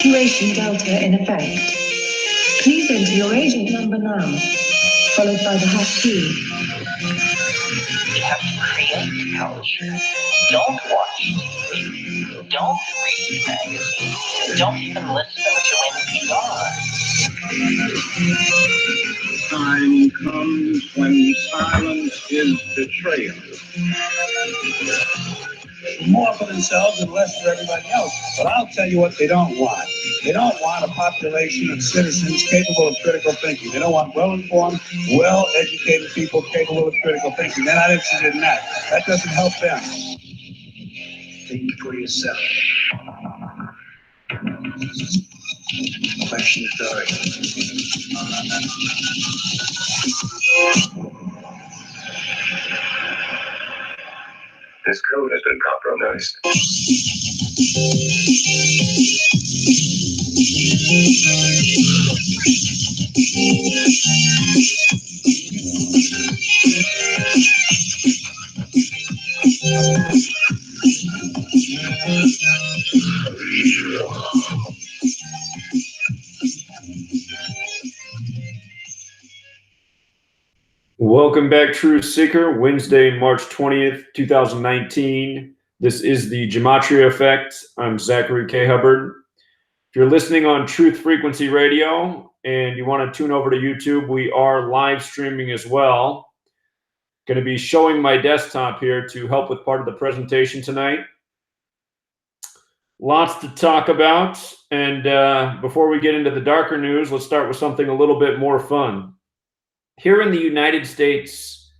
Duration delta in effect. Please enter your agent number now, followed by the hash key. You have to create culture. Don't watch TV. Don't read magazines. Don't even listen to NPR. Time comes when silence is betrayal. More for themselves and less for everybody else. But I'll tell you what they don't want. They don't want a population of citizens capable of critical thinking. They don't want well-informed, well-educated people capable of critical thinking. They're not interested in that. That doesn't help them. Think for yourself. Question authority. This code has been compromised. Welcome back, Truth Seeker. Wednesday, March 20th, 2019. This is the Gematria Effect. I'm Zachary K. Hubbard. If you're listening on Truth Frequency Radio and you want to tune over to YouTube, we are live streaming as well. Going to be showing my desktop here to help with part of the presentation tonight. Lots to talk about. And before we get into the darker news, let's start with something a little bit more fun. Here in the United States,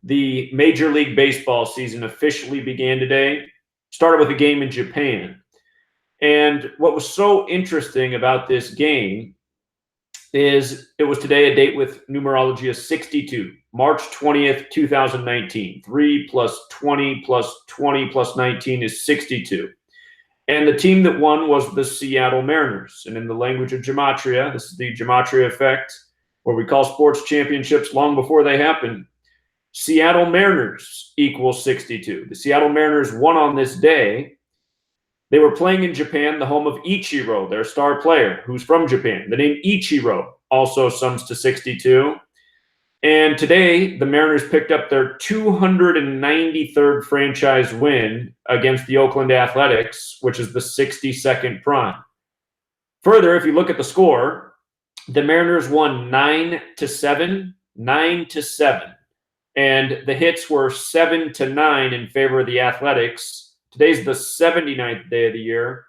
the Major League Baseball season officially began today. Started with a game in Japan. And what was so interesting about this game is it was today a date with numerology of 62, March 20th, 2019. 3 plus 20 plus 20 plus 19 is 62. And the team that won was the Seattle Mariners. And in the language of Gematria, this is the Gematria Effect, where we call sports championships long before they happen. Seattle Mariners equals 62. The Seattle Mariners won on this day. They were playing in Japan, the home of Ichiro, their star player, who's from Japan. The name Ichiro also sums to 62. And today, the Mariners picked up their 293rd franchise win against the Oakland Athletics, which is the 62nd prime. Further, if you look at the score, the Mariners won 9-7, 9-7. And the hits were 7-9 in favor of the Athletics. Today's the 79th day of the year.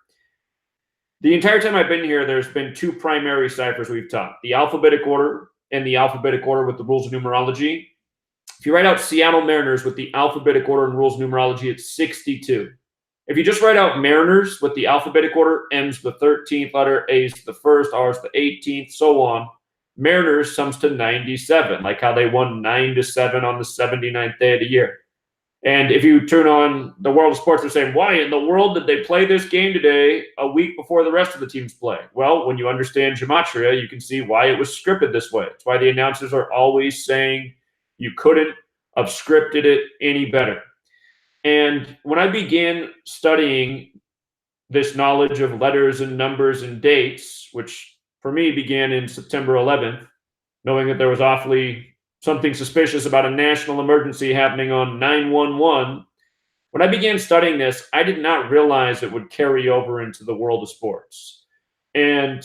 The entire time I've been here, there's been two primary ciphers we've taught, the alphabetic order and the alphabetic order with the rules of numerology. If you write out Seattle Mariners with the alphabetic order and rules of numerology, it's 62. If you just write out Mariners with the alphabetic order, M's the 13th letter, A's the 1st, R's the 18th, so on, Mariners sums to 97, like how they won 9-7 on the 79th day of the year. And if you turn on the world of sports, they're saying, why in the world did they play this game today a week before the rest of the teams play? Well, when you understand Gematria, you can see why it was scripted this way. It's why the announcers are always saying you couldn't have scripted it any better. And when I began studying this knowledge of letters and numbers and dates, which for me began in September 11th, knowing that there was awfully something suspicious about a national emergency happening on 911, when I began studying this, I did not realize it would carry over into the world of sports. And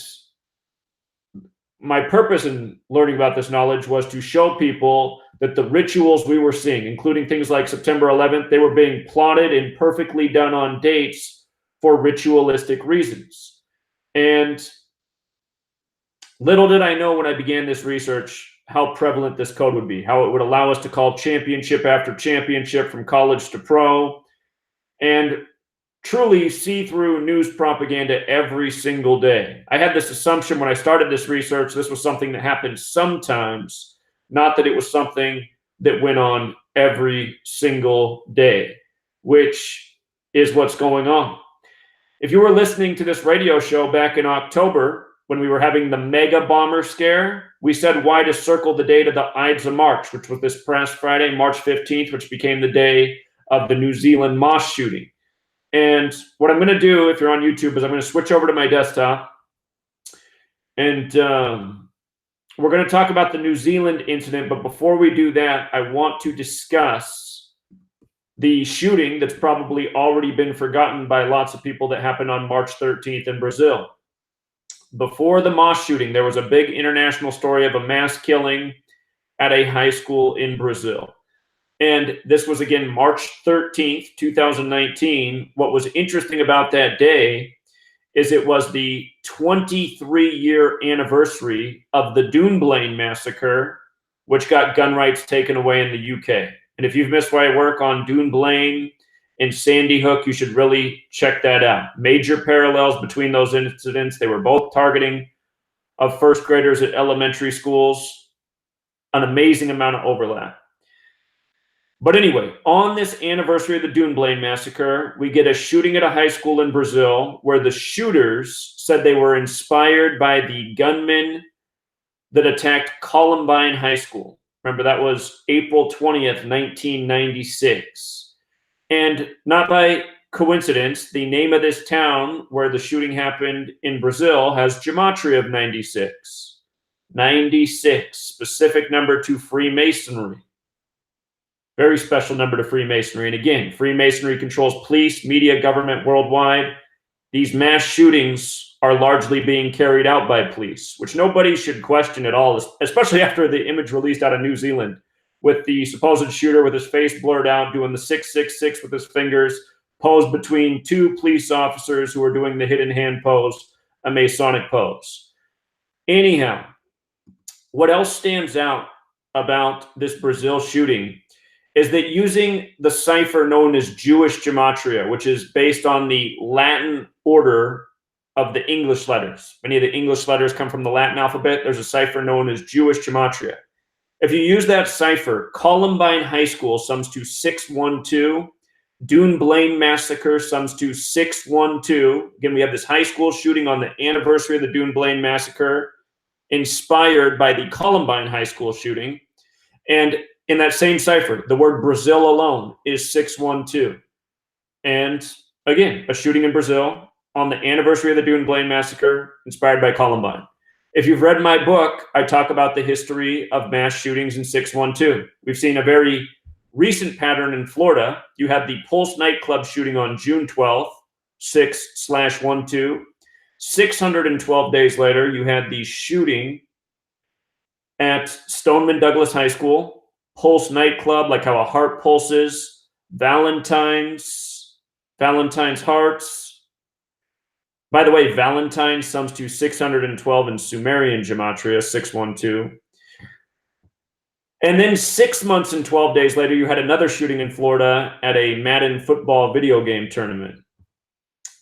my purpose in learning about this knowledge was to show people that the rituals we were seeing, including things like September 11th, they were being plotted and perfectly done on dates for ritualistic reasons. And little did I know when I began this research how prevalent this code would be, how it would allow us to call championship after championship from college to pro, and truly see through news propaganda every single day. I had this assumption when I started this research, this was something that happened sometimes, not that it was something that went on every single day, which is what's going on. If you were listening to this radio show back in October, when we were having the mega bomber scare, we said why to circle the date of the Ides of March, which was this past Friday, March 15th, which became the day of the New Zealand mosque shooting. And what I'm going to do, if you're on YouTube, is I'm going to switch over to my desktop. And we're going to talk about the New Zealand incident. But before we do that, I want to discuss the shooting that's probably already been forgotten by lots of people that happened on March 13th in Brazil. Before the mosque shooting, there was a big international story of a mass killing at a high school in Brazil. And this was, again, March 13th, 2019. What was interesting about that day is it was the 23-year anniversary of the Dunblane massacre, which got gun rights taken away in the UK. And if you've missed my work on Dunblane and Sandy Hook, you should really check that out. Major parallels between those incidents. They were both targeting of first graders at elementary schools. An amazing amount of overlap. But anyway, on this anniversary of the Dunblane massacre, we get a shooting at a high school in Brazil where the shooters said they were inspired by the gunmen that attacked Columbine High School. Remember, that was April 20th, 1996. And not by coincidence, the name of this town where the shooting happened in Brazil has Gematria of 96. 96, specific number to Freemasonry. Very special number to Freemasonry. And again, Freemasonry controls police, media, government worldwide. These mass shootings are largely being carried out by police, which nobody should question at all, especially after the image released out of New Zealand with the supposed shooter with his face blurred out doing the 666 with his fingers, posed between two police officers who are doing the hidden hand pose, a Masonic pose. Anyhow, what else stands out about this Brazil shooting is that using the cipher known as Jewish Gematria, which is based on the Latin order of the English letters. Many of the English letters come from the Latin alphabet. There's a cipher known as Jewish Gematria. If you use that cipher, Columbine High School sums to 612. Dunblane Massacre sums to 612. Again, we have this high school shooting on the anniversary of the Dunblane Massacre, inspired by the Columbine High School shooting. And in that same cipher, the word Brazil alone is 612. And again, a shooting in Brazil on the anniversary of the Dunblane Massacre, inspired by Columbine. If you've read my book, I talk about the history of mass shootings in 612. We've seen a very recent pattern in Florida. You had the Pulse nightclub shooting on June 12th, 6/12. 612 days later, you had the shooting at Stoneman Douglas High School, Pulse nightclub, like how a heart pulses, Valentine's hearts. By the way, Valentine sums to 612 in Sumerian Gematria, 612. And then 6 months and 12 days later, you had another shooting in Florida at a Madden football video game tournament.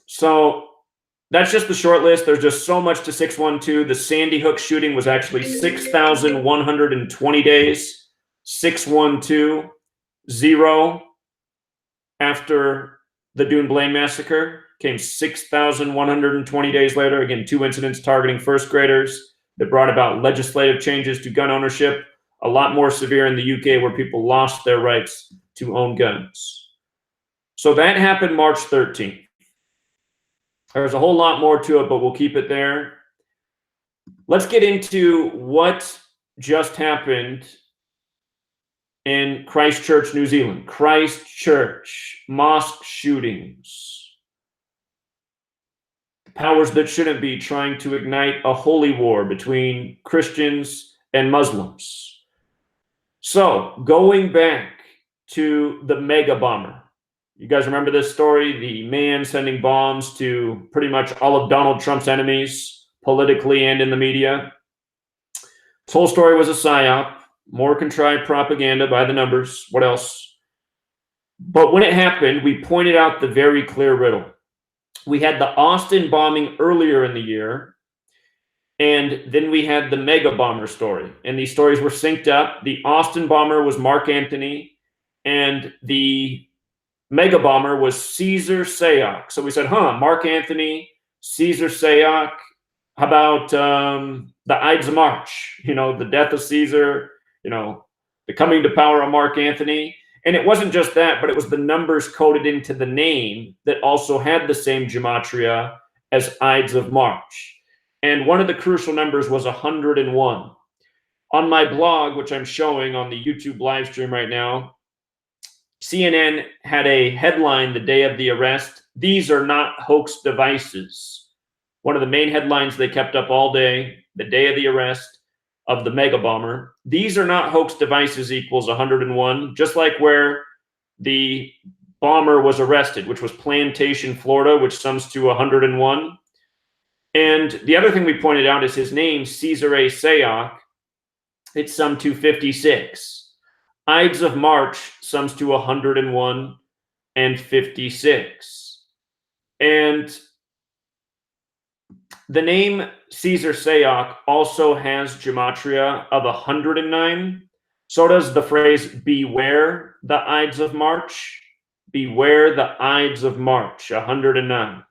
So that's just the short list. There's just so much to 612. The Sandy Hook shooting was actually 6,120 days. 612, 0 after the Dunblane massacre came 6,120 days later. Again, 2 incidents targeting first graders that brought about legislative changes to gun ownership, a lot more severe in the UK where people lost their rights to own guns. So that happened March 13th. There's a whole lot more to it, but we'll keep it there. Let's get into what just happened in Christchurch, New Zealand. Christchurch, mosque shootings. Powers that shouldn't be trying to ignite a holy war between Christians and Muslims. So, going back to the mega bomber. You guys remember this story? The man sending bombs to pretty much all of Donald Trump's enemies, politically and in the media. This whole story was a psyop. More contrived propaganda by the numbers. What else? But when it happened, we pointed out the very clear riddle. We had the Austin bombing earlier in the year, and then we had the mega bomber story. And these stories were synced up. The Austin bomber was Mark Antony, and the mega bomber was Caesar Sayoc. So we said, Mark Antony, Caesar Sayoc. How about the Ides of March? The death of Caesar, the coming to power of Mark Antony. And it wasn't just that, but it was the numbers coded into the name that also had the same gematria as Ides of March. And one of the crucial numbers was 101. On my blog, which I'm showing on the YouTube live stream right now, CNN had a headline the day of the arrest: "These are not hoax devices." One of the main headlines they kept up all day, the day of the arrest of the mega bomber. "These are not hoax devices" equals 101, just like where the bomber was arrested, which was Plantation, Florida, which sums to 101. And the other thing we pointed out is his name, Cesare Sayoc, it summed to 56. Ides of March sums to 101 and 56. And the name Caesar Sayoc also has gematria of 109. So does the phrase "beware the Ides of March." Beware the Ides of March, 109.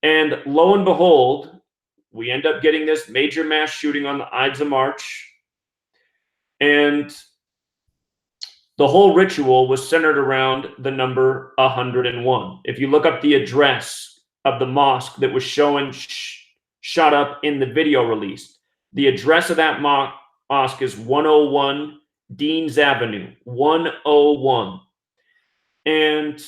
And lo and behold, we end up getting this major mass shooting on the Ides of March. And the whole ritual was centered around the number 101. If you look up the address of the mosque that was shot up in the video released, the address of that mosque is 101 Deans Avenue, 101. And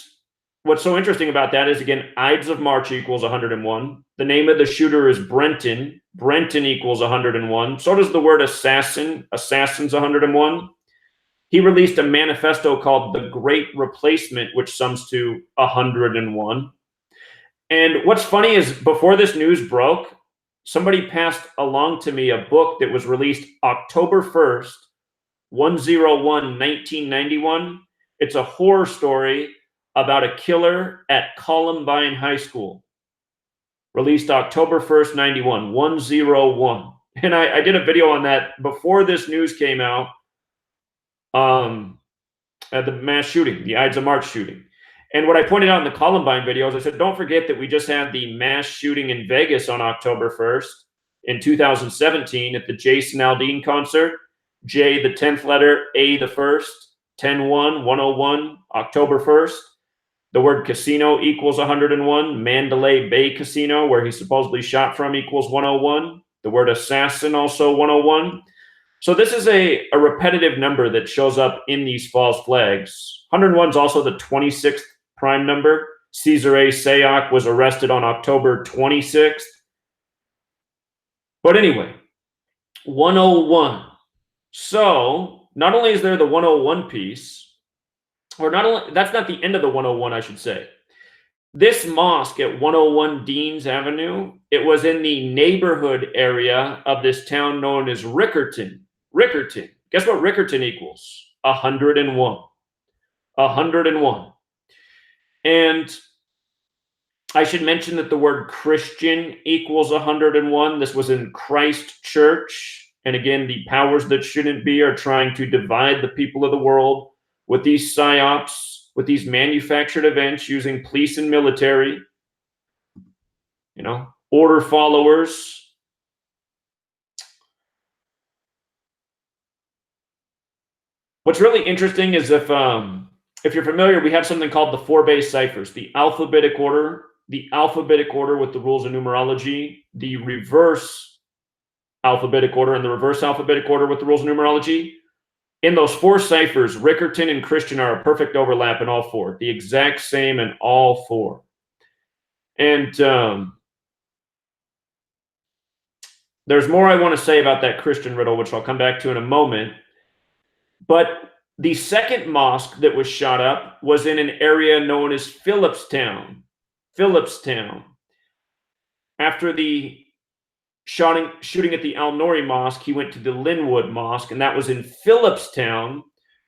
what's so interesting about that is, again, Ides of March equals 101. The name of the shooter is Brenton. Brenton equals 101. So does the word assassin. Assassin's 101. He released a manifesto called The Great Replacement, which sums to 101. And what's funny is, before this news broke, somebody passed along to me a book that was released October 1st, 1991. It's a horror story about a killer at Columbine High School. Released October 1st, 91, 101. And I did a video on that before this news came out, at the mass shooting, the Ides of March shooting. And what I pointed out in the Columbine videos, I said, don't forget that we just had the mass shooting in Vegas on October 1st in 2017 at the Jason Aldean concert. J, the 10th letter, A, the first, 10-1, 101, October 1st. The word casino equals 101. Mandalay Bay Casino, where he supposedly shot from, equals 101. The word assassin, also 101. So this is a repetitive number that shows up in these false flags. 101 is also the 26th prime number. Cesare Sayoc was arrested on October 26th. But anyway, 101. So not only is there the 101 piece, or not only, that's not the end of the 101, I should say. This mosque at 101 Deans Avenue, it was in the neighborhood area of this town known as Rickerton. Rickerton. Guess what Rickerton equals? 101. 101. And I should mention that the word Christian equals 101. This was in Christ Church. And again, the powers that shouldn't be are trying to divide the people of the world with these psyops, with these manufactured events using police and military, order followers. What's really interesting is if you're familiar, we have something called the 4-base ciphers, the alphabetic order with the rules of numerology, the reverse alphabetic order, and the reverse alphabetic order with the rules of numerology. In those 4 ciphers, Rickerton and Christian are a perfect overlap in all 4, the exact same in all 4. And there's more I want to say about that Christian riddle, which I'll come back to in a moment. But the second mosque that was shot up was in an area known as Phillipstown. Phillipstown. After the shooting at the Al-Nouri Mosque, he went to the Linwood Mosque, and that was in Phillipstown.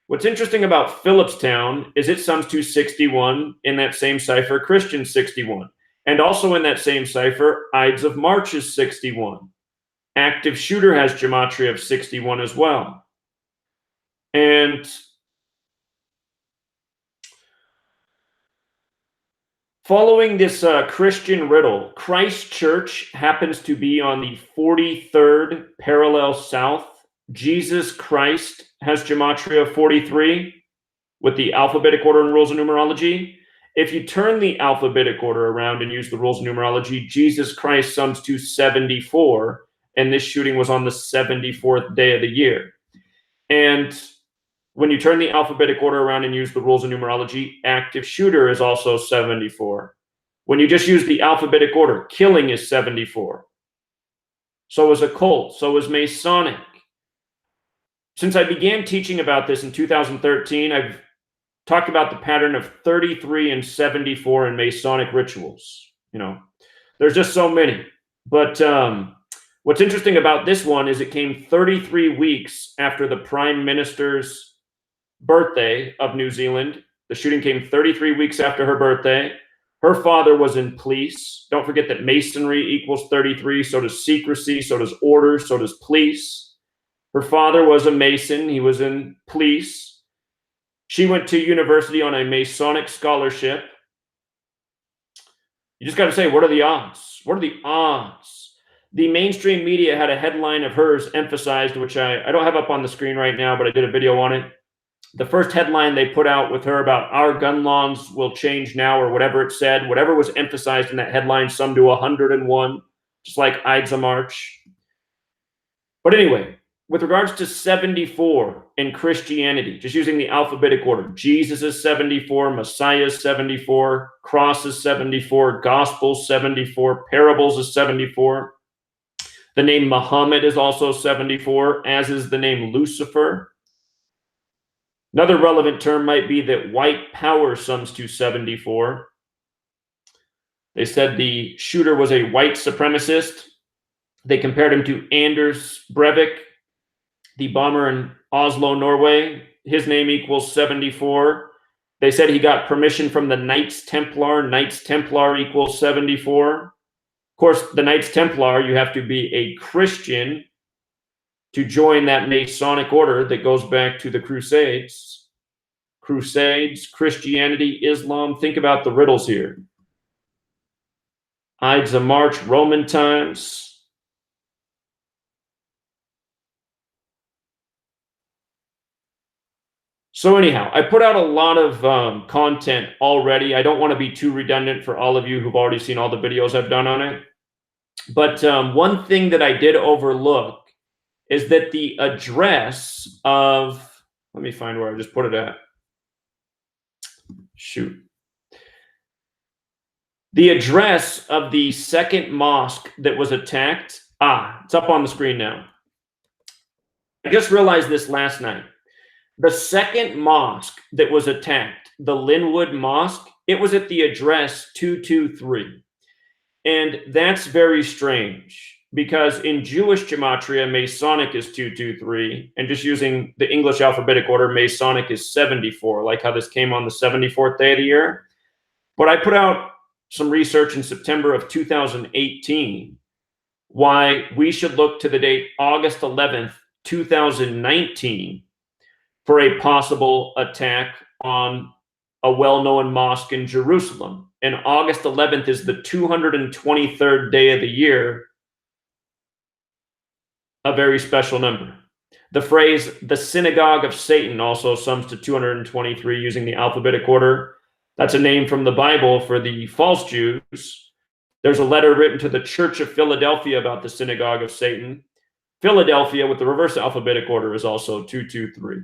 What's interesting about Phillipstown is it sums to 61 in that same cipher, Christian 61. And also in that same cipher, Ides of March is 61. Active shooter has gematria of 61 as well. And following this Christian riddle, Christ Church happens to be on the 43rd parallel south. Jesus Christ has gematria of 43. with the alphabetic order and rules of numerology. If you turn the alphabetic order around and use the rules of numerology, Jesus Christ sums to 74, and this shooting was on the 74th day of the year. And when you turn the alphabetic order around and use the rules of numerology, active shooter is also 74. When you just use the alphabetic order, killing is 74. So is occult, so is Masonic. Since I began teaching about this in 2013, I've talked about the pattern of 33 and 74 in Masonic rituals. You know, there's just so many. But what's interesting about this one is it came 33 weeks after the Prime Minister's birthday of New Zealand. The shooting came 33 weeks after her birthday. Her father was in police. Don't forget that masonry equals 33. So does secrecy. So does order. So does police. Her father was a Mason. He was in police. She went to university on a Masonic scholarship. You just got to say, what are the odds? What are the odds? The mainstream media had a headline of hers emphasized, which I don't have up on the screen right now, but I did a video on it. The first headline they put out with her about our gun laws will change now, or whatever it said, whatever was emphasized in that headline summed to 101, just like Ides of March. But anyway, with regards to 74 in Christianity, just using the alphabetic order, Jesus is 74, Messiah is 74, Cross is 74, Gospel 74, Parables is 74. The name Muhammad is also 74, as is the name Lucifer. Another relevant term might be that white power sums to 74. They said the shooter was a white supremacist. They compared him to Anders Breivik, the bomber in Oslo, Norway. His name equals 74. They said he got permission from the Knights Templar. Knights Templar equals 74. Of course, the Knights Templar, you have to be a Christian to join that Masonic order that goes back to the Crusades. Crusades, Christianity, Islam. Think about the riddles here. Ides of March, Roman times. So anyhow, I put out a lot of content already. I don't want to be too redundant for all of you who've already seen all the videos I've done on it. But one thing that I did overlook is that the address of, let me find where I just put it at. Shoot. The address of the second mosque that was attacked, it's up on the screen now. I just realized this last night. The second mosque that was attacked, the Linwood Mosque, it was at the address 223. And that's very strange because in Jewish Gematria, Masonic is 223. And just using the English alphabetic order, Masonic is 74, like how this came on the 74th day of the year. But I put out some research in September of 2018 why we should look to the date August 11th, 2019 for a possible attack on a well-known mosque in Jerusalem. And August 11th is the 223rd day of the year, a very special number. The phrase, the synagogue of Satan, also sums to 223 using the alphabetic order. That's a name from the Bible for the false Jews. There's a letter written to the Church of Philadelphia about the synagogue of Satan. Philadelphia with the reverse alphabetic order is also 223.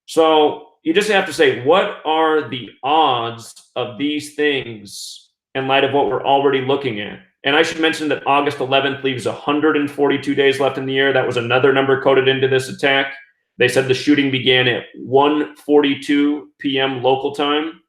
So you just have to say, what are the odds of these things in light of what we're already looking at? And I should mention that August 11th leaves 142 days left in the year. That was another number coded into this attack. They said the shooting began at 1:42 p.m. local time.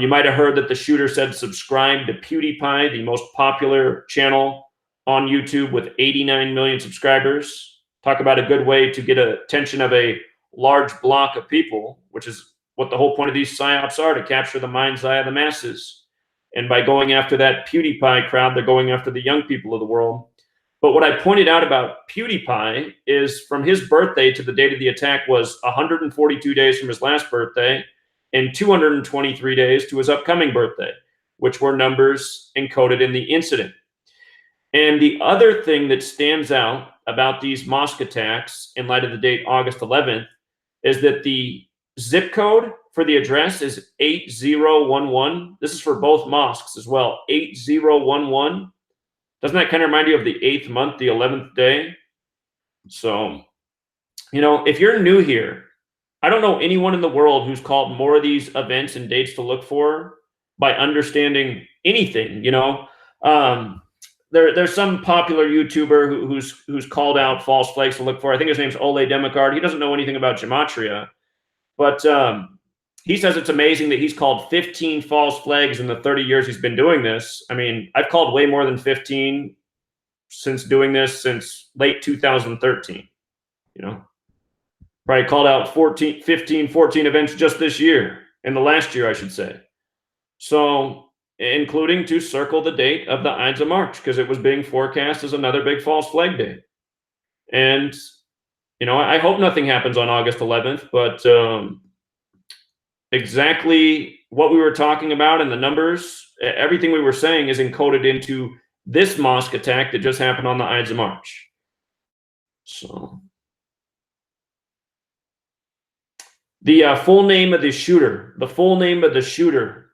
You might have heard that the shooter said subscribe to PewDiePie, the most popular channel on YouTube with 89 million subscribers. Talk about a good way to get attention of a large block of people, which is what the whole point of these psyops are, to capture the mind's eye of the masses. And by going after that PewDiePie crowd, they're going after the young people of the world. But what I pointed out about PewDiePie is from his birthday to the date of the attack was 142 days from his last birthday and 223 days to his upcoming birthday, which were numbers encoded in the incident. And the other thing that stands out about these mosque attacks in light of the date August 11th is that the zip code for the address is 8011. This is for both mosques as well. 8011. Doesn't that kind of remind you of the 8th month, the 11th day? So, you know, if you're new here, I don't know anyone in the world who's called more of these events and dates to look for by understanding anything, you know. There's some popular YouTuber who's called out false flags to look for. I think his name's Ole Demicard. He doesn't know anything about Gematria, but he says it's amazing that he's called 15 false flags in the 30 years he's been doing this. I mean, I've called way more than 15 since doing this since late 2013, you know. Probably called out 14 events just this year, in the last year, I should say. So, including to circle the date of the Ides of March, because it was being forecast as another big false flag day. And, you know, I hope nothing happens on August 11th, but exactly what we were talking about and the numbers, everything we were saying is encoded into this mosque attack that just happened on the Ides of March. So, the full name of the shooter,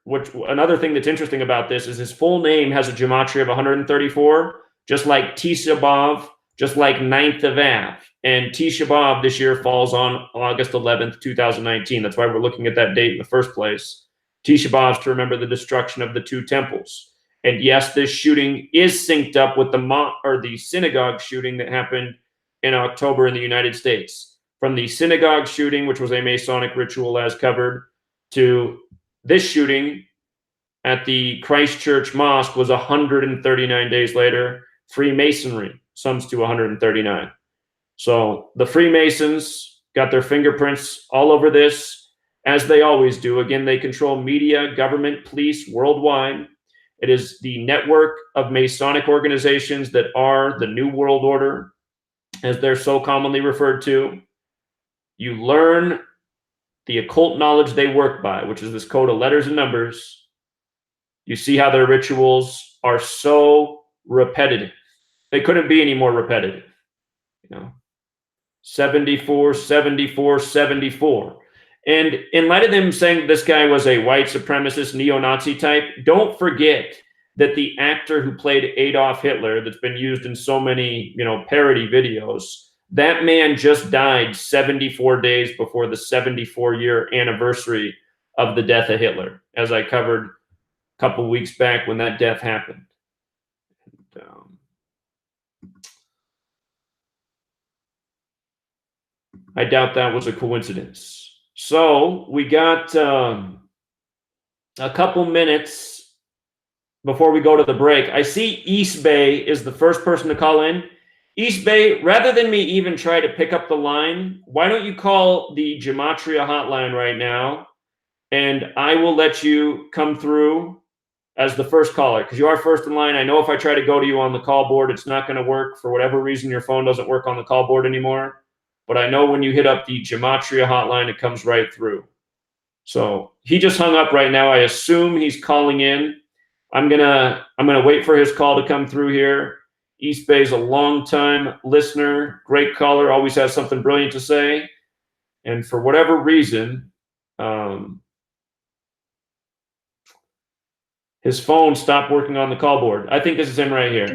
which another thing that's interesting about this is his full name has a gematria of 134, just like Tisha B'Av, just like 9th of Av. And Tisha B'Av this year falls on August 11th, 2019. That's why we're looking at that date in the first place. Tisha B'Av is to remember the destruction of the 2 temples. And yes, this shooting is synced up with the synagogue shooting that happened in October in the United States. From the synagogue shooting, which was a Masonic ritual as covered, to this shooting at the Christchurch Mosque was 139 days later. Freemasonry sums to 139. So the Freemasons got their fingerprints all over this, as they always do. Again, they control media, government, police worldwide. It is the network of Masonic organizations that are the New World Order, as they're so commonly referred to. You learn the occult knowledge they work by, which is this code of letters and numbers. You see how their rituals are so repetitive. They couldn't be any more repetitive. You know, 74, 74, 74. And in light of them saying this guy was a white supremacist neo-Nazi type, don't forget that the actor who played Adolf Hitler, that's been used in so many, you know, parody videos, that man just died 74 days before the 74-year anniversary of the death of Hitler, as I covered a couple weeks back when that death happened. I doubt that was a coincidence. So we got a couple minutes before we go to the break. I see East Bay is the first person to call in. East Bay, rather than me even try to pick up the line, why don't you call the Gematria hotline right now, and I will let you come through as the first caller, because you are first in line. I know if I try to go to you on the call board, it's not going to work. For whatever reason, your phone doesn't work on the call board anymore. But I know when you hit up the Gematria hotline, it comes right through. So he just hung up right now. I assume he's calling in. I'm gonna wait for his call to come through here. East Bay's a long-time listener, great caller, always has something brilliant to say. And for whatever reason, his phone stopped working on the call board. I think this is him right here.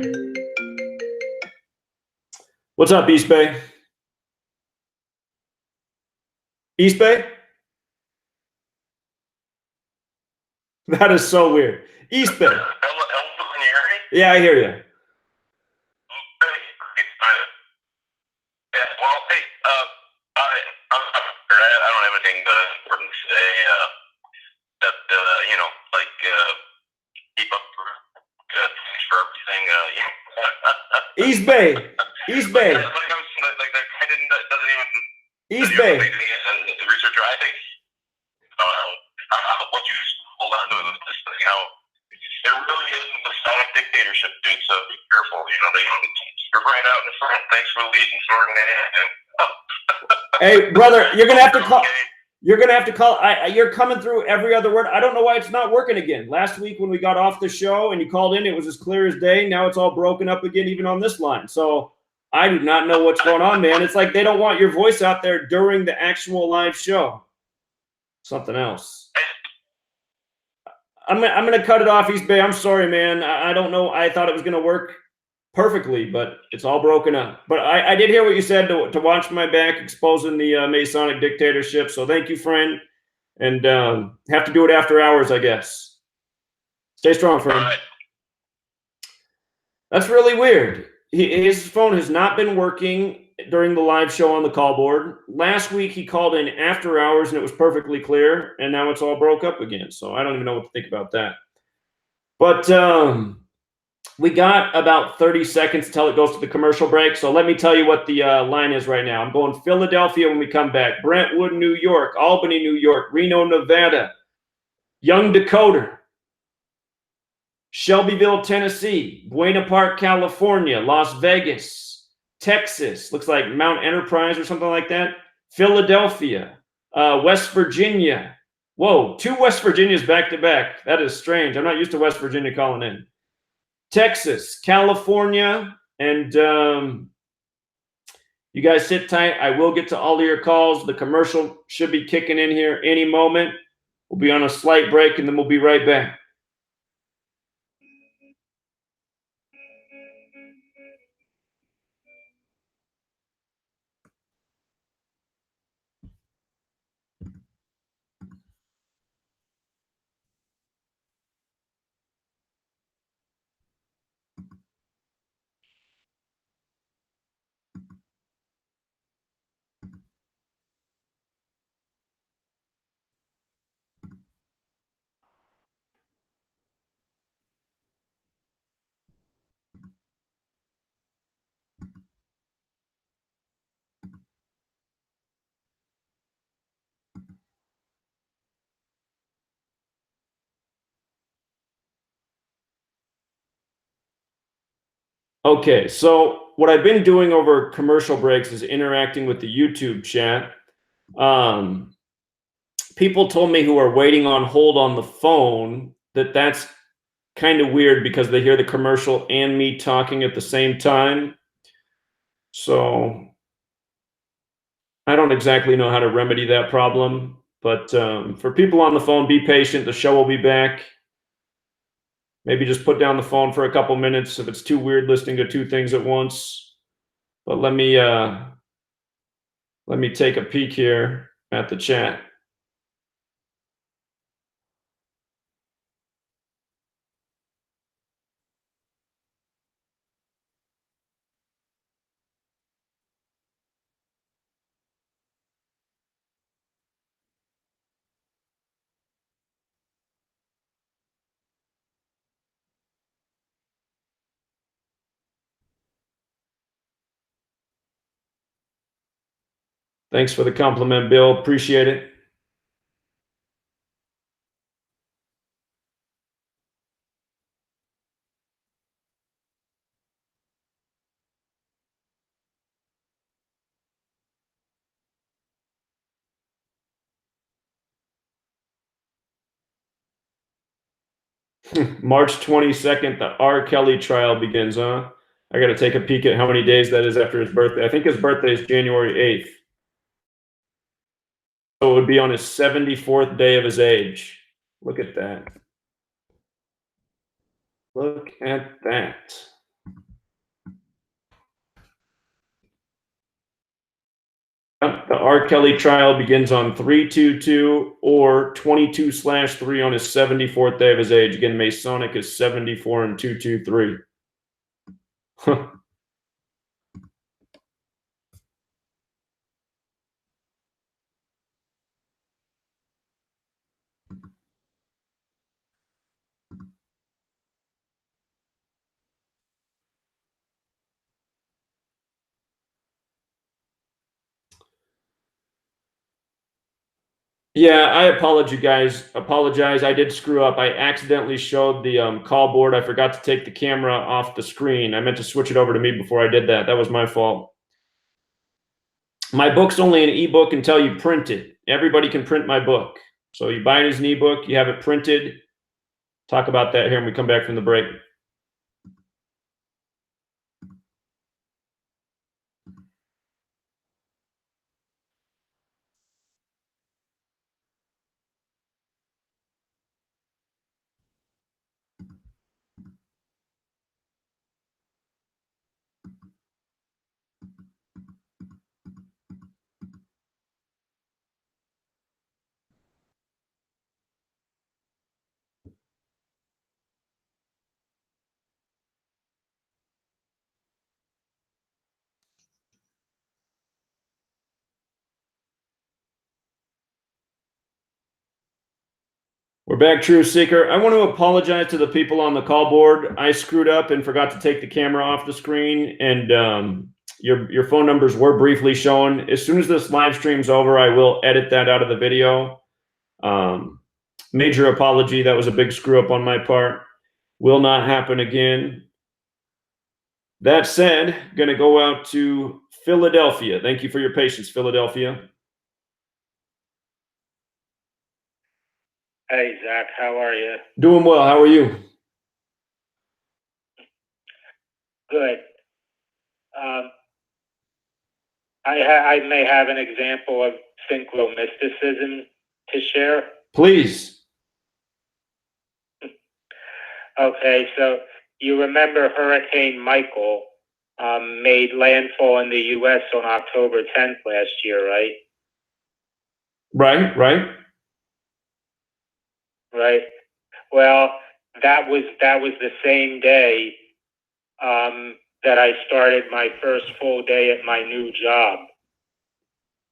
What's up, East Bay? East Bay? That is so weird. East Bay. Hello, can you hear me? Yeah, I hear you. Yeah, well, hey, I don't have anything important to say. You know, like, keep up thanks for everything. East Bay. East Bay. Like, the guy doesn't even. East Bay. The researcher, I think, what you hold on to is this thing, how it really isn't the Sonic dictatorship, dude, so be careful. You know, you're right out in front. Thanks for leading, sorting it in. Hey, brother, you're gonna have to call. You're gonna have to call. You're coming through every other word. I don't know why it's not working again. Last week when we got off the show and you called in, it was as clear as day. Now it's all broken up again, even on this line. So I do not know what's going on, man. It's like they don't want your voice out there during the actual live show. something else. I'm gonna cut it off, East Bay. I'm sorry, man. I don't know. I thought it was gonna work perfectly, but it's all broken up. But I did hear what you said to watch my back, exposing the Masonic dictatorship. So thank you, friend. And have to do it after hours, I guess. Stay strong, friend. Right. That's really weird. His phone has not been working during the live show on the call board. Last week he called in after hours and it was perfectly clear, and now it's all broke up again. So I don't even know what to think about that. But we got about 30 seconds till it goes to the commercial break. So let me tell you what the line is right now. I'm going Philadelphia when we come back, Brentwood, New York, Albany, New York, Reno, Nevada, Young Dakota, Shelbyville, Tennessee, Buena Park, California, Las Vegas, Texas, looks like Mount Enterprise or something like that, Philadelphia, West Virginia. Whoa, 2 West Virginias back to back. That is strange. I'm not used to West Virginia calling in. Texas, California, and you guys sit tight. I will get to all of your calls. The commercial should be kicking in here any moment. We'll be on a slight break, and then we'll be right back. Okay, so what I've been doing over commercial breaks is interacting with the YouTube chat. People told me who are waiting on hold on the phone that that's kind of weird because they hear the commercial and me talking at the same time. So I don't exactly know how to remedy that problem. But for people on the phone, be patient. The show will be back. Maybe just put down the phone for a couple minutes if it's too weird listening to 2 things at once. But let me take a peek here at the chat. Thanks for the compliment, Bill. Appreciate it. March 22nd, the R. Kelly trial begins, huh? I got to take a peek at how many days that is after his birthday. I think his birthday is January 8th. So it would be on his 74th day of his age. Look at that. Look at that. The R. Kelly trial begins on 3/22 or 22/3 on his 74th day of his age. Again, Masonic is 74 and 223. Yeah, I apologize. I did screw up. I accidentally showed the call board. I forgot to take the camera off the screen. I meant to switch it over to me before I did that. That was my fault. My book's only an ebook until you print it. Everybody can print my book. So you buy it as an ebook, you have it printed. Talk about that here when we come back from the break. We're back, Truth Seeker. I want to apologize to the people on the call board. I screwed up and forgot to take the camera off the screen, and your phone numbers were briefly shown. As soon as this live stream's over, I will edit that out of the video. Major apology. That was a big screw up on my part. Will not happen again. That said, going to go out to Philadelphia. Thank you for your patience, Philadelphia. Hey, Zach, how are you? Doing well. How are you? Good. I may have an example of synchromysticism to share. Please. Okay, so you remember Hurricane Michael made landfall in the U.S. on October 10th last year, right? Right. Right. Well, that was the same day that I started my first full day at my new job.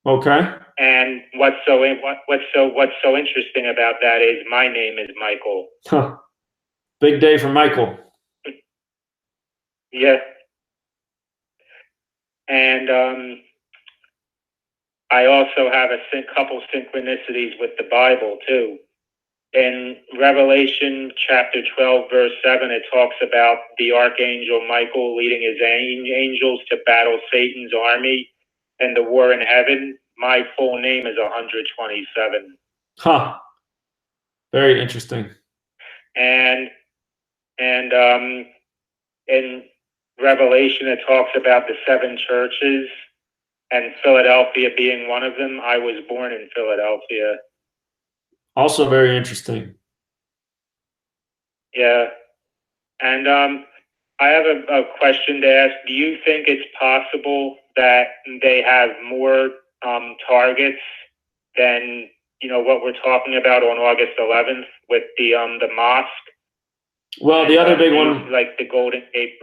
Okay. And what's so interesting about that is my name is Michael. Huh. Big day for Michael. Yeah. And I also have a couple synchronicities with the Bible too. In Revelation chapter 12, verse 7, it talks about the archangel Michael leading his angels to battle Satan's army and the war in heaven. My full name is 127. Huh. Very interesting. And in Revelation, it talks about the 7 churches and Philadelphia being one of them. I was born in Philadelphia. Also very interesting. Yeah. And I have a question to ask. Do you think it's possible that they have more targets than, what we're talking about on August 11th with the mosque? Well, the other big one, like the Golden Gate.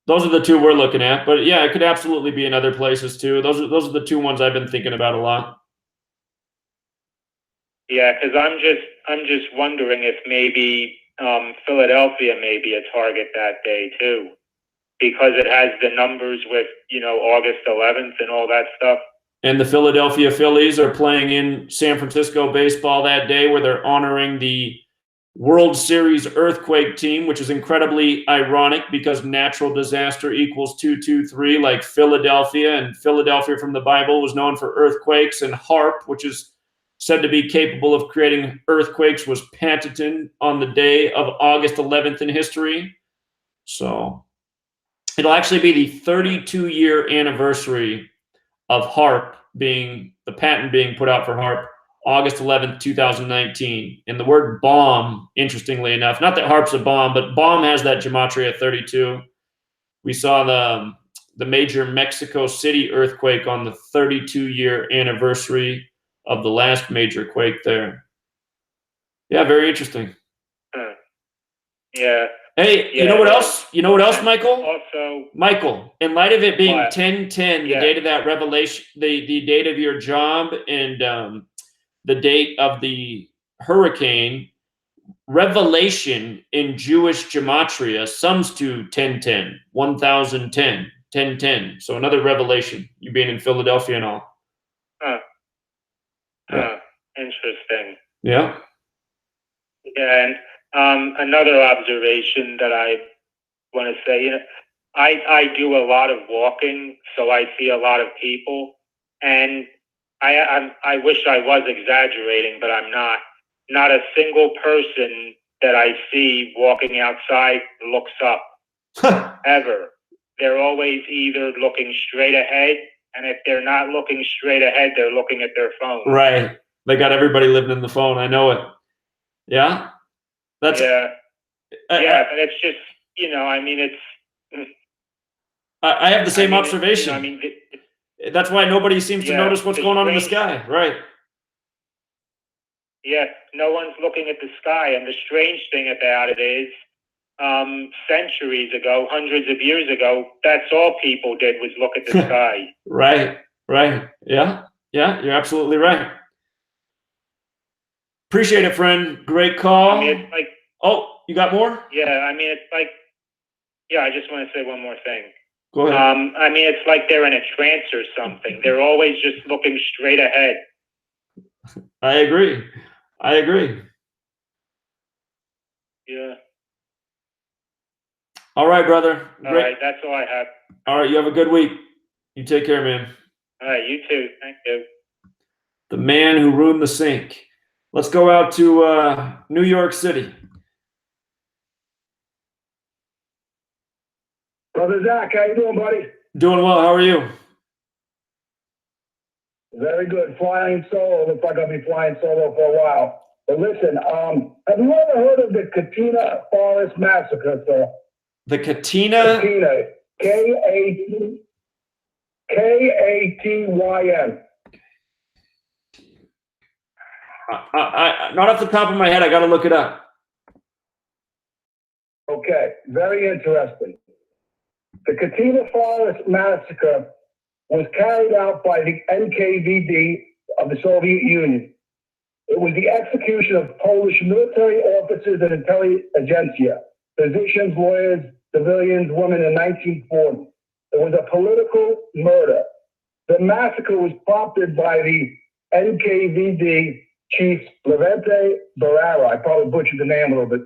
Those are the 2 we're looking at, but yeah, it could absolutely be in other places too. Those are the 2 ones I've been thinking about a lot. Yeah, because I'm just wondering if maybe Philadelphia may be a target that day too, because it has the numbers with August 11th and all that stuff. And the Philadelphia Phillies are playing in San Francisco baseball that day, where they're honoring the World Series earthquake team, which is incredibly ironic because natural disaster equals 223, like Philadelphia. And Philadelphia from the Bible was known for earthquakes, and HAARP, which is said to be capable of creating earthquakes, was patented on the day of August 11th in history. So it'll actually be the 32-year anniversary of HAARP the patent being put out for HAARP, August 11th, 2019. And the word bomb, interestingly enough, not that HAARP's a bomb, but bomb has that Gematria 32. We saw the major Mexico City earthquake on the 32-year anniversary of the last major quake there. Yeah, very interesting. Yeah. Hey, yeah, you know what else? You know what else, Michael? Also, Michael, in light of it being what? 10/10, the date of that revelation, the date of your job, and the date of the hurricane, revelation in Jewish gematria sums to 1010, 1010, 1010. So another revelation, you being in Philadelphia and all. Interesting. Yeah. Yeah, and another observation that I want to say, I do a lot of walking, so I see a lot of people, and I wish I was exaggerating, but I'm not. Not a single person that I see walking outside looks up, ever. They're always either looking straight ahead, and if they're not looking straight ahead, they're looking at their phone. Right. They got everybody living in the phone. I know it. Yeah. That's yeah. But it's just, it's. I have the same observation. That's why nobody seems to notice what's going on in the sky. Right. Yeah, no one's looking at the sky. And the strange thing about it is, centuries ago, hundreds of years ago, that's all people did was look at the sky. Right. Yeah, you're absolutely right. Appreciate it, friend. Great call. I mean, it's like, oh, you got more? yeah, I mean, it's like, yeah, I just want to say one more thing. Go ahead. I mean, it's like they're in a trance or something. They're always just looking straight ahead. I agree. Yeah. All right, brother. All right, that's all I have. All right, you have a good week. You take care, man. All right, you too. Thank you. The man who ruined the sink. Let's go out to New York City. Brother Zach, how you doing, buddy? Doing well. How are you? Very good. Flying solo. Looks like I'll be flying solo for a while. But listen, have you ever heard of the Katina Forest Massacre, sir? The Katina? Katina. K-A-T-Y-N. Not off the top of my head. I got to look it up. Okay. Very interesting. The Katina Forest Massacre was carried out by the NKVD of the Soviet Union. It was the execution of Polish military officers and intelligentsia, physicians, lawyers, civilians, women in 1940. It was a political murder. The massacre was prompted by the NKVD chief Levente Barara. I probably butchered the name a little bit.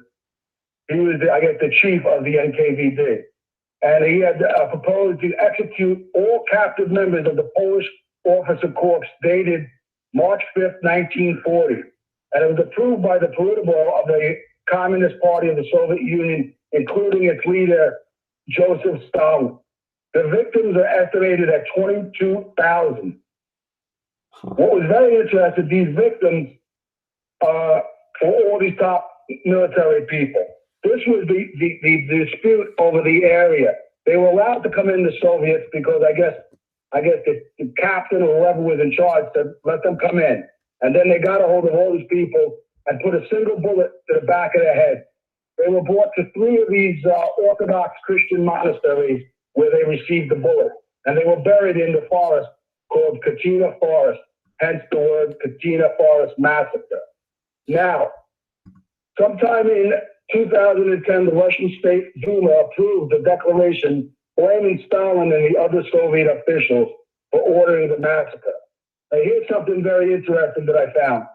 He was, I guess, the chief of the NKVD. And he had proposed to execute all captive members of the Polish officer corps dated March 5th, 1940. And it was approved by the Politburo of the Communist Party of the Soviet Union, including its leader, Joseph Stalin. The victims are estimated at 22,000. What was very interesting, these victims were all these top military people. This was the dispute over the area. They were allowed to come in, the Soviets, because I guess the captain or whoever was in charge said, let them come in. And then they got a hold of all these people and put a single bullet to the back of their head. They were brought to 3 of these Orthodox Christian monasteries where they received the bullet. And they were buried in the forest called Katina Forest, hence the word Katina Forest Massacre. Now, sometime in 2010, the Russian State Duma approved the declaration blaming Stalin and the other Soviet officials for ordering the massacre. Now, here's something very interesting that I found.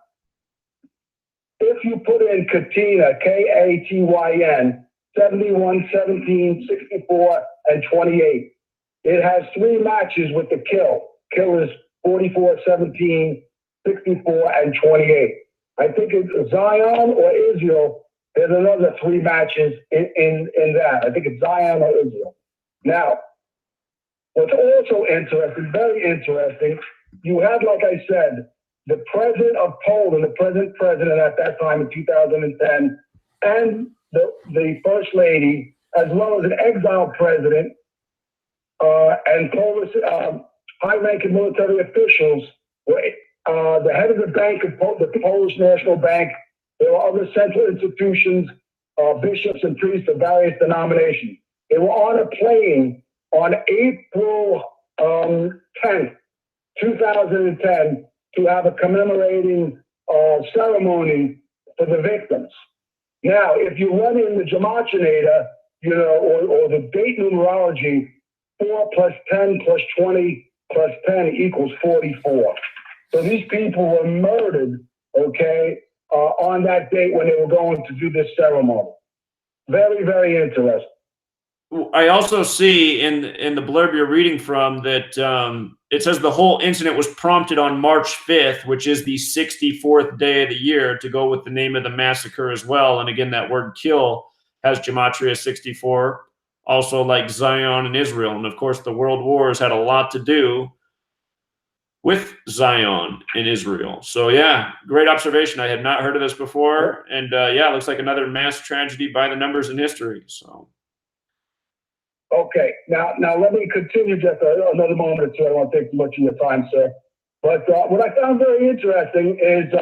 If you put in Katina, K-A-T-Y-N, 71, 17, 64, and 28, it has 3 matches with the kill. Kill is 44, 17, 64, and 28. I think it's Zion or Israel. There's another 3 matches in that. I think it's Zion or Israel. Now, what's also interesting, very interesting, you had, like I said, the president of Poland, the present president at that time in 2010, and the first lady, as well as an exiled president and Polish high-ranking military officials, were the head of the bank, the Polish National Bank. There were other central institutions, bishops and priests of various denominations. They were on a plane on April 10th, 2010, to have a commemorating ceremony for the victims. Now, if you run in the Gematria, or the date numerology, 4 plus 10 plus 20 plus 10 equals 44. So these people were murdered, on that date when they were going to do this ceremony. Very, very interesting. I also see in the blurb you're reading from that it says the whole incident was prompted on March 5th, which is the 64th day of the year, to go with the name of the massacre as well. And again, that word kill has Gematria 64, also like Zion and Israel. And of course, the world wars had a lot to do with Zion and Israel. So yeah, great observation. I had not heard of this before. And yeah, it looks like another mass tragedy by the numbers in history. So. Okay, now let me continue just another moment or two. I don't want to take too much of your time, sir. But what I found very interesting is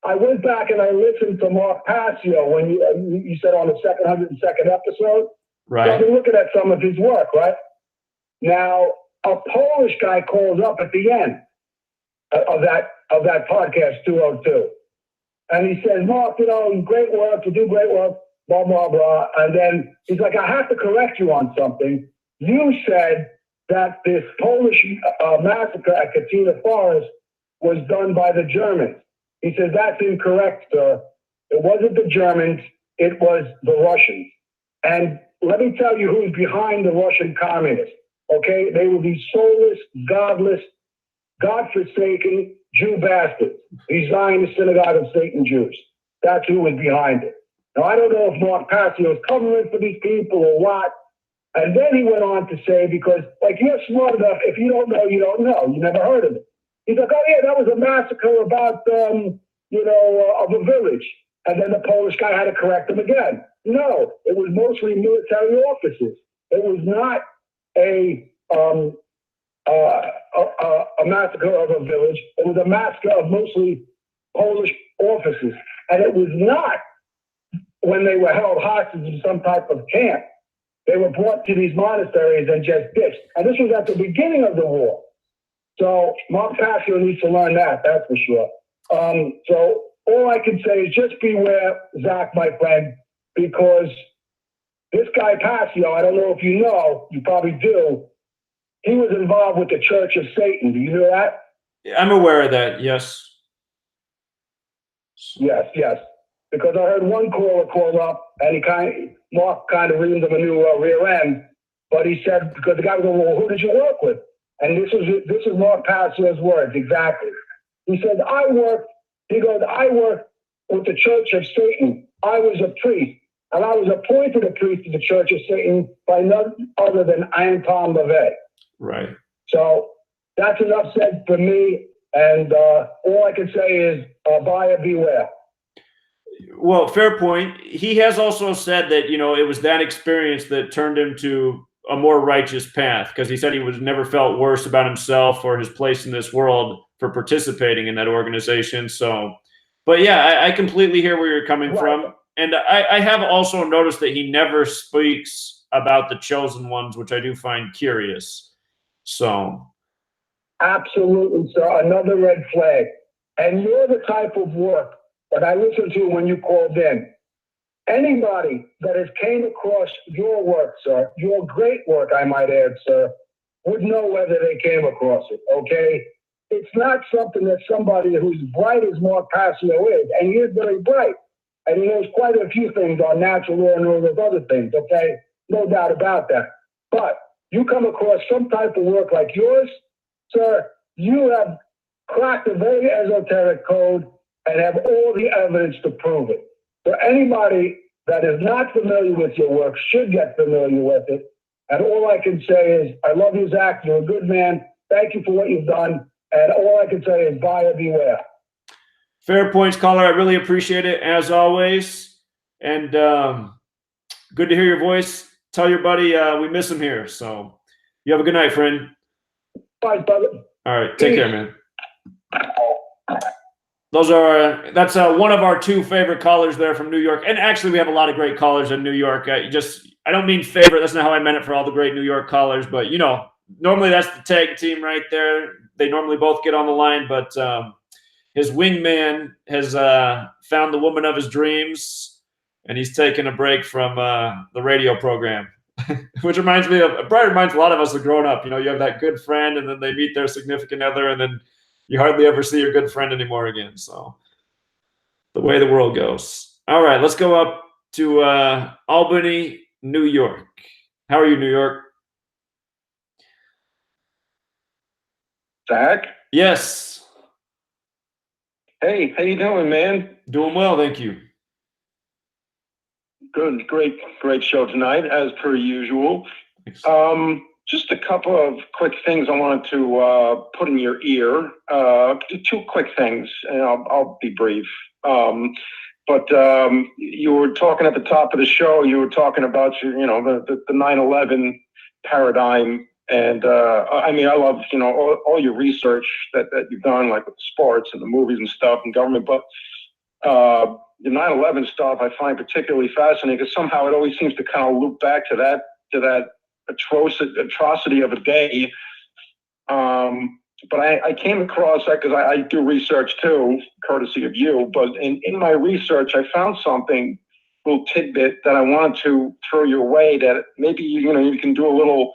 I went back and I listened to Mark Passio when you said on the 102nd episode. Right. So I've been looking at some of his work, right? Now, a Polish guy calls up at the end of that podcast 202. And he says, Mark, you know, great work, you do great work, blah, blah, blah. And then he's like, I have to correct you on something. You said that this Polish massacre at Katina Forest was done by the Germans. He says, that's incorrect, sir. It wasn't the Germans, it was the Russians. And let me tell you who's behind the Russian communists, okay? They were these soulless, godless, God-forsaken Jew bastards, these Zionist synagogue of Satan Jews. That's who was behind it. Now, I don't know if Mark Passio is covering for these people or what. And then he went on to say, because, like, you're smart enough, if you don't know, you don't know. You never heard of it. He's like, oh, yeah, that was a massacre about, of a village. And then the Polish guy had to correct him again. No, it was mostly military officers. It was not a massacre of a village. It was a massacre of mostly Polish officers. And it was not when they were held hostage in some type of camp. They were brought to these monasteries and just ditched. And this was at the beginning of the war. So Mark Passio needs to learn that, that's for sure. So all I can say is just beware, Zach, my friend, because this guy Passio, I don't know if you know, you probably do, he was involved with the Church of Satan. Do you know that? I'm aware of that, yes. Yes. Because I heard one caller call up and Mark kind of reamed him a new rear end, but he said, because the guy was going, well, who did you work with? And this is Mark Passio's words, exactly. He said, I worked with the Church of Satan. I was a priest, and I was appointed a priest to the Church of Satan by none other than Anton LaVey. Right. So that's enough said for me, and all I can say is buyer beware. Well, fair point. He has also said that, it was that experience that turned him to a more righteous path, because he said he was never felt worse about himself or his place in this world for participating in that organization. So, but yeah, I completely hear where you're coming from. And I have also noticed that he never speaks about the chosen ones, which I do find curious. So. Absolutely, sir. Another red flag. And you're the type of work that I listened to when you called in. Anybody that has came across your work, sir, your great work, I might add, sir, would know whether they came across it, okay? It's not something that somebody who's bright as Mark Passio is, and he is very bright, and he knows quite a few things on natural law and all those other things, okay? No doubt about that. But you come across some type of work like yours, sir, you have cracked a very esoteric code and have all the evidence to prove it. So anybody that is not familiar with your work should get familiar with it. And all I can say is, I love you, Zach. You're a good man. Thank you for what you've done. And all I can say is buyer beware. Fair points, caller. I really appreciate it, as always. And good to hear your voice. Tell your buddy we miss him here. So you have a good night, friend. Bye, brother. All right. Take care, man. That's one of our two favorite callers there from New York. And actually, we have a lot of great callers in New York. I don't mean favorite. That's not how I meant it for all the great New York callers. But, normally that's the tag team right there. They normally both get on the line. But his wingman has found the woman of his dreams, and he's taken a break from the radio program, which reminds a lot of us of growing up. You have that good friend, and then they meet their significant other, and then you hardly ever see your good friend anymore again. So the way the world goes. All right, let's go up to Albany, New York. How are you, New York? Zach? Yes. Hey, how you doing, man? Doing well, thank you. Good, great show tonight, as per usual. Just a couple of quick things I wanted to put in your ear. Two quick things, and I'll be brief. But you were talking at the top of the show. You were talking about the 9/11 paradigm, and I love all your research that you've done, like with the sports and the movies and stuff and government. But the 9/11 stuff I find particularly fascinating because somehow it always seems to kind of loop back to that atrocity of a day. but I came across that because I do research too, courtesy of you. But in my research, I found something, little tidbit that I wanted to throw your way that maybe you can do a little.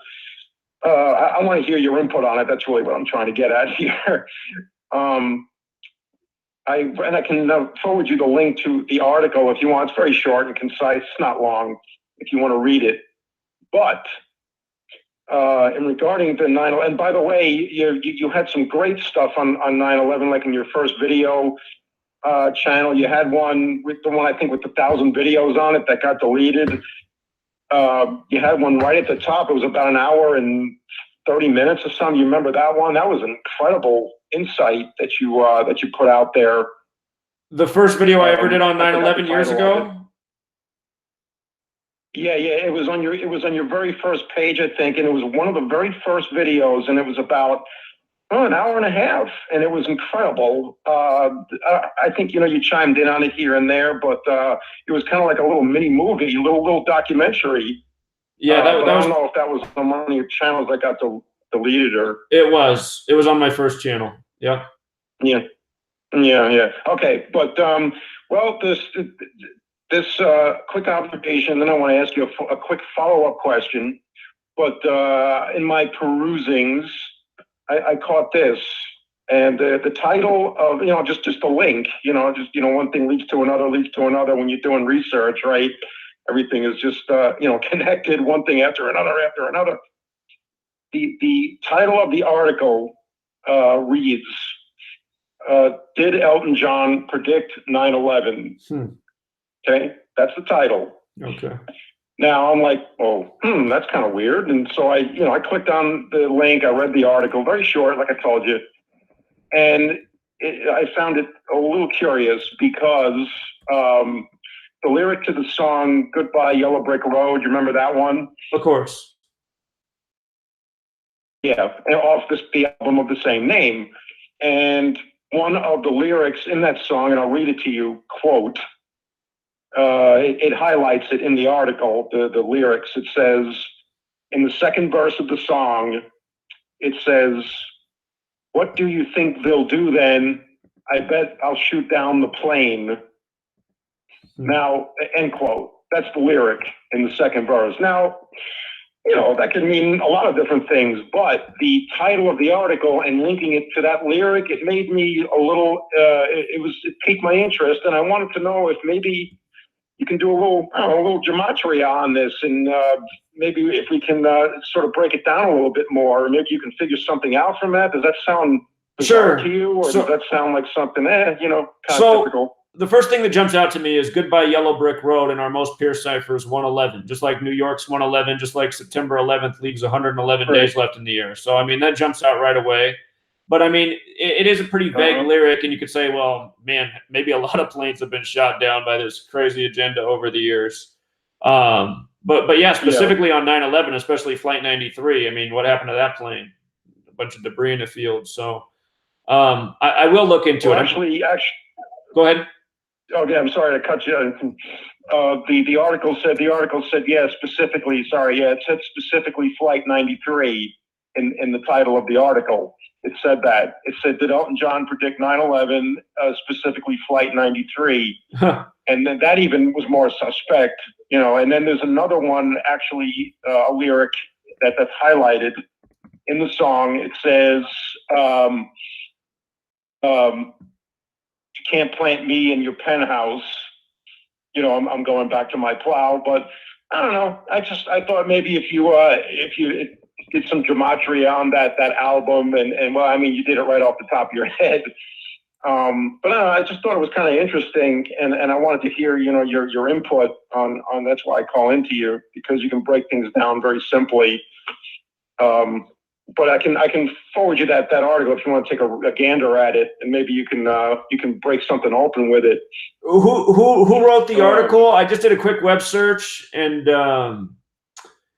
I want to hear your input on it. That's really what I'm trying to get at here. I can forward you the link to the article if you want. It's very short and concise. It's not long if you want to read it. But in regarding the 9/11, and by the way, you had some great stuff on 9/11, like in your first video channel. You had one with the one I think with 1,000 videos on it that got deleted. You had one right at the top. It was about an hour and 30 minutes or something. You remember that one? That was an incredible insight that you put out there. The first video I ever did on 9/11 years ago. Yeah, it was on your very first page, I think, and it was one of the very first videos, and it was about an hour and a half, and it was incredible. I think you chimed in on it here and there, but it was kind of like a little mini movie, little documentary. Yeah, that was. I don't know if that was on one of your channels that got deleted or. It was on my first channel. Yeah. Yeah. Okay, but well, this quick observation, then I want to ask you a quick follow-up question. But in my perusings, I caught this, and the title of just the link, one thing leads to another when you're doing research, right? Everything is just connected, one thing after another. The title of the article reads, "Did Elton John predict 9/11?" Okay, that's the title. Okay. Now I'm like, that's kind of weird. And so I clicked on the link. I read the article, very short, like I told you, and I found it a little curious because the lyric to the song "Goodbye Yellow Brick Road," you remember that one? Of course. Yeah, and off the album of the same name, and one of the lyrics in that song, and I'll read it to you, quote. It highlights it in the article, the lyrics. It says, in the second verse of the song, it says, "What do you think they'll do then? I bet I'll shoot down the plane." Now, end quote. That's the lyric in the second verse. Now, that could mean a lot of different things, but the title of the article and linking it to that lyric, it made me a little, it piqued my interest, and I wanted to know if maybe you can do a little gematria on this, and maybe if we can sort of break it down a little bit more, maybe you can figure something out from that. Does that sound bizarre to you, or does that sound like something, kind of typical? The first thing that jumps out to me is "Goodbye Yellow Brick Road" in our most pierced cipher is 111, just like New York's 111, just like September 11th leaves 111 days left in the year. So, I mean, that jumps out right away. But, I mean, it is a pretty vague lyric, and you could say, well, man, maybe a lot of planes have been shot down by this crazy agenda over the years. But yeah, specifically on 9/11, especially Flight 93, I mean, what happened to that plane? A bunch of debris in the field. So I will look into it. Actually, go ahead. Okay, I'm sorry to cut you. The article said, yeah, specifically, it said specifically Flight 93 in the title of the article. It said that. It said, "Did Elton John predict 9/11, specifically Flight 93? And then that even was more suspect, and then there's another one, actually, a lyric that's highlighted in the song. It says, "You can't plant me in your penthouse." I'm going back to my plow, but I don't know. I thought maybe if you did some gematria on that album, and well, I mean, you did it right off the top of your head. But I don't know, I just thought it was kind of interesting, and I wanted to hear, your input on. That's why I call into you, because you can break things down very simply. But I can forward you that article if you want to take a gander at it, and maybe you can break something open with it. Who wrote the article? I just did a quick web search, and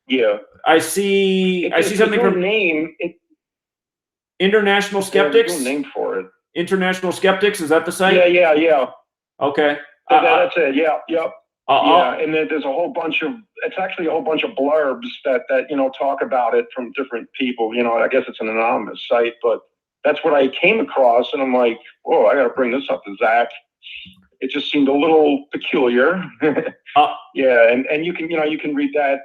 yeah, I see something from International Skeptics. There's no name for it. International Skeptics, is that the site? Yeah. Okay. That's it. Yeah. Yep. And then there's it's actually a whole bunch of blurbs that talk about it from different people. I guess it's an anonymous site, but that's what I came across, and I'm like, whoa, I got to bring this up to Zach. It just seemed a little peculiar. Yeah, and you can read that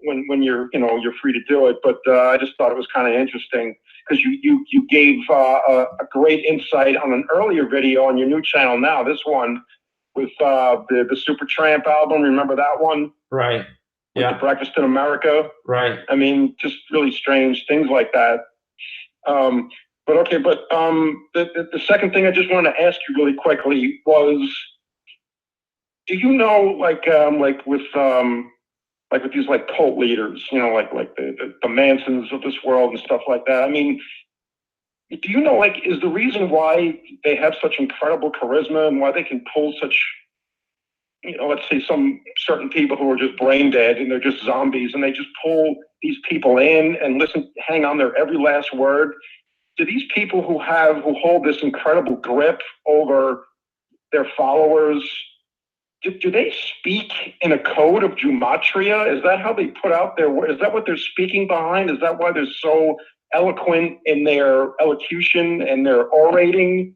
when you're free to do it. But I just thought it was kind of interesting because you gave a great insight on an earlier video on your new channel now. This one with the Supertramp album. Remember that one? Right. With the Breakfast in America. Right. I mean, just really strange things like that. But the second thing I just wanted to ask you really quickly was, do you know, like with these like cult leaders, like the Mansons of this world and stuff like that? I mean, do you know, like, is the reason why they have such incredible charisma and why they can pull such, let's say some certain people who are just brain dead and they're just zombies, and they just pull these people in and hang on their every last word? Do these people who hold this incredible grip over their followers, do they speak in a code of Gematria? Is that how they put out their word? Is that what they're speaking behind? Is that why they're so eloquent in their elocution and their orating?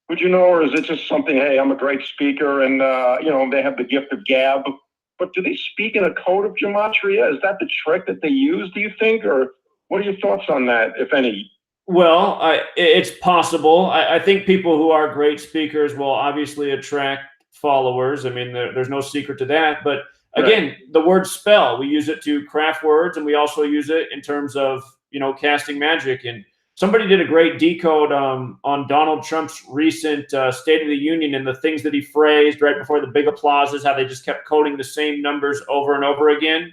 Would you know, or is it just something, hey, I'm a great speaker and, they have the gift of gab? But do they speak in a code of Gematria? Is that the trick that they use, do you think? Or what are your thoughts on that, if any? Well, it's possible. I think people who are great speakers will obviously attract followers. I mean, there's no secret to that. But again, the word spell, we use it to craft words, and we also use it in terms of, casting magic. And somebody did a great decode on Donald Trump's recent State of the Union and the things that he phrased right before the big applauses, how they just kept quoting the same numbers over and over again.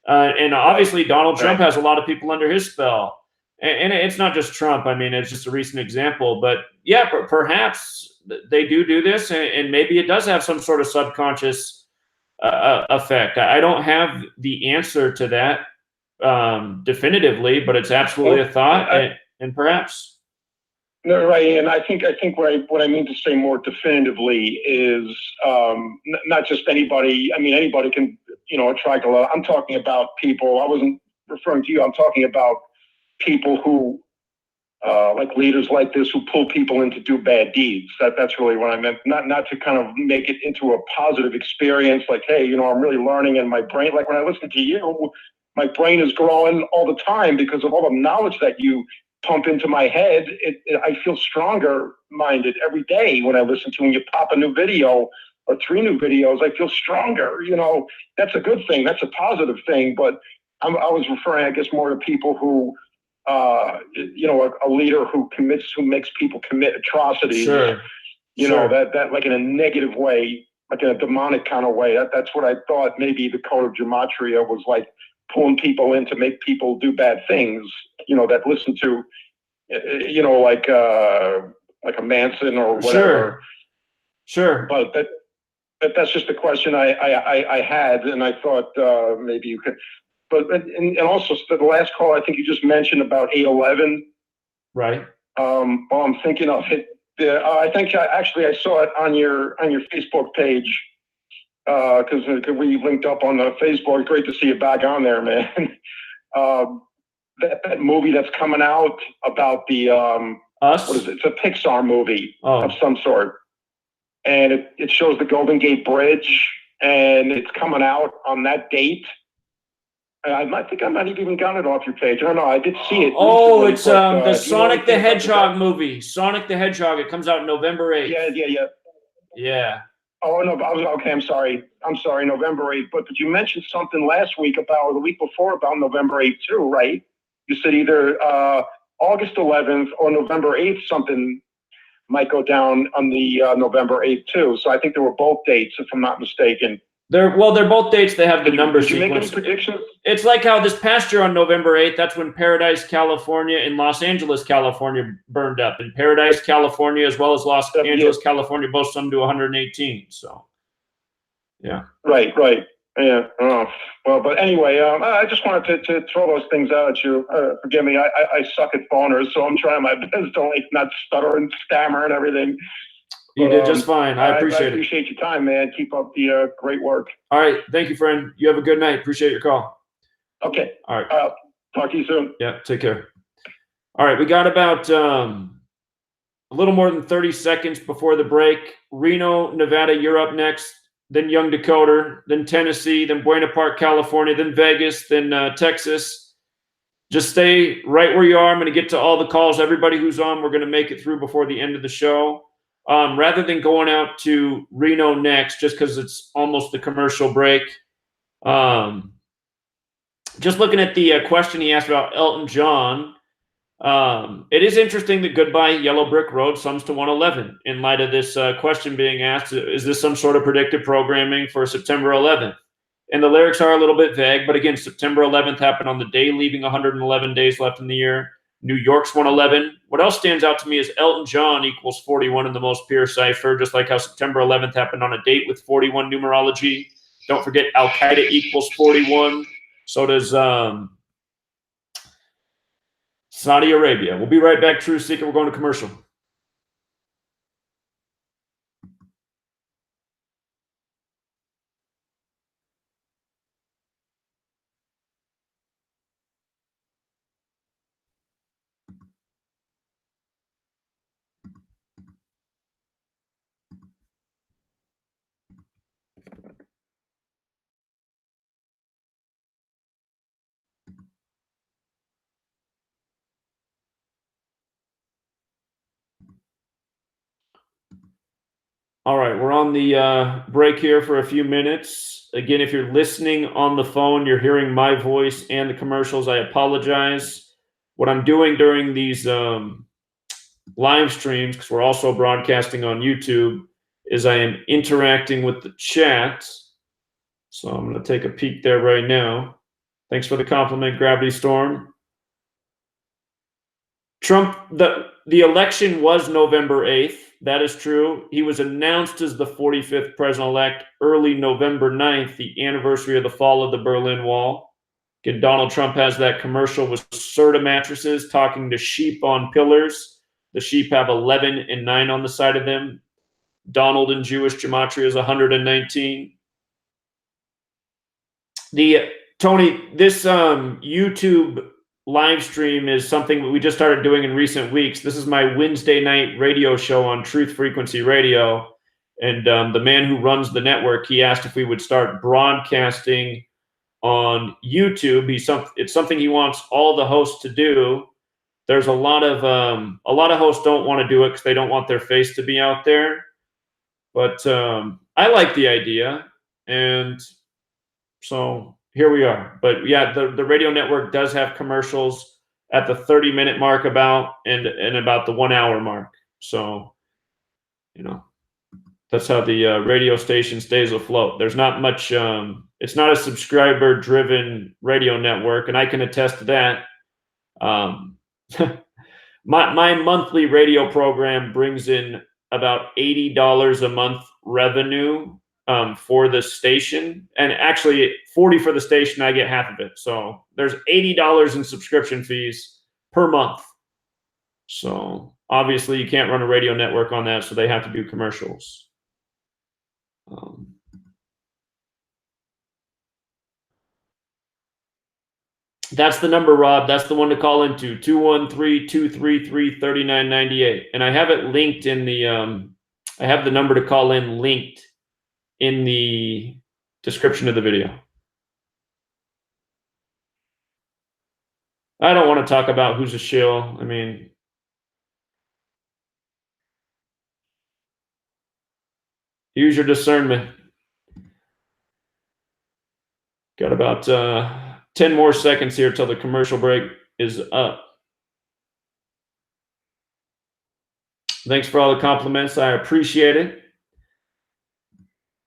And obviously, Donald Trump has a lot of people under his spell. And it's not just Trump. I mean, it's just a recent example. But yeah, perhaps they do this, and maybe it does have some sort of subconscious effect. I don't have the answer to that definitively, but it's absolutely a thought, and perhaps. No, right, and I think what I mean to say more definitively is not just anybody. I mean, anybody can attract a lot. I'm talking about people. I wasn't referring to you. I'm talking about people who, like leaders like this, who pull people in to do bad deeds. That's really what I meant. Not to kind of make it into a positive experience, like, hey, I'm really learning, and my brain, like when I listen to you, my brain is growing all the time because of all the knowledge that you pump into my head. I feel stronger minded every day when I listen to when you pop a new video or 3 new videos. I feel stronger. That's a good thing. That's a positive thing. But I was referring, I guess, more to people who, a leader who makes people commit atrocities. Sure. That like in a negative way, like in a demonic kind of way. That's what I thought maybe the code of Gematria was, like pulling people in to make people do bad things. That listen to, like a Manson or whatever. Sure. But that's just a question I had, and I thought maybe you could. But and also the last call, I think you just mentioned about 8/11. Right. While I'm thinking of it, I think I saw it on your Facebook page because we linked up on the Facebook. Great to see you back on there, man. That movie that's coming out about the Us? What is it? It's a Pixar movie of some sort, and it shows the Golden Gate Bridge, and it's coming out on that date. I think I might have even gotten it off your page. I don't know. I did see it. Oh, it's the Sonic the Hedgehog movie. Sonic the Hedgehog. It comes out November 8th. Yeah. Oh no, okay. I'm sorry. November 8th. But you mentioned something last week or the week before about November 8th too, right? You said either August 11th or November 8th. Something might go down on the November 8th too. So I think there were both dates, if I'm not mistaken. They're both dates. They have the number sequence. Did you make any predictions? It's like how this past year on November 8th, that's when Paradise, California and Los Angeles, California burned up. And Paradise, California, as well as Los Angeles, California, both summed to 118. So, yeah. Right. Yeah. Oh, well, but anyway, I just wanted to throw those things out at you. Forgive me. I suck at phoners, so I'm trying my best to not stutter and stammer and everything. You did just fine. I appreciate it. I appreciate your time, man. Keep up the great work. All right. Thank you, friend. You have a good night. Appreciate your call. Okay. All right. Talk to you soon. Yeah. Take care. All right, we got about a little more than 30 seconds before the break. Reno, Nevada, you're up next. Then Young Dakota, then Tennessee, then Buena Park, California, then Vegas, then Texas. Just stay right where you are. I'm going to get to all the calls. Everybody who's on, we're going to make it through before the end of the show. Rather than going out to Reno next, just because it's almost the commercial break. Just looking at the question he asked about Elton John. It is interesting that Goodbye Yellow Brick Road sums to 111 in light of this question being asked. Is this some sort of predictive programming for September 11th? And the lyrics are a little bit vague, but again, September 11th happened on the day leaving 111 days left in the year. New York's 111. What else stands out to me is Elton John equals 41 in the most pure cipher, just like how September 11th happened on a date with 41 numerology. Don't forget Al-Qaeda equals 41. So does Saudi Arabia. We'll be right back, True Seeker. We're going to commercial. All right, we're on the break here for a few minutes. Again, if you're listening on the phone, you're hearing my voice and the commercials, I apologize. What I'm doing during these live streams, because we're also broadcasting on YouTube, is I am interacting with the chat. So I'm going to take a peek there right now. Thanks for the compliment, Gravity Storm. Trump, the election was November 8th. That is true. He was announced as the 45th president-elect early November 9th, the anniversary of the fall of the Berlin Wall. Again, Donald Trump has that commercial with Serta mattresses talking to sheep on pillars. The sheep have 11 and 9 on the side of them. Donald in Jewish Gematria is 119. Tony, this YouTube live stream is something that we just started doing in recent weeks. This is my Wednesday night radio show on Truth Frequency Radio. And the man who runs the network, he asked if we would start broadcasting on YouTube. It's something he wants all the hosts to do. There's a lot of hosts don't want to do it because they don't want their face to be out there. But I like the idea. And so here we are. But yeah, the radio network does have commercials at the 30-minute mark and about the 1 hour mark. So, that's how the radio station stays afloat. There's not much, it's not a subscriber driven radio network. And I can attest to that. My monthly radio program brings in about $80 a month revenue for the station, and actually 40 for the station. I get half of it. So there's $80 in subscription fees per month. So obviously you can't run a radio network on that. So they have to do commercials. That's the number, Rob. That's the one to call into, 213-233-3998. And I have it linked in the, I have the number to call in linked in the description of the video. I don't want to talk about who's a shill. I mean, use your discernment. Got about 10 more seconds here till the commercial break is up. Thanks for all the compliments. I appreciate it.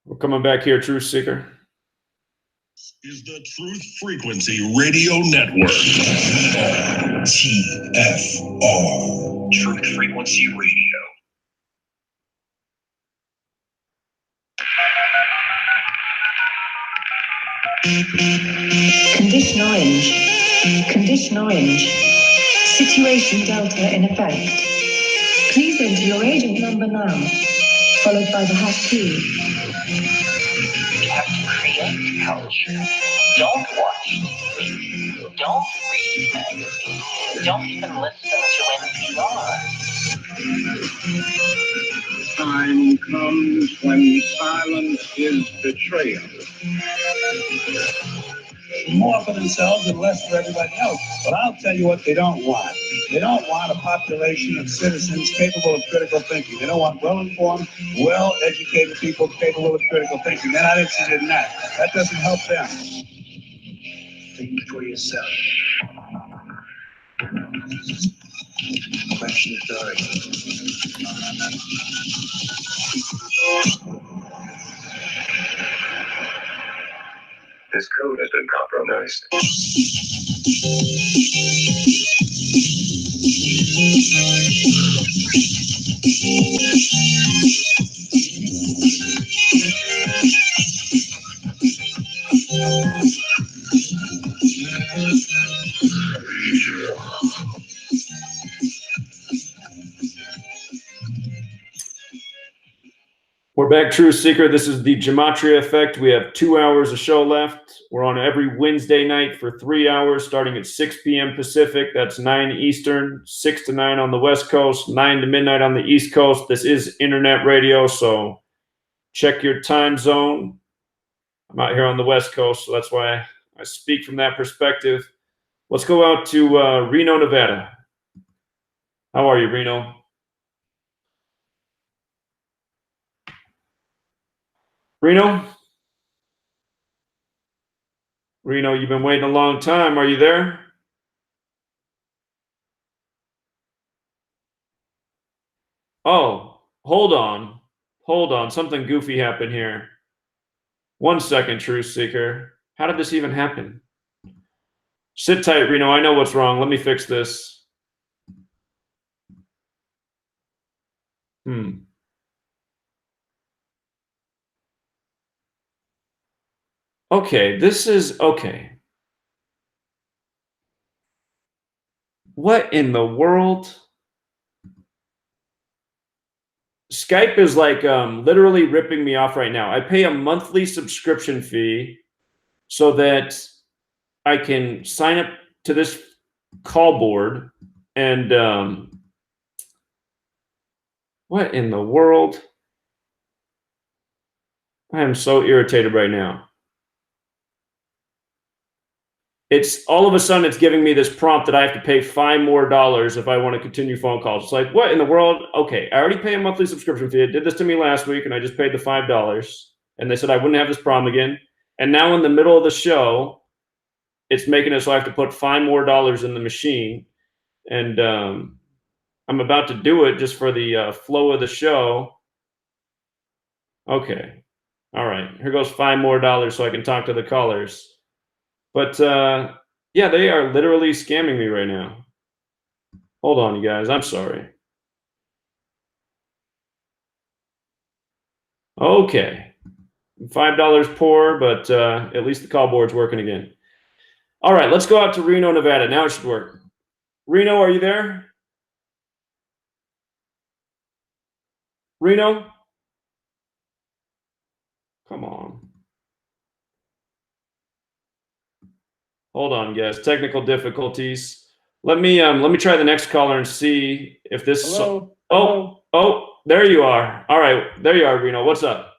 We're coming back here, Truth Seeker. Is the Truth Frequency Radio Network. TFR. Truth Frequency Radio. Condition orange. Condition orange. Situation Delta in effect. Please enter your agent number now, followed by the hash key. You have to create culture. Don't watch TV. Don't read magazines. Don't even listen to NPR. Time comes when silence is betrayal. More for themselves and less for everybody else. But I'll tell you what they don't want. They don't want a population of citizens capable of critical thinking. They don't want well-informed, well-educated people capable of critical thinking. They're not interested in that. That doesn't help them. Think for yourself. Question authority. This code has been compromised. We're back, Truth Seeker. This is the Gematria Effect. We have 2 hours of show left. We're on every Wednesday night for 3 hours, starting at 6 p.m. Pacific. That's 9 Eastern, 6 to 9 on the West Coast, 9 to midnight on the East Coast. This is internet radio, so check your time zone. I'm out here on the West Coast, so that's why I speak from that perspective. Let's go out to Reno, Nevada. How are you, Reno? Reno? Reno, you've been waiting a long time. Are you there? Oh, hold on. Hold on. Something goofy happened here. 1 second, Truth Seeker. How did this even happen? Sit tight, Reno. I know what's wrong. Let me fix this. Okay, this is okay. What in the world? Skype is like literally ripping me off right now. I pay a monthly subscription fee so that I can sign up to this call board, and what in the world? I am so irritated right now. It's all of a sudden it's giving me this prompt that I have to pay $5 more if I want to continue phone calls. It's like, what in the world? Okay, I already pay a monthly subscription fee. It did this to me last week, and I just paid the $5. And they said I wouldn't have this problem again. And now in the middle of the show, it's making it so I have to put $5 more in the machine. And I'm about to do it just for the flow of the show. Okay. All right. Here goes $5 more so I can talk to the callers. But yeah, they are literally scamming me right now. Hold on, you guys. I'm sorry. Okay. $5 poor, but at least the call board's working again. All right, let's go out to Reno, Nevada. Now it should work. Reno, are you there? Reno? Come on. Hold on, guys. Technical difficulties. Let me try the next caller and see if this. Hello? Oh, there you are. All right, there you are, Reno. What's up?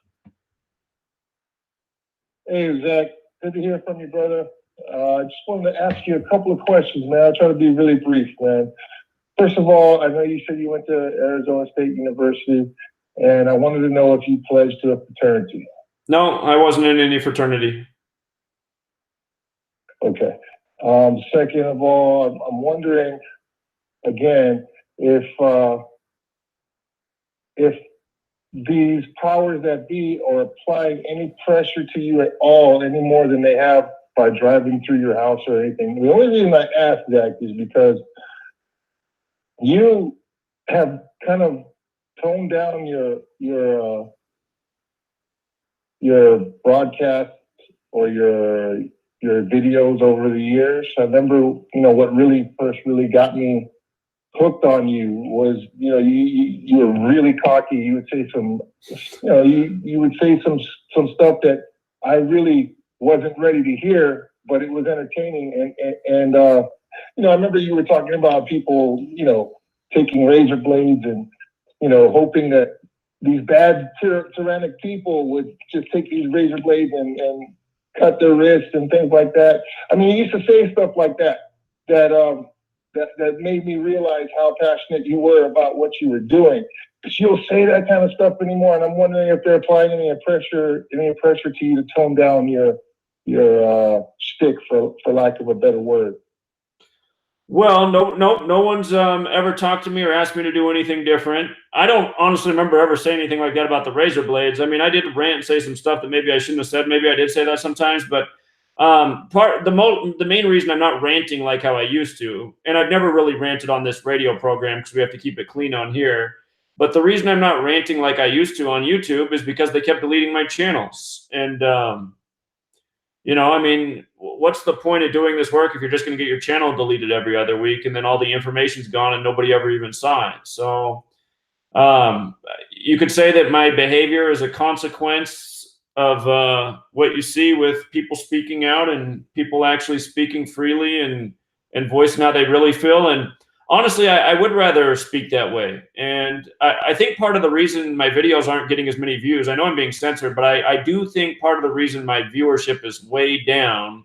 Hey, Zach. Good to hear from you, brother. I just wanted to ask you a couple of questions, man. I'll try to be really brief, man. First of all, I know you said you went to Arizona State University, and I wanted to know if you pledged to a fraternity. No, I wasn't in any fraternity. Okay. Second of all, I'm wondering, again, if these powers that be are applying any pressure to you at all, any more than they have by driving through your house or anything. The only reason I ask that is because you have kind of toned down your broadcast or your videos over the years. I remember, what really first really got me hooked on you was, you were really cocky. You would say some, you would say some stuff that I really wasn't ready to hear. but it was entertaining. And you know, I remember you were talking about people, you know, taking razor blades and, you know, hoping that these bad tyrannic people would just take these razor blades and cut their wrists and things like that. I mean, you used to say stuff like that made me realize how passionate you were about what you were doing. But you don't say that kind of stuff anymore, and I'm wondering if they're applying any pressure to you to tone down your shtick, for lack of a better word. Well, no one's ever talked to me or asked me to do anything different. I don't honestly remember ever saying anything like that about the razor blades. I mean, I did rant and say some stuff that maybe I shouldn't have said. Maybe I did say that sometimes, but the main reason I'm not ranting like how I used to, and I've never really ranted on this radio program because we have to keep it clean on here. But the reason I'm not ranting like I used to on YouTube is because they kept deleting my channels. And you know, I mean, what's the point of doing this work if you're just going to get your channel deleted every other week and then all the information's gone and nobody ever even saw it? So you could say that my behavior is a consequence of what you see with people speaking out and people actually speaking freely and voicing how they really feel. And honestly, I would rather speak that way. And I think part of the reason my videos aren't getting as many views, I know I'm being censored, but I do think part of the reason my viewership is way down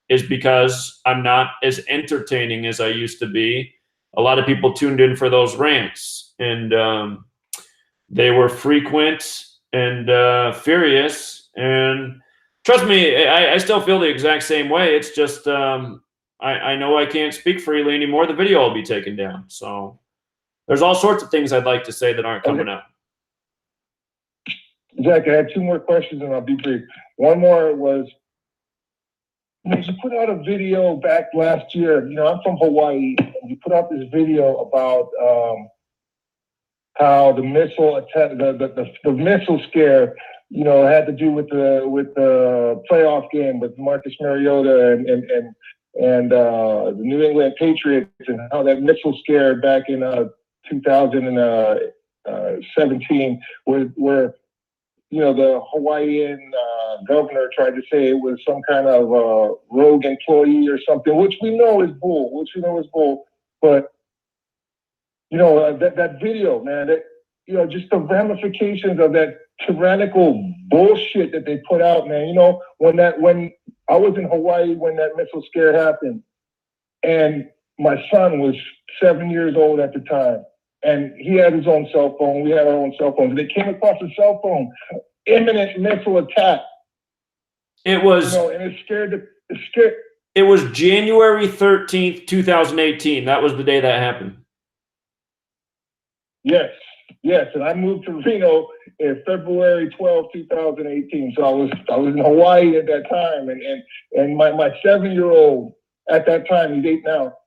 is because I'm not as entertaining as I used to be. A lot of people tuned in for those rants, and they were frequent and furious. And trust me, I still feel the exact same way. It's just I know I can't speak freely anymore. The video will be taken down. So there's all sorts of things I'd like to say that aren't coming out. Zach, I had two more questions and I'll be brief. One more was, you put out a video back last year. You know, I'm from Hawaii. And you put out this video about how the missile attack, the missile scare, you know, had to do with the playoff game with Marcus Mariota and the New England Patriots, and how that missile scare back in 2017, where you know, the Hawaiian governor tried to say it was some kind of rogue employee or something, which we know is bull. But you know, that video, man, that, you know, just the ramifications of that tyrannical bullshit that they put out, man. You know, when I was in Hawaii when that missile scare happened, and my son was 7 years old at the time, and he had his own cell phone. We had our own cell phones. They came across a cell phone, imminent missile attack. It was, you know, and it scared. It was January 13th, 2018. That was the day that happened. Yes, and I moved to Reno in February 12, 2018. So I was in Hawaii at that time, and my 7-year-old at that time, he's 8 now.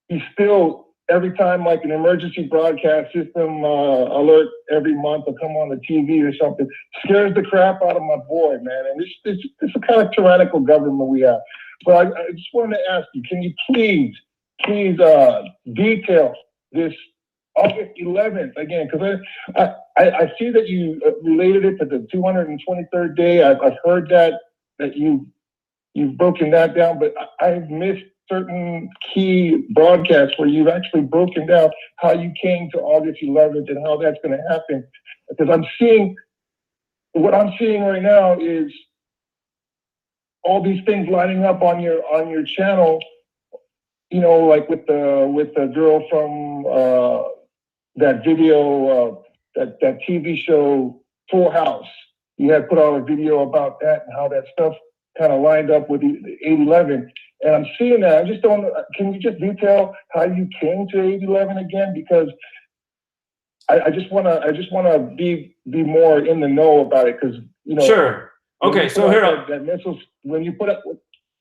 He's still, every time like an emergency broadcast system alert every month will come on the TV or something, scares the crap out of my boy, man. And it's the kind of tyrannical government we have. But I just wanted to ask you, can you please detail this August 11th again? Because I see that you related it to the 223rd day. I've heard that you've broken that down, but I've missed certain key broadcasts where you've actually broken down how you came to August 11th and how that's going to happen. Because what I'm seeing right now is all these things lining up on your channel. You know, like with the girl from that video, that TV show Full House. You had put out a video about that and how that stuff kind of lined up with the 8/11. And I'm seeing that. I just don't. Can you just detail how you came to 8/11 again? Because I just want to be more in the know about it. Because, you know. Sure. Okay. So here, that missiles, when you put up.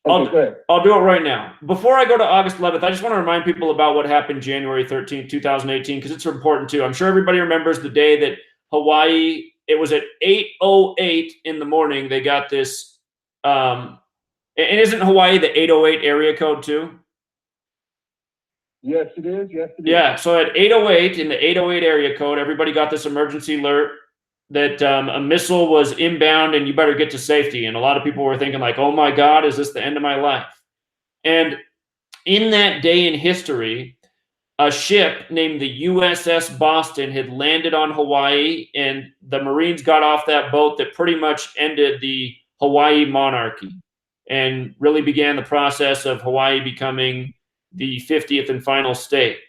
I'll do it right now. Before I go to August 11th, I just want to remind people about what happened January 13th, 2018, because it's important too. I'm sure everybody remembers the day that Hawaii, it was at 8:08 in the morning, they got this, and isn't Hawaii the 808 area code too? Yes, it is. Yeah, so at 8:08, in the 808 area code, everybody got this emergency alert that a missile was inbound and you better get to safety. And a lot of people were thinking like, oh my God, is this the end of my life? And in that day in history, a ship named the USS Boston had landed on Hawaii, and the Marines got off that boat that pretty much ended the Hawaii monarchy and really began the process of Hawaii becoming the 50th and final state.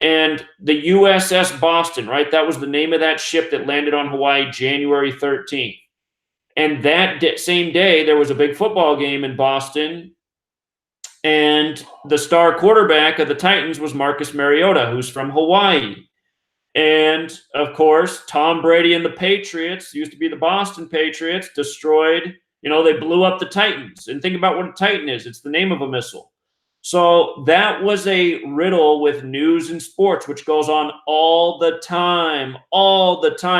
And the USS Boston, right? That was the name of that ship that landed on Hawaii January 13th. And that same day, there was a big football game in Boston. And the star quarterback of the Titans was Marcus Mariota, who's from Hawaii. And, of course, Tom Brady and the Patriots, used to be the Boston Patriots, destroyed, they blew up the Titans. And think about what a Titan is. It's the name of a missile. So that was a riddle with news and sports, which goes on all the time,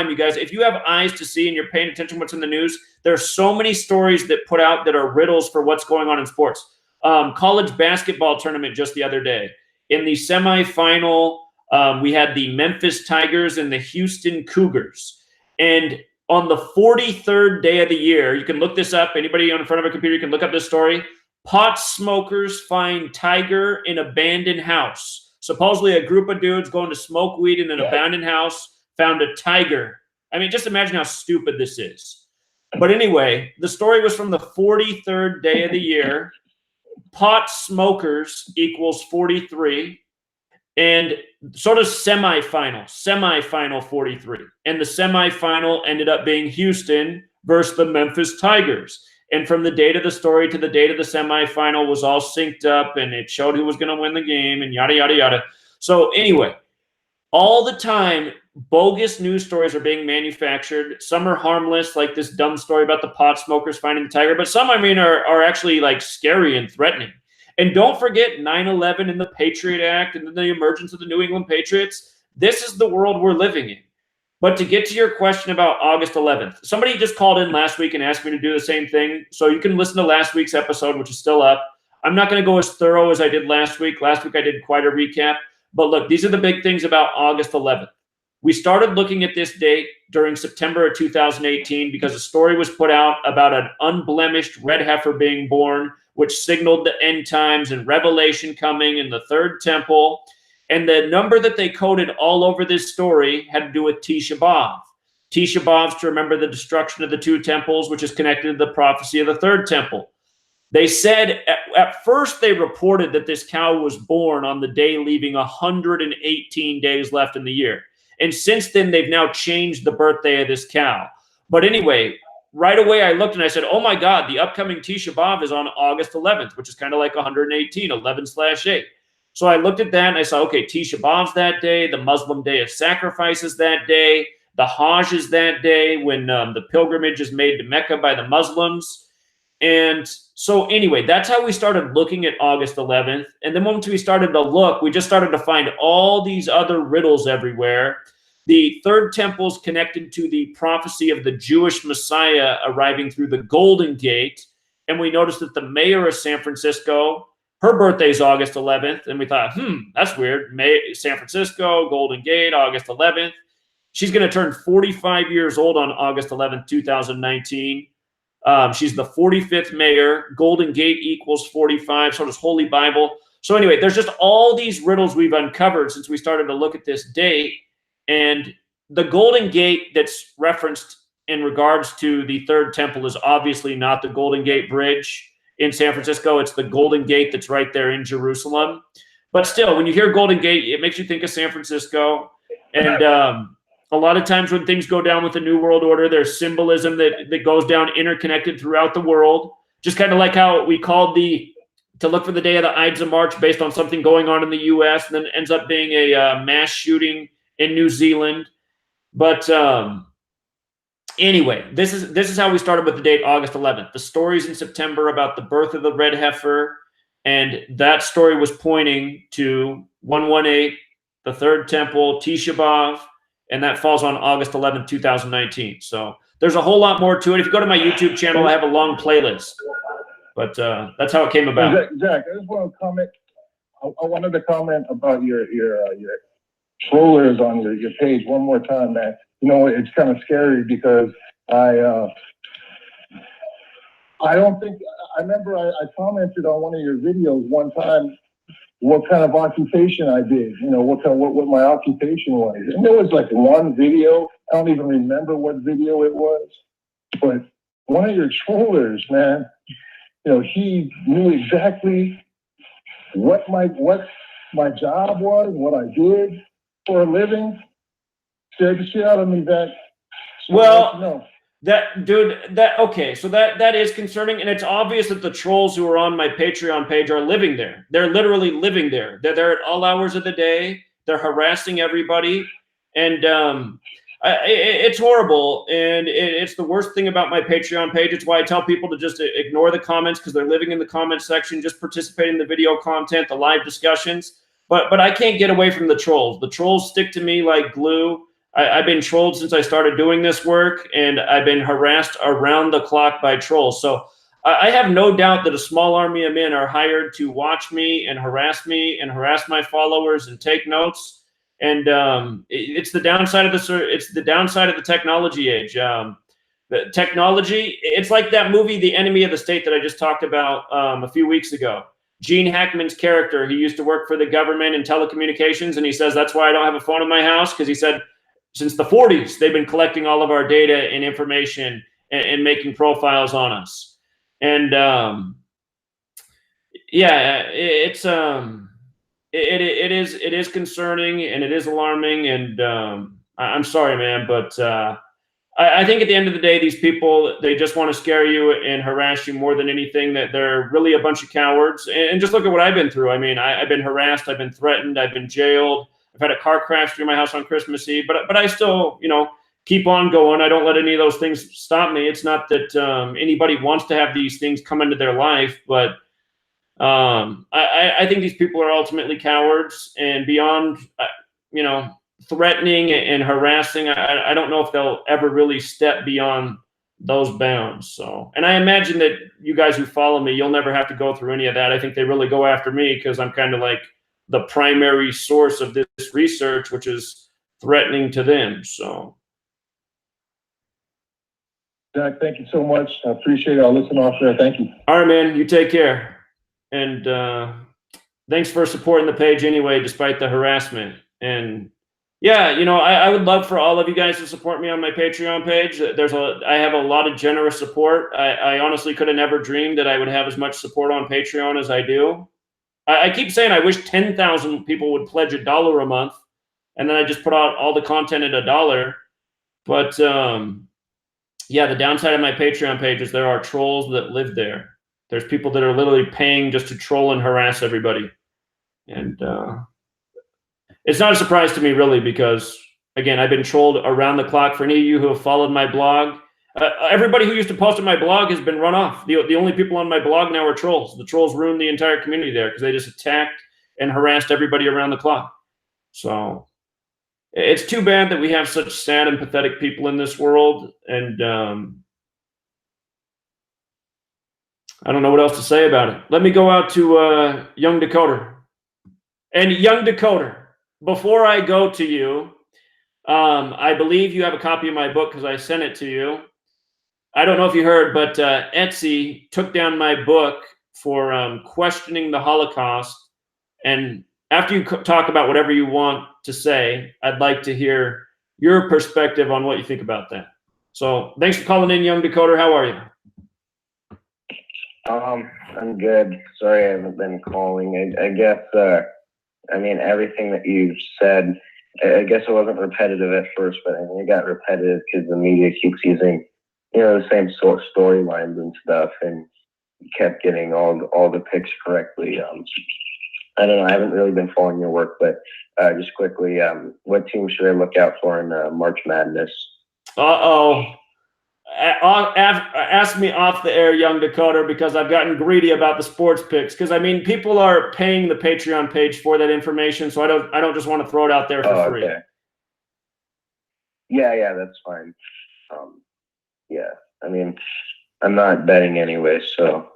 you guys. If you have eyes to see and you're paying attention to what's in the news, there's so many stories that put out that are riddles for what's going on in sports. College basketball tournament just the other day. In the semifinal, we had the Memphis Tigers and the Houston Cougars. And on the 43rd day of the year, you can look this up. Anybody in front of a computer, you can look up this story. Pot smokers find tiger in abandoned house. Supposedly a group of dudes going to smoke weed in an abandoned house found a tiger. I mean, just imagine how stupid this is. But anyway, the story was from the 43rd day of the year. Pot smokers equals 43. And sort of semifinal 43. And the semifinal ended up being Houston versus the Memphis Tigers. And from the date of the story to the date of the semifinal was all synced up, and it showed who was going to win the game and yada, yada, yada. So anyway, all the time, bogus news stories are being manufactured. Some are harmless, like this dumb story about the pot smokers finding the tiger. But some, are actually like scary and threatening. And don't forget 9/11 and the Patriot Act and then the emergence of the New England Patriots. This is the world we're living in. But to get to your question about August 11th, somebody just called in last week and asked me to do the same thing. So you can listen to last week's episode, which is still up. I'm not going to go as thorough as I did last week. Last week I did quite a recap. But look, these are the big things about August 11th. We started looking at this date during September of 2018 because a story was put out about an unblemished red heifer being born, which signaled the end times and revelation coming in the third temple. And the number that they coded all over this story had to do with Tisha B'Av. Tisha B'Av's to remember the destruction of the two temples, which is connected to the prophecy of the third temple. They said, at first they reported that this cow was born on the day leaving 118 days left in the year. And since then, they've now changed the birthday of this cow. But anyway, right away I looked and I said, oh my God, the upcoming Tisha B'Av is on August 11th, which is kind of like 118, 11/8. So I looked at that and I saw, okay, Tisha B'Av's that day, the Muslim Day of Sacrifice is that day, the Hajj is that day when the pilgrimage is made to Mecca by the Muslims. And so anyway, that's how we started looking at August 11th. And then once we started to look, we just started to find all these other riddles everywhere. The third temple is connected to the prophecy of the Jewish Messiah arriving through the Golden Gate. And we noticed that the mayor of San Francisco, her birthday is August 11th. And we thought, that's weird. San Francisco, Golden Gate, August 11th. She's going to turn 45 years old on August 11th, 2019. She's the 45th mayor. Golden Gate equals 45. So does Holy Bible. So anyway, there's just all these riddles we've uncovered since we started to look at this date. And the Golden Gate that's referenced in regards to the third temple is obviously not the Golden Gate Bridge in San Francisco. It's the Golden Gate that's right there in Jerusalem. But still, when you hear Golden Gate, it makes you think of San Francisco. And a lot of times when things go down with the New World Order, there's symbolism that goes down interconnected throughout the world. Just kind of like how we called to look for the day of the Ides of March based on something going on in the U.S. and then it ends up being a mass shooting in New Zealand. But anyway, this is how we started with the date August 11th. The stories in September about the birth of the red heifer, and that story was pointing to 118, the third temple, Tisha B'Av, and that falls on August 11th, 2019. So there's a whole lot more to it. If you go to my YouTube channel, I have a long playlist. But that's how it came about. Jack, I just want to comment. I wanted to comment about your trollers on your page one more time, man. It's kind of scary because I don't think I remember I commented on one of your videos one time what kind of occupation I did, what my occupation was. And there was like one video, I don't even remember what video it was, but one of your trollers, man, he knew exactly what my job was, what I did for a living. Scared the shit out of me, that. So well, no. Okay, so that is concerning, and it's obvious that the trolls who are on my Patreon page are living there. They're literally living there. They're there at all hours of the day. They're harassing everybody, and it's horrible, and it's the worst thing about my Patreon page. It's why I tell people to just ignore the comments, because they're living in the comment section, just participate in the video content, the live discussions. But I can't get away from the trolls. The trolls stick to me like glue. I've been trolled since I started doing this work, and I've been harassed around the clock by trolls. So I have no doubt that a small army of men are hired to watch me and harass my followers and take notes. And it's the downside of the technology age. The technology, it's like that movie, The Enemy of the State, that I just talked about a few weeks ago. Gene Hackman's character, he used to work for the government in telecommunications, and he says, that's why I don't have a phone in my house, because he said, since the 40s, they've been collecting all of our data and information and making profiles on us. And yeah, it is concerning, and it is alarming. And I'm sorry, man, but I think at the end of the day, these people, they just want to scare you and harass you more than anything. That they're really a bunch of cowards. And just look at what I've been through. I mean, I've been harassed, I've been threatened, I've been jailed. I've had a car crash through my house on Christmas Eve, but I still, keep on going. I don't let any of those things stop me. It's not that anybody wants to have these things come into their life, but I think these people are ultimately cowards, and beyond, threatening and harassing, I don't know if they'll ever really step beyond those bounds. So, and I imagine that you guys who follow me, you'll never have to go through any of that. I think they really go after me because I'm kind of like the primary source of this research, which is threatening to them. So, Jack, thank you so much. I appreciate it. I'll listen off there. Thank you. All right, man. You take care. And thanks for supporting the page anyway, despite the harassment. And yeah, I would love for all of you guys to support me on my Patreon page. I have a lot of generous support. I honestly could have never dreamed that I would have as much support on Patreon as I do. I keep saying I wish 10,000 people would pledge $1 a month, and then I just put out all the content at $1. But yeah, the downside of my Patreon page is there are trolls that live there. There's people that are literally paying just to troll and harass everybody. And it's not a surprise to me, really, because, again, I've been trolled around the clock. For any of you who have followed my blog, everybody who used to post on my blog has been run off. The only people on my blog now are trolls. The trolls ruined the entire community there because they just attacked and harassed everybody around the clock. So it's too bad that we have such sad and pathetic people in this world. And I don't know what else to say about it. Let me go out to Young Decoder. And Young Decoder, before I go to you, I believe you have a copy of my book because I sent it to you. I don't know if you heard, but Etsy took down my book for questioning the Holocaust. And after you talk about whatever you want to say, I'd like to hear your perspective on what you think about that. So thanks for calling in, Young Decoder. How are you? I'm good. Sorry I haven't been calling. I guess, everything that you've said, I guess it wasn't repetitive at first, but it got repetitive because the media keeps using, the same sort of storylines and stuff, and you kept getting all the picks correctly. I don't know. I haven't really been following your work, but just quickly, what team should I look out for in March Madness? Ask me off the air, Young Decoder, because I've gotten greedy about the sports picks. Because people are paying the Patreon page for that information, so I don't just want to throw it out there for free. Okay. Yeah, that's fine. Yeah, I'm not betting anyway, so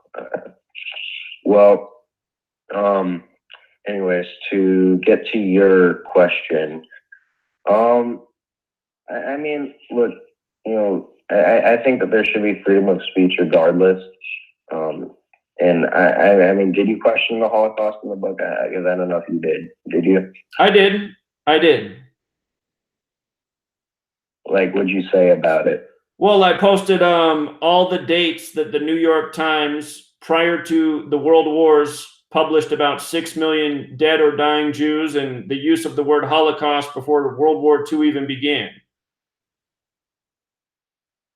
anyways, to get to your question, look, I think that there should be freedom of speech regardless. And I mean, did you question the Holocaust in the book? Because I don't know if you did. Did you? I did. Like, what'd you say about it? Well, I posted all the dates that the New York Times, prior to the World Wars, published about 6 million dead or dying Jews and the use of the word Holocaust before World War II even began.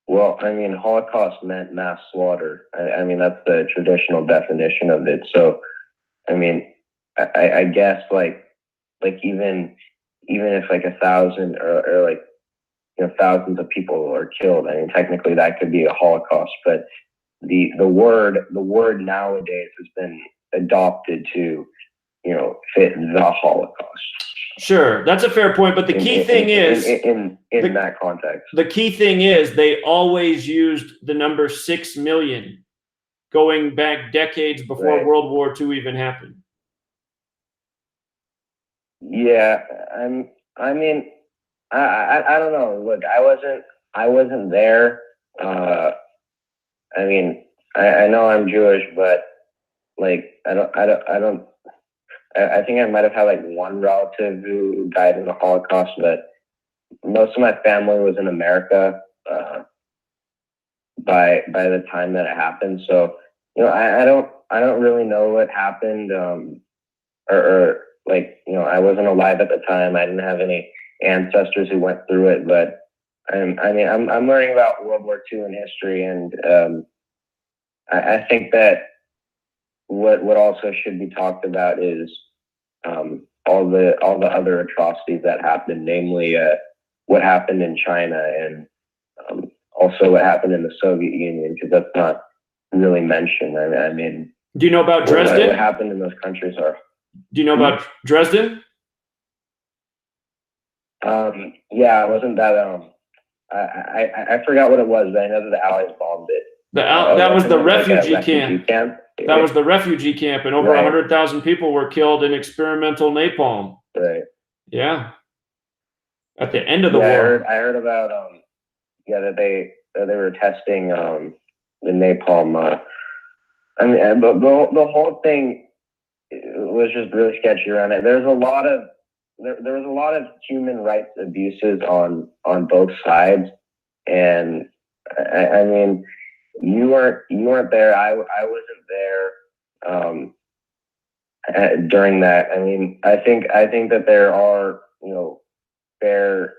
Well, I mean, Holocaust meant mass slaughter. I mean, that's the traditional definition of it. So, I mean, I guess like even if like 1,000 or like, you know, thousands of people are killed, I mean, technically that could be a Holocaust. But the word nowadays has been adopted to, you know, fit the Holocaust. Sure, that's a fair point. But the key thing is, in that context, the key thing is they always used the number 6 million, going back decades before Right. World War II even happened. Yeah, I mean, I don't know. Look, I wasn't there. I mean, I know I'm Jewish, but like I think I might have had like one relative who died in the Holocaust, but most of my family was in America by the time that it happened. So, you know, I don't really know what happened, or like, you know, I wasn't alive at the time. I didn't have any ancestors who went through it, but I mean, I'm learning about World War II in history, and I think that what also should be talked about is all the other atrocities that happened, namely what happened in China, and also what happened in the Soviet Union, because that's not really mentioned. I mean, do you know about Dresden? What happened in those countries are? Do you know about Dresden? Yeah, it wasn't that. I forgot what it was, but I know that the Allies bombed it. That was the refugee like camp. That was the refugee camp, and over 100,000 people were killed in experimental napalm. Right. Yeah. At the end of the war. I heard about that they were testing the napalm. I mean, but the whole thing was just really sketchy around it. There was a lot of human rights abuses on both sides, and I mean, you weren't there. I wasn't there during that. I mean, I think that there are, you know, fair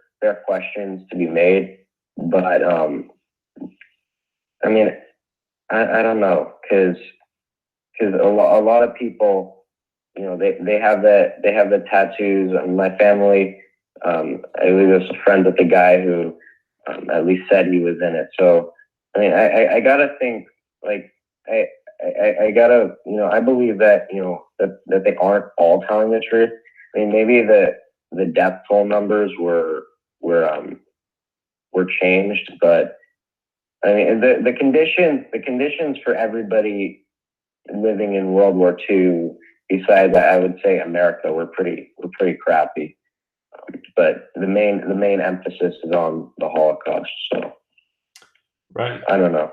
questions to be made, but I mean, I don't know, because a lot of people, you know, they have the tattoos. My family, I was friends with the guy who at least said he was in it. So I mean, I gotta think, like, I gotta, you know, I believe that, you know, that they aren't all telling the truth. I mean, maybe the death toll numbers were changed, but I mean, the conditions for everybody living in World War II, besides I would say America, were pretty crappy. But the main emphasis is on the Holocaust. So, right. I don't know.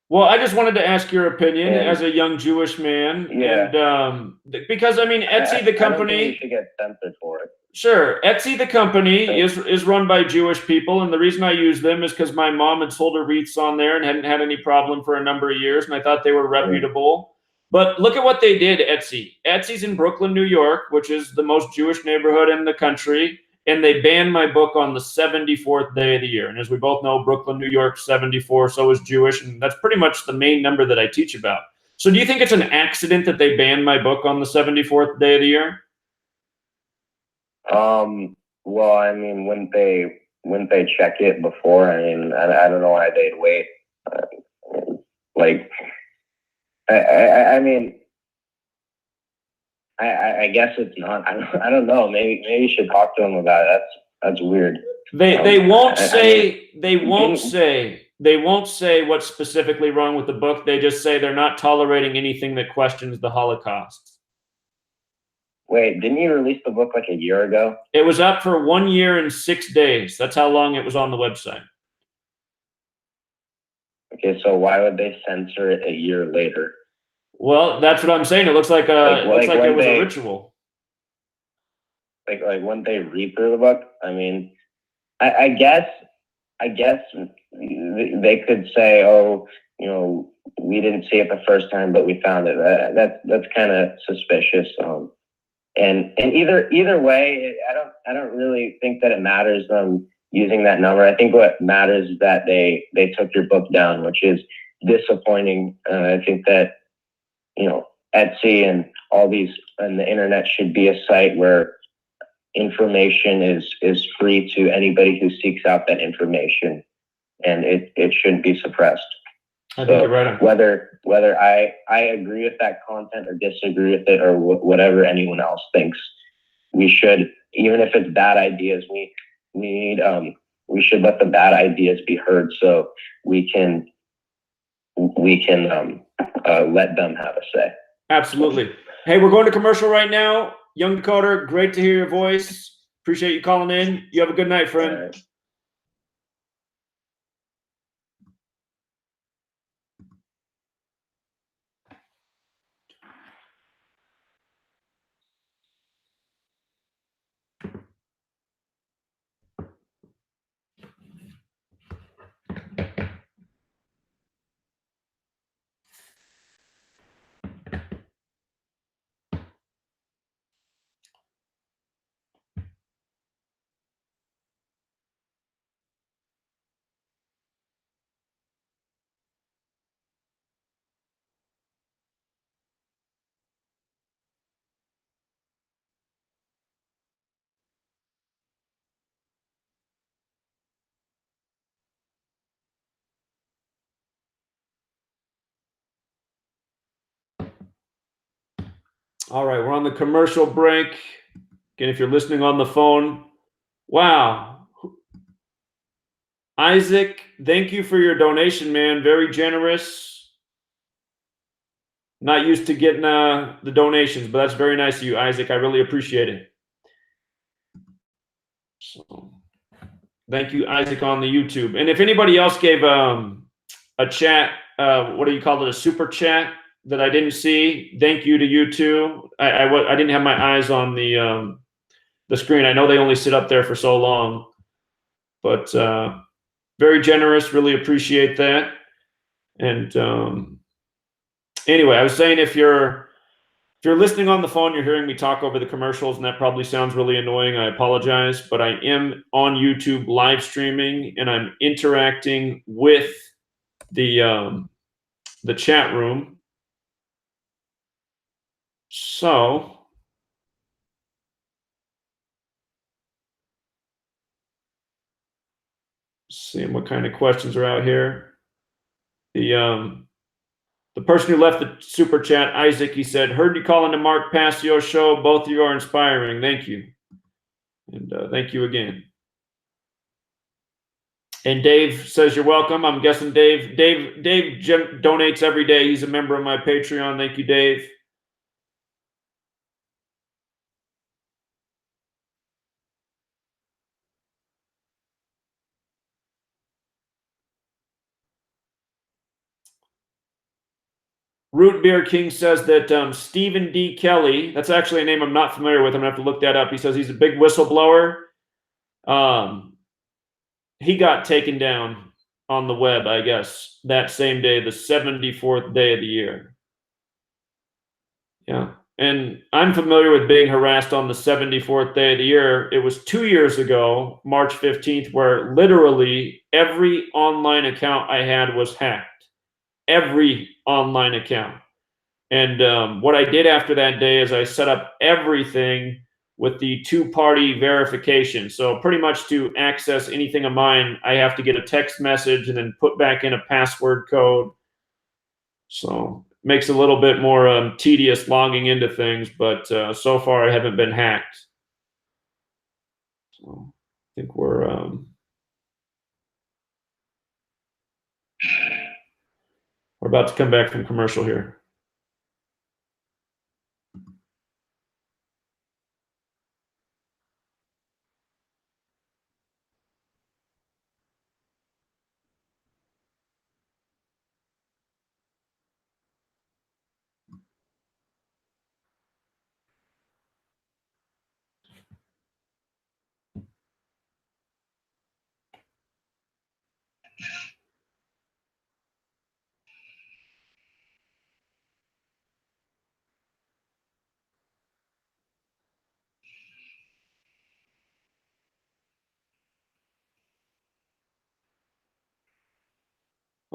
Well, I just wanted to ask your opinion as a young Jewish man, and because I mean, Etsy the company, I don't think you should get censored for it. Sure, Etsy the company is run by Jewish people, and the reason I use them is because my mom had sold her wreaths on there and hadn't had any problem for a number of years, and I thought they were reputable. But look at what they did, Etsy. Etsy's in Brooklyn, New York, which is the most Jewish neighborhood in the country, and they banned my book on the 74th day of the year. And as we both know, Brooklyn, New York, 74, so is Jewish, and that's pretty much the main number that I teach about. So do you think it's an accident that they banned my book on the 74th day of the year? Well, I mean, wouldn't they check it before? I mean, I don't know why they'd wait. Like, I mean, I guess it's not. I don't know. Maybe you should talk to them about it. That's weird. They won't say they won't say what's specifically wrong with the book. They just say they're not tolerating anything that questions the Holocaust. Wait, didn't you release the book like a year ago? It was up for 1 year and 6 days. That's how long it was on the website. Okay, so why would they censor it a year later? Well, that's what I'm saying. It looks like it was a ritual. Like when they read through the book. I mean, I guess they could say, oh, you know, we didn't see it the first time, but we found it. That's kind of suspicious. And either way, I don't really think that it matters them using that number. I think what matters is that they took your book down, which is disappointing. I think that, you know, Etsy and all these and the internet should be a site where information is free to anybody who seeks out that information, and it shouldn't be suppressed. I think you're right on. Whether I agree with that content or disagree with it or whatever anyone else thinks, we should, even if it's bad ideas, we should let the bad ideas be heard so we can let them have a say. Absolutely. Hey, we're going to commercial right now. Young Decoder, great to hear your voice. Appreciate you calling in. You have a good night, friend. All right, we're on the commercial break. Again, if you're listening on the phone, wow. Isaac, thank you for your donation, man. Very generous. Not used to getting the donations, but that's very nice of you, Isaac. I really appreciate it. So, thank you, Isaac, on the YouTube. And if anybody else gave a chat, what do you call it, a super chat that I didn't see, thank you to you too. I didn't have my eyes on the screen. I know they only sit up there for so long, but very generous. Really appreciate that. And anyway, I was saying if you're listening on the phone, you're hearing me talk over the commercials, and that probably sounds really annoying. I apologize, but I am on YouTube live streaming, and I'm interacting with the chat room. So seeing what kind of questions are out here. The person who left the super chat, Isaac, he said, heard you call into Mark Passio's show. Both of you are inspiring. Thank you. And thank you again. And Dave says you're welcome. I'm guessing Dave donates every day. He's a member of my Patreon. Thank you, Dave. Root Beer King says that Stephen D. Kelly, that's actually a name I'm not familiar with. I'm going to have to look that up. He says he's a big whistleblower. He got taken down on the web, I guess, that same day, the 74th day of the year. Yeah. And I'm familiar with being harassed on the 74th day of the year. It was 2 years ago, March 15th, where literally every online account I had was hacked. Every online account. And what I did after that day is I set up everything with the two-party verification. So pretty much to access anything of mine, I have to get a text message and then put back in a password code. So it makes it a little bit more tedious logging into things, but so far I haven't been hacked. So I think we're about to come back from commercial here.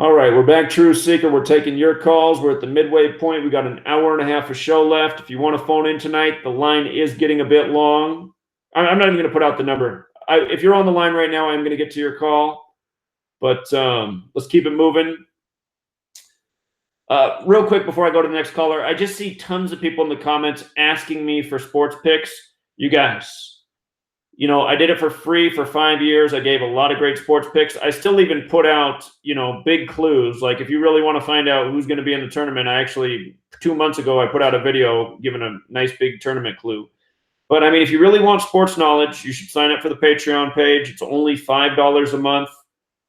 All right, we're back, True Seeker. We're taking your calls. We're at the midway point. We got an hour and a half of show left. If you want to phone in tonight, the line is getting a bit long. I'm not even going to put out the number. If you're on the line right now, I'm going to get to your call. But let's keep it moving. Real quick before I go to the next caller, I just see tons of people in the comments asking me for sports picks. You guys, you know, I did it for free for 5 years. I gave a lot of great sports picks. I still even put out, you know, big clues. Like if you really want to find out who's going to be in the tournament, I actually, 2 months ago, I put out a video giving a nice big tournament clue. But I mean, if you really want sports knowledge, you should sign up for the Patreon page. It's only $5 a month.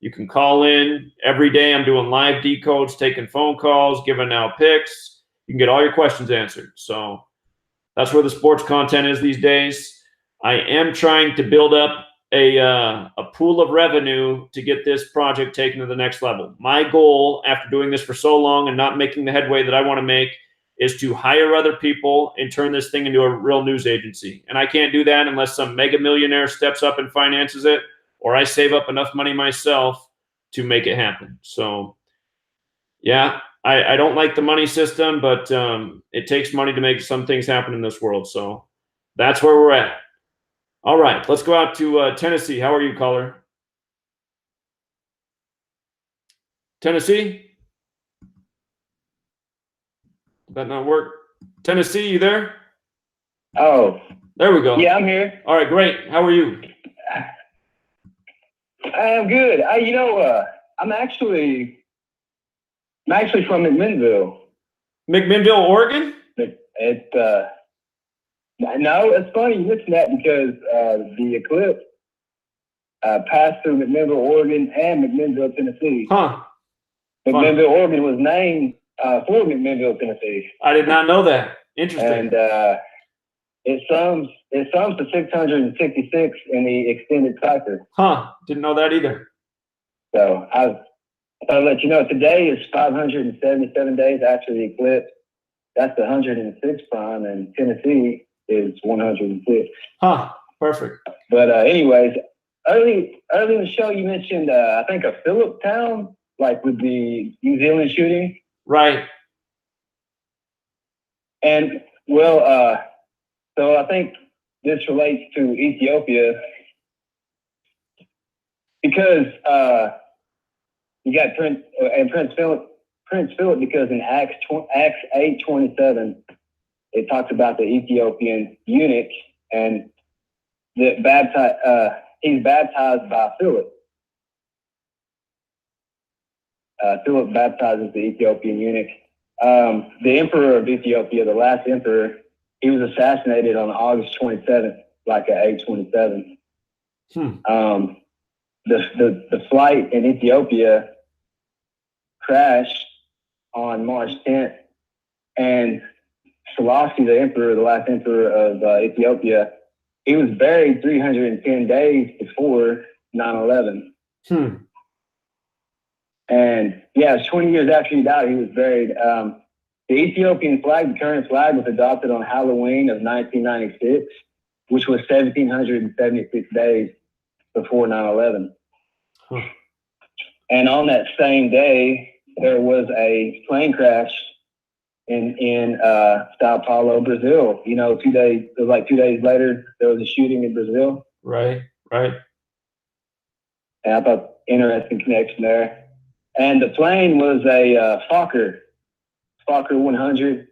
You can call in every day. I'm doing live decodes, taking phone calls, giving out picks. You can get all your questions answered. So that's where the sports content is these days. I am trying to build up a pool of revenue to get this project taken to the next level. My goal, after doing this for so long and not making the headway that I want to make, is to hire other people and turn this thing into a real news agency. And I can't do that unless some mega millionaire steps up and finances it, or I save up enough money myself to make it happen. So, yeah, I don't like the money system, but it takes money to make some things happen in this world. So that's where we're at. All right, let's go out to Tennessee. How are you, caller? Tennessee? Did that not work? Tennessee, you there? Oh, there we go. Yeah, I'm here. All right, great. How are you? I am good. I'm actually from McMinnville. McMinnville, Oregon? No, it's funny you mention that because the eclipse passed through McMinnville, Oregon, and McMinnville, Tennessee. Huh. McMinnville, Oregon was named for McMinnville, Tennessee. I did not know that. Interesting. And it sums to 666 in the extended cipher. Huh. Didn't know that either. So I'll let you know, today is 577 days after the eclipse. That's the 106 prime, and Tennessee is 106. Huh. Perfect. But anyways, early in the show, you mentioned, I think, a Phillip town, like with the New Zealand shooting. Right. And, well, so I think this relates to Ethiopia because you got Prince Philip, because in Acts 8:27, it talks about the Ethiopian eunuch and he's baptized by Philip. Philip baptizes the Ethiopian eunuch. The emperor of Ethiopia, the last emperor, he was assassinated on August 27th, like at 8:27. The flight in Ethiopia crashed on March 10th, and Selassie, the emperor, the last emperor of Ethiopia, he was buried 310 days before 9/11. And yeah, 20 years after he died, he was buried. The Ethiopian flag, the current flag, was adopted on Halloween of 1996, which was 1,776 days before 9/11. And on that same day, there was a plane crash in Sao Paulo, Brazil. You know, 2 days later, there was a shooting in Brazil. Right. And I thought interesting connection there. And the plane was a Fokker 100.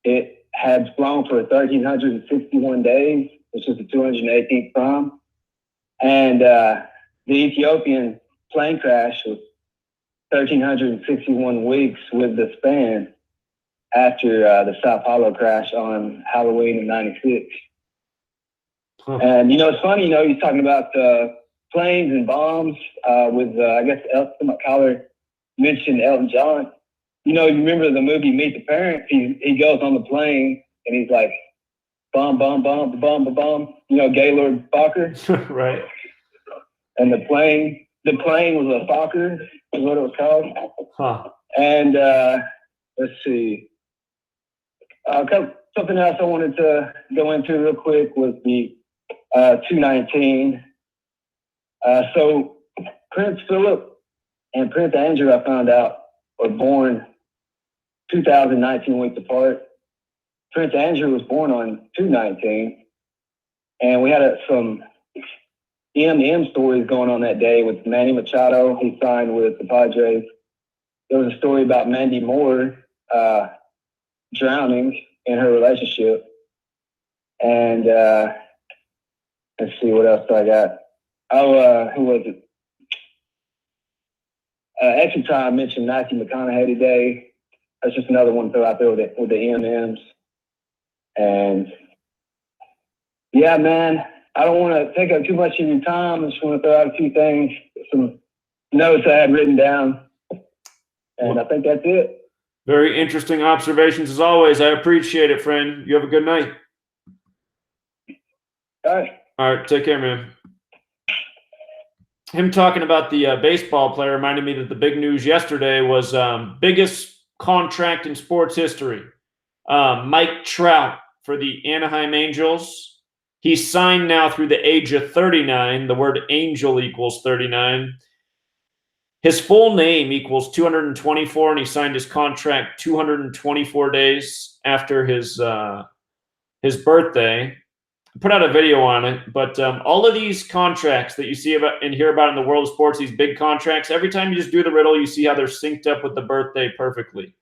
It had flown for 1,361 days, which is the 218th prime. And the Ethiopian plane crash was 1,361 weeks with the span after the Sao Paulo crash on Halloween of 96. And, you know, it's funny, you know, you're talking about planes and bombs with, I guess, my caller mentioned Elton John. You know, you remember the movie Meet the Parents? He goes on the plane and he's like, bomb, bomb, bomb, bomb, bomb, bomb. You know, Gaylord Fokker. Right. And the plane was a Fokker, is what it was called. Huh. And let's see. Something else I wanted to go into real quick was the 219. So Prince Philip and Prince Andrew, I found out, were born 2019 weeks apart. Prince Andrew was born on 2/19, and we had some M stories going on that day with Manny Machado. He signed with the Padres. There was a story about Mandy Moore drowning in her relationship. And let's see, what else do I got? Oh, who was it? Extra time mentioned Matthew McConaughey today. That's just another one to throw out there with the M&Ms. And yeah, man, I don't want to take up too much of your time. I just want to throw out a few things, some notes I had written down. And I think that's it. Very interesting observations as always. I appreciate it, friend. You have a good night. All right. All right, take care, man. Him talking about the baseball player reminded me that the big news yesterday was biggest contract in sports history. Mike Trout for the Anaheim Angels. He's signed now through the age of 39. The word angel equals 39. His full name equals 224, and he signed his contract 224 days after his birthday. I put out a video on it, but all of these contracts that you see about and hear about in the world of sports, these big contracts, every time you just do the riddle, you see how they're synced up with the birthday perfectly.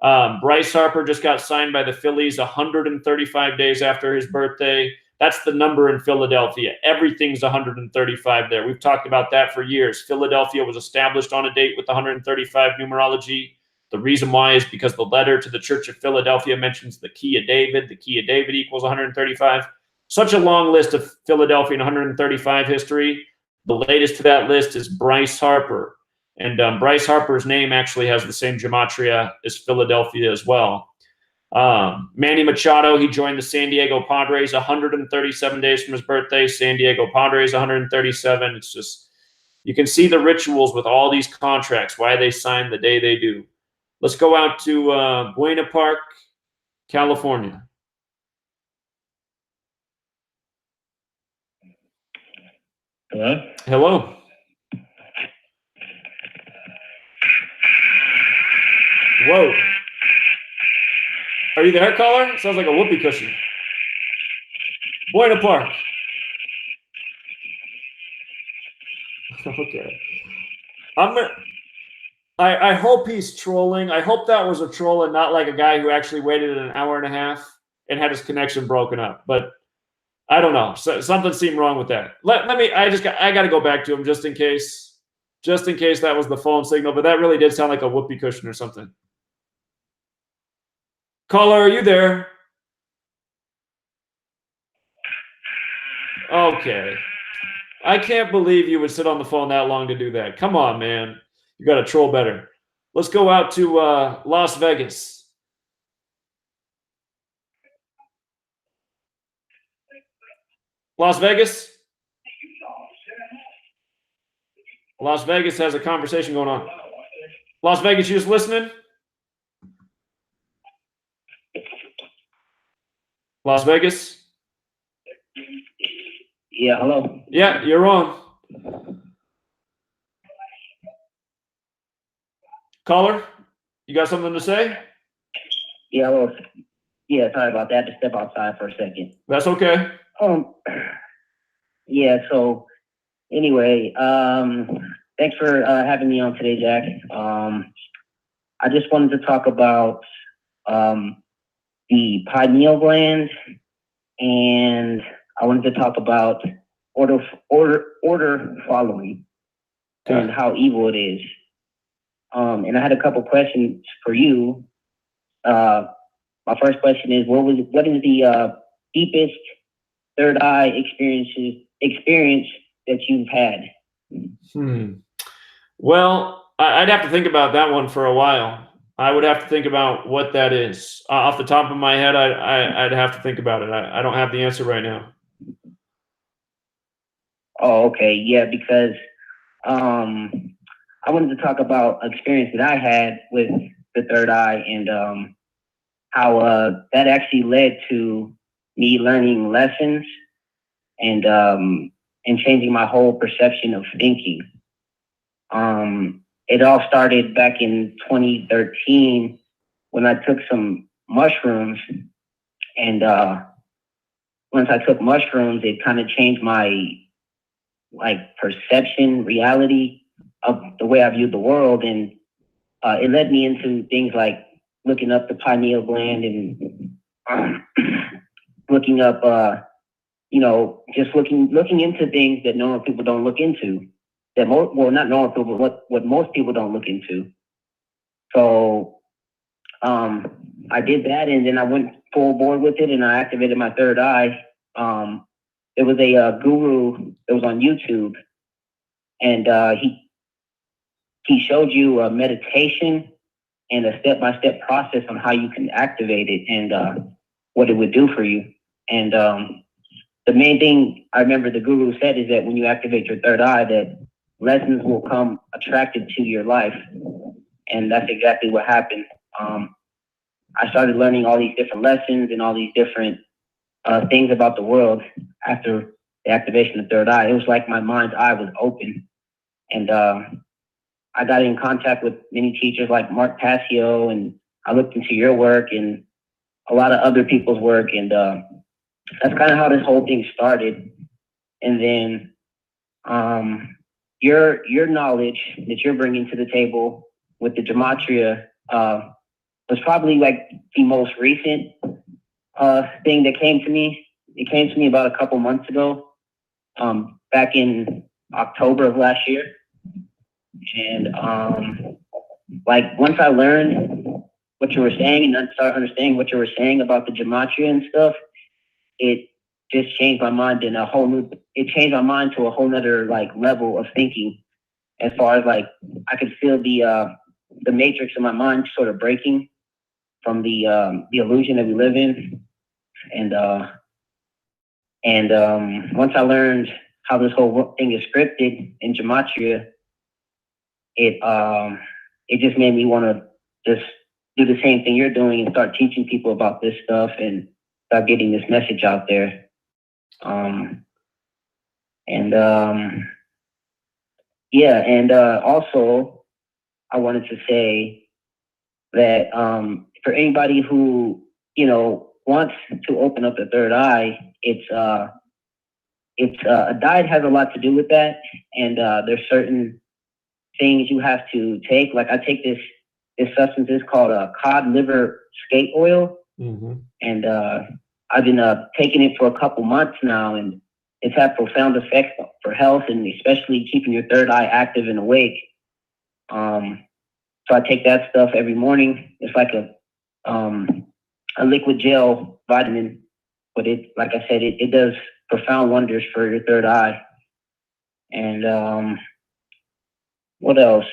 Bryce Harper just got signed by the Phillies 135 days after his birthday. That's the number in Philadelphia. Everything's 135 there. We've talked about that for years. Philadelphia was established on a date with 135 numerology. The reason why is because the letter to the Church of Philadelphia mentions the key of David. The key of David equals 135. Such a long list of Philadelphia 135 history. The latest to that list is Bryce Harper. And Bryce Harper's name actually has the same gematria as Philadelphia as well. Manny Machado, he joined the San Diego Padres 137 days from his birthday. San Diego Padres 137. It's just, you can see the rituals with all these contracts, why they sign the day they do. Let's go out to Buena Park, California. Hello? Hello. Whoa. Are you there, caller? Sounds like a whoopee cushion. Buena Park. Okay. I hope he's trolling. I hope that was a troll and not like a guy who actually waited an hour and a half and had his connection broken up. But I don't know. So, something seemed wrong with that. I got to go back to him just in case that was the phone signal. But that really did sound like a whoopee cushion or something. Caller, are you there? Okay. I can't believe you would sit on the phone that long to do that. Come on, man. You got to troll better. Let's go out to Las Vegas. Las Vegas? Las Vegas has a conversation going on. Las Vegas, you just listening? Las Vegas? Yeah, hello. Yeah, you're on. Caller, you got something to say? Yeah, well, yeah, sorry about that. To step outside for a second. That's okay. Yeah, so anyway, thanks for having me on today, Jack. I just wanted to talk about the pineal gland, and I wanted to talk about order following and how evil it is. And I had a couple questions for you. My first question is, what is the deepest third eye experience that you've had? Well, I'd have to think about that one for a while. I would have to think about what that is. Off the top of my head, I'd have to think about it. I don't have the answer right now. Oh, okay. Yeah, because I wanted to talk about an experience that I had with the third eye and how that actually led to me learning lessons and changing my whole perception of thinking. it all started back in 2013 when I took some mushrooms, and once I took mushrooms, it kind of changed my perception, reality of the way I viewed the world, and it led me into things like looking up the pineal gland and looking up, just looking into things that normal people don't look into. Not normal people, but what most people don't look into. So I did that, and then I went full board with it, and I activated my third eye. There was a guru that was on YouTube, and he showed you a meditation and a step-by-step process on how you can activate it and what it would do for you. And the main thing I remember the guru said is that when you activate your third eye, that lessons will come attracted to your life. And that's exactly what happened. I started learning all these different lessons and all these different things about the world after the activation of third eye. It was like my mind's eye was open. And I got in contact with many teachers like Mark Passio, and I looked into your work and a lot of other people's work. And that's kind of how this whole thing started. And then your knowledge that you're bringing to the table with the Gematria was probably like the most recent thing that came to me. It came to me about a couple months ago, back in October of last year. And once I learned what you were saying and started understanding what you were saying about the Gematria and stuff, it just changed my mind in it changed my mind to a whole nother level of thinking, as far as I could feel the matrix in my mind sort of breaking from the illusion that we live in. And once I learned how this whole thing is scripted in Gematria, it just made me want to just do the same thing you're doing and start teaching people about this stuff and start getting this message out there. Also I wanted to say that for anybody who wants to open up the third eye, a diet has a lot to do with that, and there's certain things you have to take. Like I take this substance is called cod liver skate oil, and I've been taking it for a couple months now, and it's had profound effects for health and especially keeping your third eye active and awake. So I take that stuff every morning. It's like a liquid gel vitamin, but like I said, it does profound wonders for your third eye. And what else?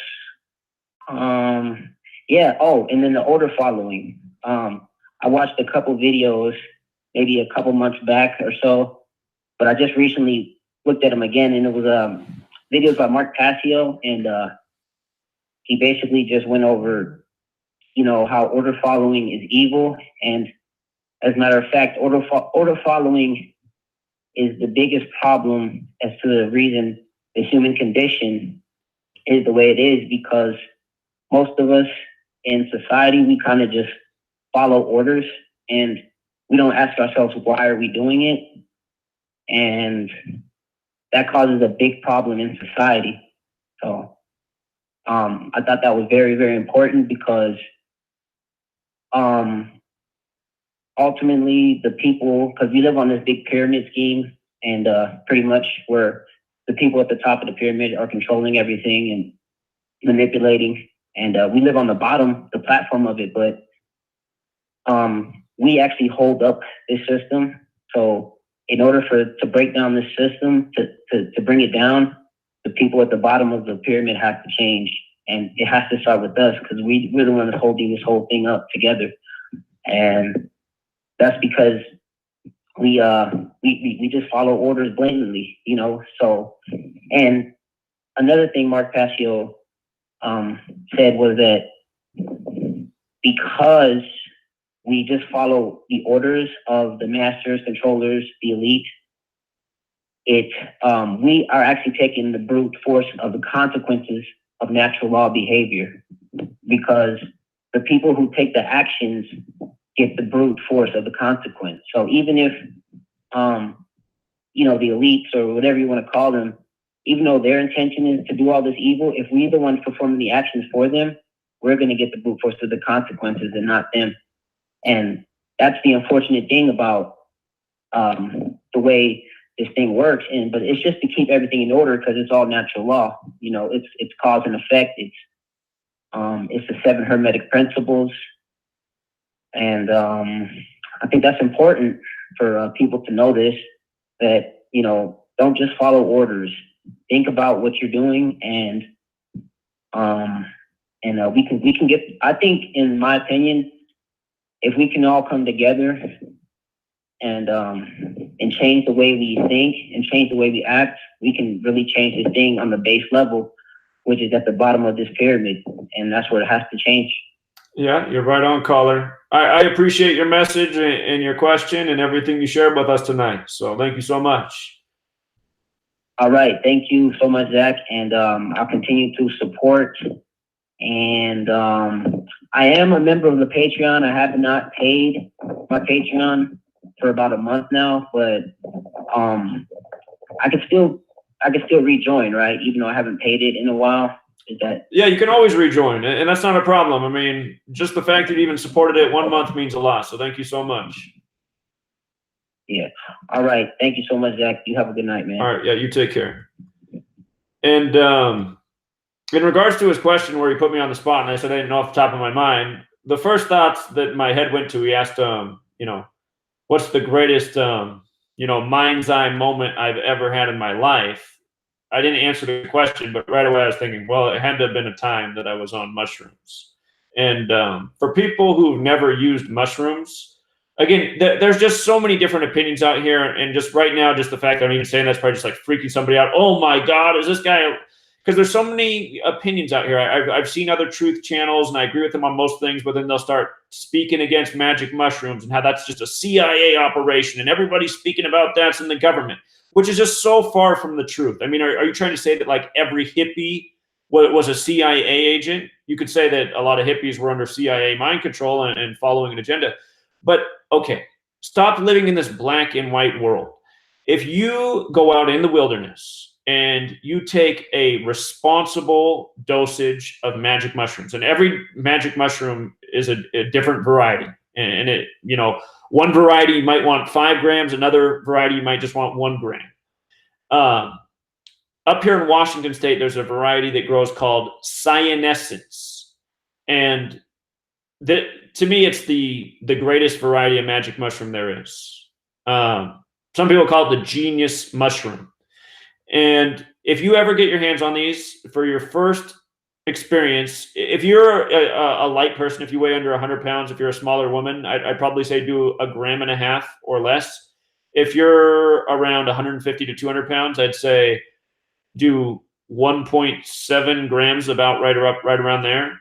And then the order following. I watched a couple videos, maybe a couple months back or so, but I just recently looked at them again, and it was videos by Mark Passio, and he basically just went over, how order following is evil. And as a matter of fact, order following is the biggest problem as to the reason the human condition is the way it is, because most of us in society, we kind of just follow orders and we don't ask ourselves, why are we doing it? And that causes a big problem in society. So I thought that was very, very important, because ultimately the people, because we live on this big pyramid scheme, and pretty much where the people at the top of the pyramid are controlling everything and manipulating, and we live on the bottom, the platform of it, but we actually hold up this system. So in order to break down this system, to bring it down, the people at the bottom of the pyramid have to change, and it has to start with us, because we're the one that's holding this whole thing up together. And that's because we just follow orders blatantly, So, and another thing Mark Passio said was that because we just follow the orders of the masters, controllers, the elite, we are actually taking the brute force of the consequences of natural law behavior, because the people who take the actions get the brute force of the consequence. So even if, you know, the elites or whatever you want to call them, even though their intention is to do all this evil, if we're the ones performing the actions for them, we're going to get the brute force of the consequences and not them. And that's the unfortunate thing about the way this thing works. But it's just to keep everything in order, because it's all natural law. You know, it's cause and effect. It's the 7 Hermetic principles. And I think that's important for people to know this, that, you know, don't just follow orders. Think about what you're doing, and we can get, I think, in my opinion, if we can all come together and change the way we think and change the way we act, we can really change this thing on the base level, which is at the bottom of this pyramid, and that's where it has to change. Yeah, you're right on, caller. I appreciate your message and your question and everything you shared with us tonight. So thank you so much. All right. Thank you so much, Zach. And I'll continue to support. And I am a member of the Patreon. I have not paid my Patreon for about a month now, but I can still rejoin, right? Even though I haven't paid it in a while. Is that? Yeah, you can always rejoin, and that's not a problem. I mean, just the fact that you even supported it 1 month means a lot. So thank you so much. Yeah. All right. Thank you so much, Zach. You have a good night, man. All right. Yeah, you take care. And in regards to his question where he put me on the spot and I said I didn't know off the top of my mind, the first thoughts that my head went to, he asked, you know, what's the greatest, you know, mind's eye moment I've ever had in my life? I didn't answer the question, but right away I was thinking, well, it had to have been a time that I was on mushrooms. And for people who've never used mushrooms, again, there's just so many different opinions out here. And just right now, just the fact that I'm even saying that's probably just like freaking somebody out. Oh my God, is this guy? Because there's so many opinions out here. I've seen other truth channels and I agree with them on most things, but then they'll start speaking against magic mushrooms and how that's just a CIA operation and everybody's speaking about that's in the government, which is just so far from the truth. I mean, are you trying to say that like every hippie was a CIA agent? You could say that a lot of hippies were under CIA mind control and following an agenda. But okay, stop living in this black and white world. If you go out in the wilderness and you take a responsible dosage of magic mushrooms, and every magic mushroom is a different variety, and it, you know, one variety you might want 5 grams, another variety you might just want 1 gram. Up here in Washington State, there's a variety that grows called cyanescence, and to me, it's the greatest variety of magic mushroom there is. Some people call it the genius mushroom. And if you ever get your hands on these for your first experience, if you're a light person, if you weigh under 100 pounds, if you're a smaller woman, I'd probably say do 1.5 grams or less. If you're around 150 to 200 pounds, I'd say do 1.7 grams, about right around there.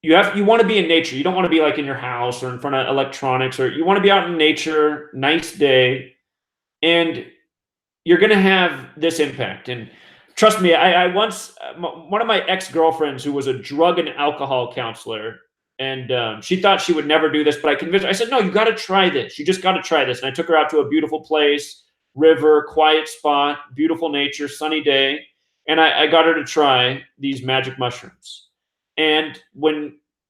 You want to be in nature. You don't want to be like in your house or in front of electronics, or you want to be out in nature, nice day, and you're going to have this impact. And trust me, I once, one of my ex-girlfriends who was a drug and alcohol counselor, and she thought she would never do this, but I convinced her. I said, no, you got to try this. You just got to try this. And I took her out to a beautiful place, river, quiet spot, beautiful nature, sunny day. And I got her to try these magic mushrooms. And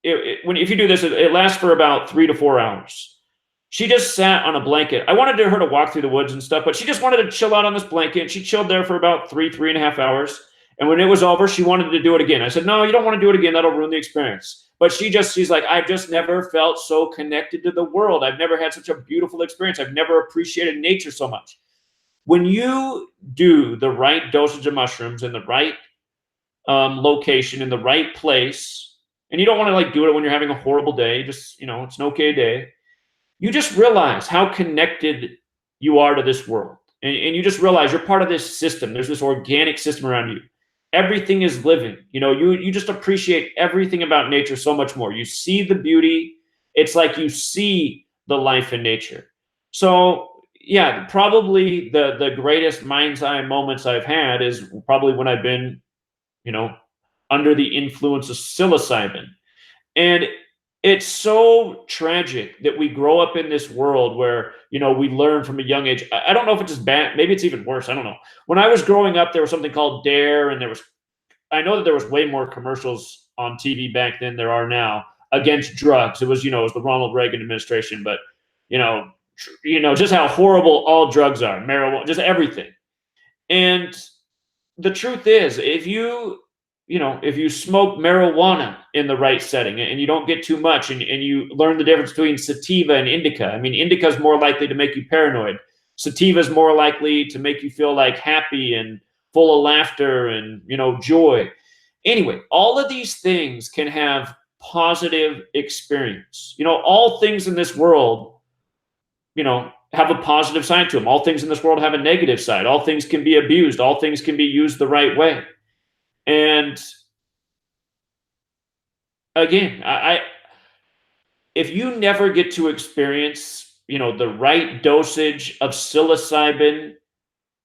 if you do this, it lasts for about 3 to 4 hours. She just sat on a blanket. I wanted her to walk through the woods and stuff, but she just wanted to chill out on this blanket. She chilled there for about 3.5 hours. And when it was over, she wanted to do it again. I said, no, you don't want to do it again. That'll ruin the experience. But she's like, I've just never felt so connected to the world. I've never had such a beautiful experience. I've never appreciated nature so much. When you do the right dosage of mushrooms in the right location, in the right place, and you don't want to like do it when you're having a horrible day, just, you know, it's an okay day. You just realize how connected you are to this world. And you just realize you're part of this system. There's this organic system around you. Everything is living. You know, you just appreciate everything about nature so much more. You see the beauty. It's like you see the life in nature. So yeah, probably the greatest mind's eye moments I've had is probably when I've been, under the influence of psilocybin. And it's so tragic that we grow up in this world where, we learn from a young age. I don't know if it's just bad. Maybe it's even worse. I don't know. When I was growing up, there was something called Dare, and I know that there was way more commercials on TV back then there are now against drugs. It was, it was the Ronald Reagan administration, but, just how horrible all drugs are, marijuana, just everything. And the truth is, if you smoke marijuana in the right setting and you don't get too much and you learn the difference between sativa and indica. I mean, indica is more likely to make you paranoid. Sativa is more likely to make you feel like happy and full of laughter and, joy. Anyway, all of these things can have positive experience. All things in this world, have a positive side to them. All things in this world have a negative side. All things can be abused. All things can be used the right way. And again, if you never get to experience, the right dosage of psilocybin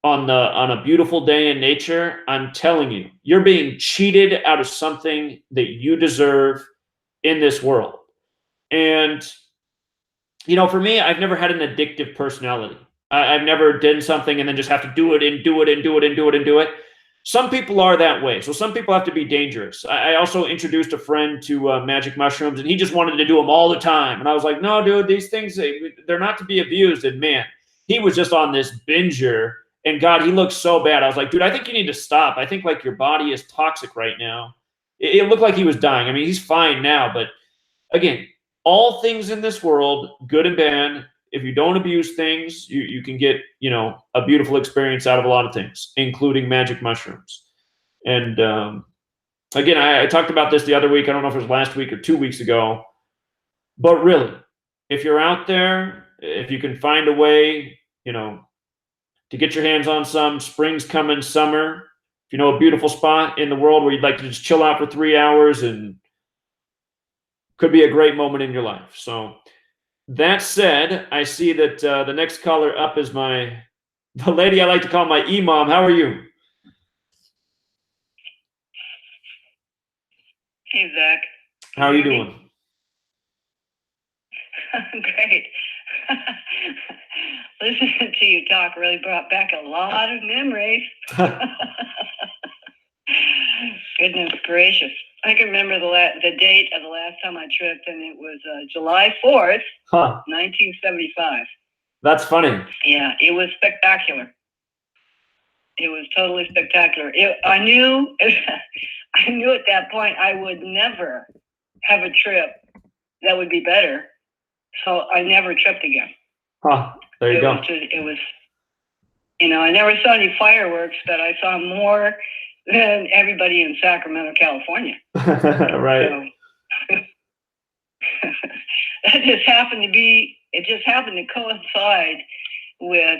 on a beautiful day in nature, I'm telling you, you're being cheated out of something that you deserve in this world. And, for me, I've never had an addictive personality. I've never done something and then just have to do it and do it and do it and do it and do it. Some people are that way. So some people have to be dangerous. I also introduced a friend to magic mushrooms, and he just wanted to do them all the time. And I was like, no, dude, these things, they're not to be abused. And man, he was just on this binger. And God, he looked so bad. I was like, dude, I think you need to stop. I think like your body is toxic right now. It looked like he was dying. I mean, he's fine now. But again, all things in this world, good and bad, if you don't abuse things, you can get, a beautiful experience out of a lot of things, including magic mushrooms. And again, I talked about this the other week. I don't know if it was last week or 2 weeks ago. But really, if you're out there, if you can find a way, to get your hands on some, spring's coming, summer, if you know a beautiful spot in the world where you'd like to just chill out for 3 hours, and could be a great moment in your life. So that said, I see that the next caller up is the lady I like to call my imam. How are you? Hey, Zach. How are you doing? Great. Listening to you talk really brought back a lot of memories. Goodness gracious. I can remember the date of the last time I tripped, and it was July 4th, 1975. That's funny. Yeah, it was spectacular. It was totally spectacular. I knew at that point I would never have a trip that would be better. So I never tripped again. There you go. It was, I never saw any fireworks, but I saw more than everybody in Sacramento, California. Right. So, it just happened to coincide with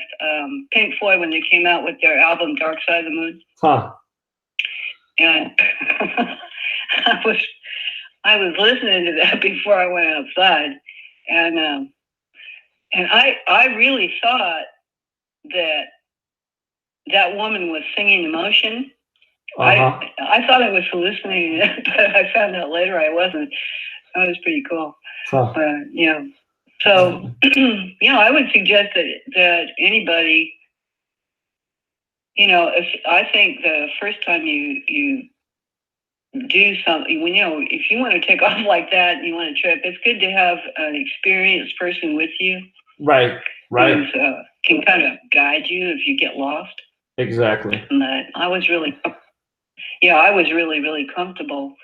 Pink Floyd when they came out with their album Dark Side of the Moon. And I was listening to that before I went outside, and I really thought that woman was singing emotion. I thought I was hallucinating it, but I found out later I wasn't. That was pretty cool. So, I would suggest that anybody, if I think the first time you do something, if you want to take off like that and you want to trip, it's good to have an experienced person with you. Right. Who can kind of guide you if you get lost. Exactly. And I was really, really comfortable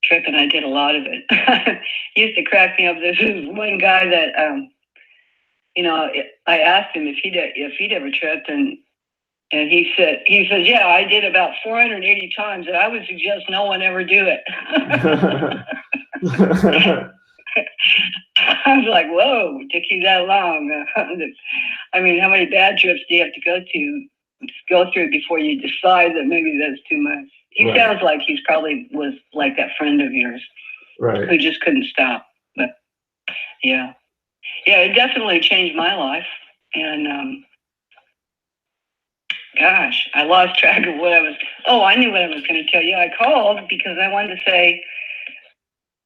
tripping. I did a lot of it. Used to crack me up. This is one guy that, I asked him if he'd ever tripped, and he says, yeah, I did about 480 times, and I would suggest no one ever do it. I was like, whoa, it took you that long. I mean, how many bad trips do you have to go through before you decide that maybe that's too much? He sounds like he's probably was like that friend of yours, who just couldn't stop. But yeah. Yeah, it definitely changed my life. And gosh, I lost track of what I was. Oh, I knew what I was going to tell you. I called because I wanted to say,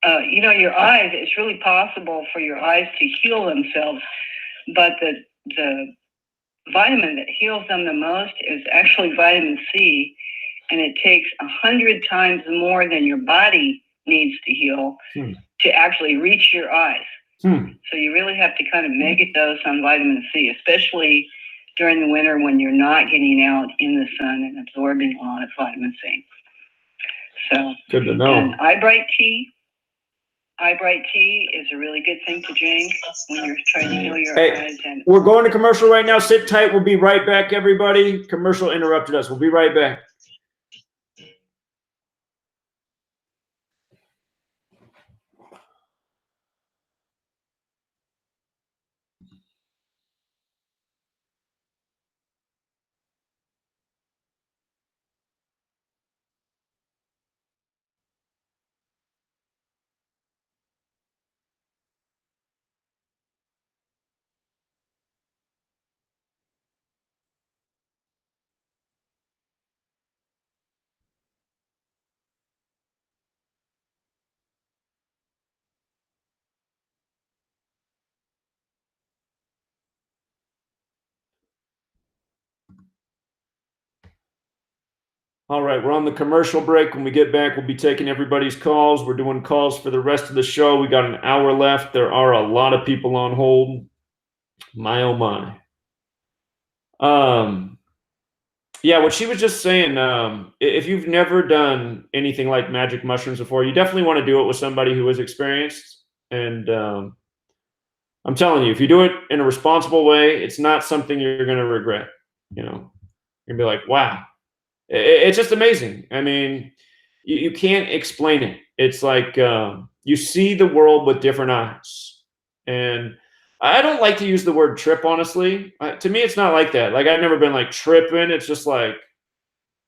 your eyes. It's really possible for your eyes to heal themselves, but the vitamin that heals them the most is actually vitamin C, and it takes 100 times more than your body needs to heal to actually reach your eyes. So you really have to kind of make a dose on vitamin C, especially during the winter when you're not getting out in the sun and absorbing a lot of vitamin C. So good to know. And eye bright tea is a really good thing to drink when you're trying to heal your eyes. And we're going to commercial right now. Sit tight. We'll be right back, everybody. Commercial interrupted us. We'll be right back. All right, we're on the commercial break. When we get back, we'll be taking everybody's calls. We're doing calls for the rest of the show. We got an hour left. There are a lot of people on hold. My, oh my. Yeah, what she was just saying, if you've never done anything like magic mushrooms before, you definitely want to do it with somebody who is experienced. And I'm telling you, if you do it in a responsible way, it's not something you're going to regret. You're going to be like, wow. It's just amazing. I mean, you can't explain it. It's like you see the world with different eyes. And I don't like to use the word trip, honestly. To me, it's not like that. Like, I've never been like tripping. It's just like,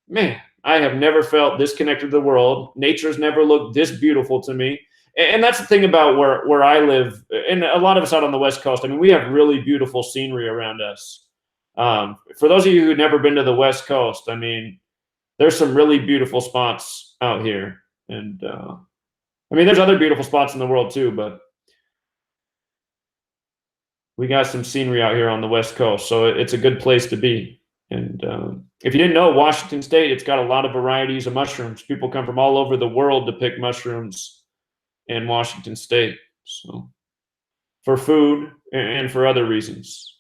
man, I have never felt this connected to the world. Nature's never looked this beautiful to me. And that's the thing about where I live. And a lot of us out on the West Coast, I mean, we have really beautiful scenery around us. For those of you who've never been to the West Coast, I mean, there's some really beautiful spots out here. And I mean, there's other beautiful spots in the world too, but we got some scenery out here on the West Coast. So it's a good place to be. And if you didn't know, Washington State, it's got a lot of varieties of mushrooms. People come from all over the world to pick mushrooms in Washington State. So for food and for other reasons.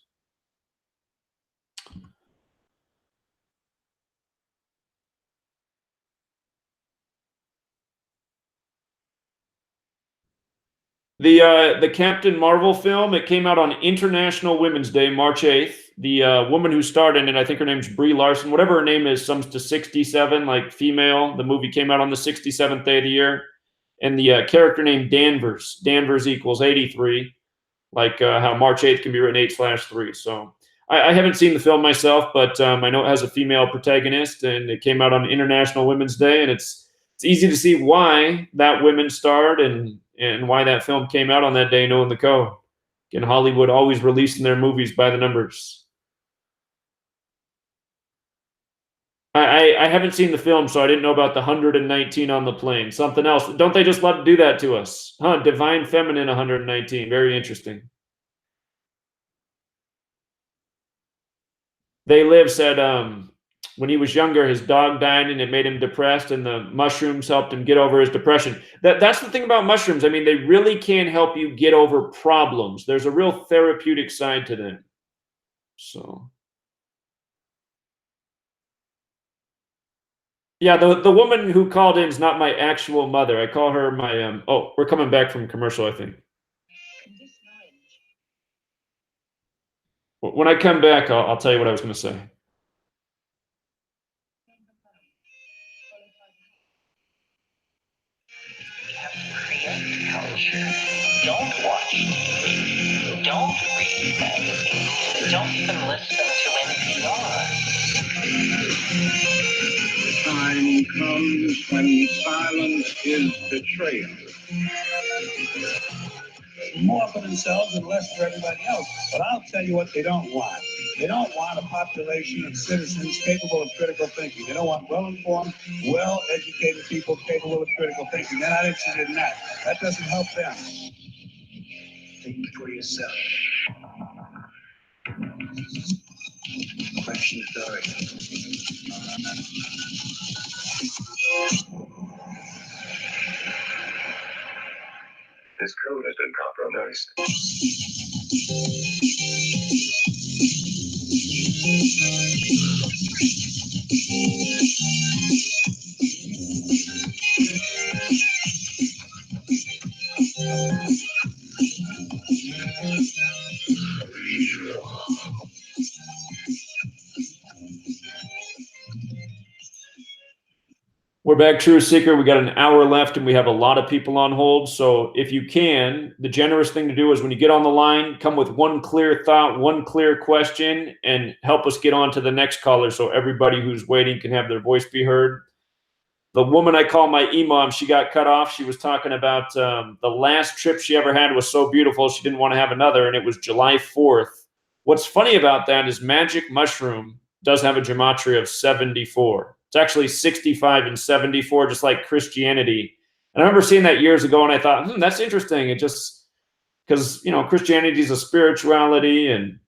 The Captain Marvel film, it came out on International Women's Day, March 8th. The woman who starred in it, I think her name's Brie Larson, whatever her name is, sums to 67, like female. The movie came out on the 67th day of the year. And the character named Danvers equals 83, like how March 8th can be written 8/3. So I haven't seen the film myself, but I know it has a female protagonist, and it came out on International Women's Day, and it's easy to see why that women starred and why that film came out on that day, knowing the code. Again, Hollywood always releasing their movies by the numbers. I haven't seen the film, so I didn't know about the 119 on the plane. Something else. Don't they just love to do that to us? Huh, Divine Feminine 119. Very interesting. They Live said when he was younger, his dog died and it made him depressed, and the mushrooms helped him get over his depression. That's the thing about mushrooms. I mean, they really can help you get over problems. There's a real therapeutic side to them. So, yeah, the woman who called in is not my actual mother. I call her my oh, we're coming back from commercial, I think. When I come back, I'll tell you what I was going to say. Create culture. Don't watch TV. Don't read magazines. Don't even listen to NPR. Time comes when silence is betrayal. more for themselves and less for everybody else. But I'll tell you what they don't want. They don't want a population of citizens capable of critical thinking. They don't want well-informed, well-educated people capable of critical thinking. They're not interested in that. That doesn't help them. Think for yourself. Question authority. This code has been compromised. We're back, True Seeker. We got an hour left and we have a lot of people on hold. So if you can, the generous thing to do is when you get on the line, come with one clear thought, one clear question, and help us get on to the next caller so everybody who's waiting can have their voice be heard. The woman I call my imam, she got cut off. She was talking about the last trip she ever had was so beautiful she didn't want to have another, and it was July 4th. What's funny about that is Magic Mushroom does have a gematria of 74. It's actually 65 and 74, just like Christianity. And I remember seeing that years ago, and I thought, that's interesting. It just, because, Christianity is a spirituality, and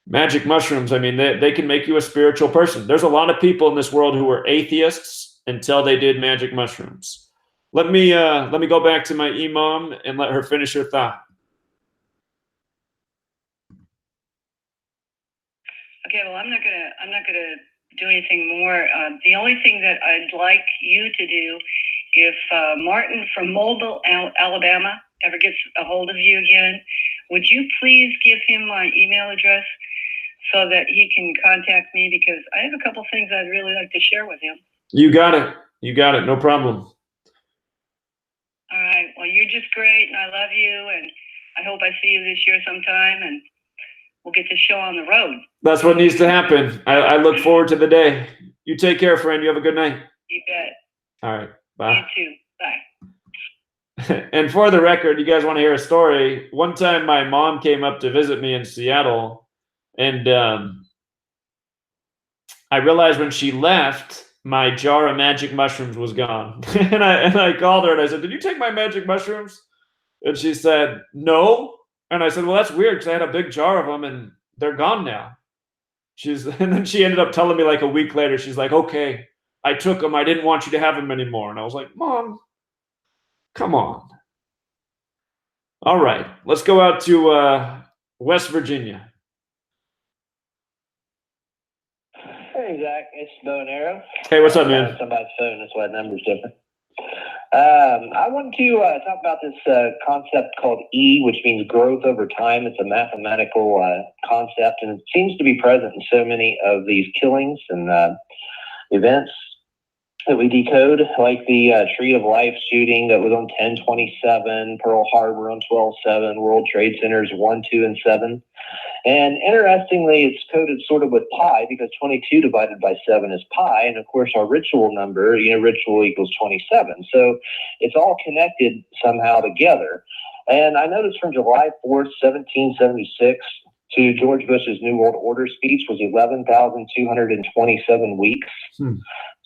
magic mushrooms, I mean, they can make you a spiritual person. There's a lot of people in this world who were atheists until they did magic mushrooms. Let me go back to my imam and let her finish her thought. Okay, well, I'm not gonna do anything more. The only thing that I'd like you to do, if Martin from Mobile, Alabama, ever gets a hold of you again, would you please give him my email address so that he can contact me, because I have a couple things I'd really like to share with him. You got it. No problem. All right. Well, you're just great, and I love you, and I hope I see you this year sometime, and we'll get the show on the road. That's what needs to happen. I look forward to the day. You take care, friend. You have a good night. You bet. All right. Bye. You too. Bye. And for the record, you guys want to hear a story? One time my mom came up to visit me in Seattle, and I realized when she left, my jar of magic mushrooms was gone. and I called her and I said, "Did you take my magic mushrooms?" And she said, "No." And I said, "Well, that's weird, because I had a big jar of them and they're gone now." And then she ended up telling me like a week later, she's like, "Okay, I took them. I didn't want you to have them anymore." And I was like, "Mom, come on." All right, let's go out to West Virginia. Hey, Zach, it's Bow and Arrow. Hey, what's up, man? Somebody's phone, that's why the number's different. I wanted to talk about this concept called E, which means growth over time. It's a mathematical concept, and it seems to be present in so many of these killings and events that we decode, like the Tree of Life shooting that was on 10/27, Pearl Harbor on 12/7, World Trade Centers 1, 2, and 7. And interestingly, it's coded sort of with pi, because 22 divided by 7 is pi. And of course, our ritual number, ritual equals 27. So it's all connected somehow together. And I noticed from July 4th, 1776 to George Bush's New World Order speech was 11,227 weeks.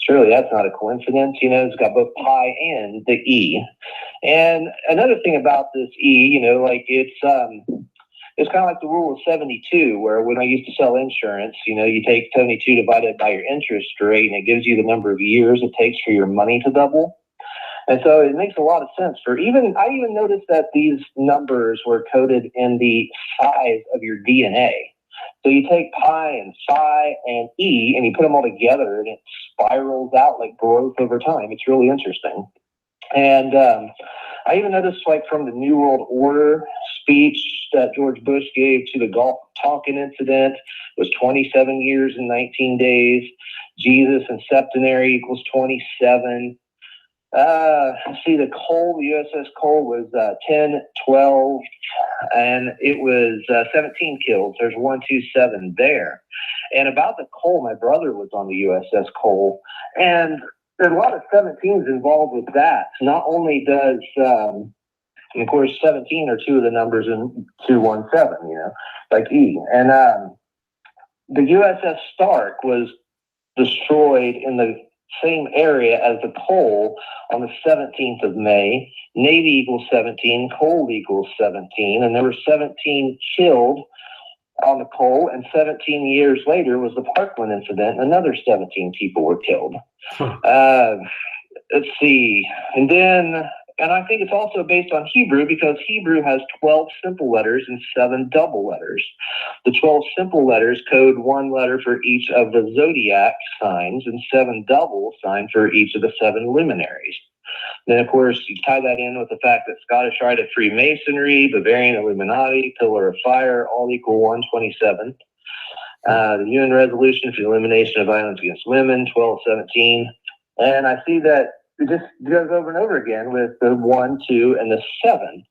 Surely that's not a coincidence. It's got both pi and the E. And another thing about this E, it's kind of like the rule of 72, where when I used to sell insurance, you take 72 divided by your interest rate, and it gives you the number of years it takes for your money to double. And so it makes a lot of sense I even noticed that these numbers were coded in the size of your DNA. So you take pi and phi and E, and you put them all together, and it spirals out like growth over time. It's really interesting. And I even noticed, like, from the New World Order speech that George Bush gave to the Gulf Tonkin incident was 27 years and 19 days. Jesus and septenary equals 27. See, the USS Cole was 10, 12, and it was 17 kills. There's 1, 2, 7 there. And about the Cole, my brother was on the USS Cole, and there's a lot of 17s involved with that. Not only does And of course, 17 are two of the numbers in 217, like E. And the USS Stark was destroyed in the same area as the Cole on the 17th of May. Navy equals 17, Cole equals 17, and there were 17 killed on the Cole, and 17 years later was the Parkland incident, and another 17 people were killed. Let's see. And I think it's also based on Hebrew, because Hebrew has 12 simple letters and 7 double letters. The 12 simple letters code 1 letter for each of the zodiac signs and 7 double signs for each of the 7 luminaries. Then, of course, you tie that in with the fact that Scottish Rite of Freemasonry, Bavarian Illuminati, Pillar of Fire, all equal 127. The UN Resolution for the Elimination of Violence Against Women, 1217. And I see that it just goes over and over again with the 1, 2, and the 7.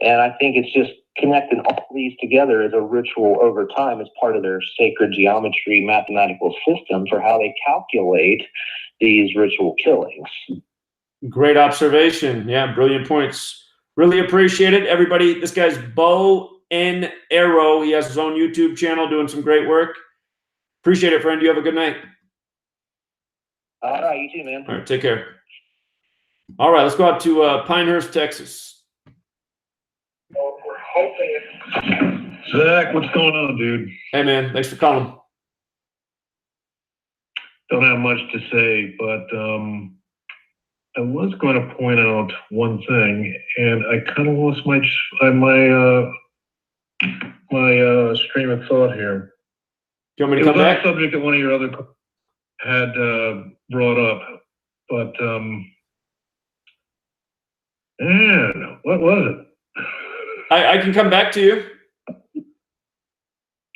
And I think it's just connecting all these together as a ritual over time as part of their sacred geometry mathematical system for how they calculate these ritual killings. Great observation. Yeah, brilliant points. Really appreciate it. Everybody, this guy's Bow and Arrow. He has his own YouTube channel doing some great work. Appreciate it, friend. You have a good night. All right, you too, man. All right, take care. All right, let's go out to Pinehurst, Texas. Zach, what's going on, dude? Hey, man. Thanks for calling. Don't have much to say, but I was going to point out one thing, and I kind of lost my stream of thought here. Do you want me to come back? It was a subject that one of your other had brought up, but man, what was it? I can come back to you.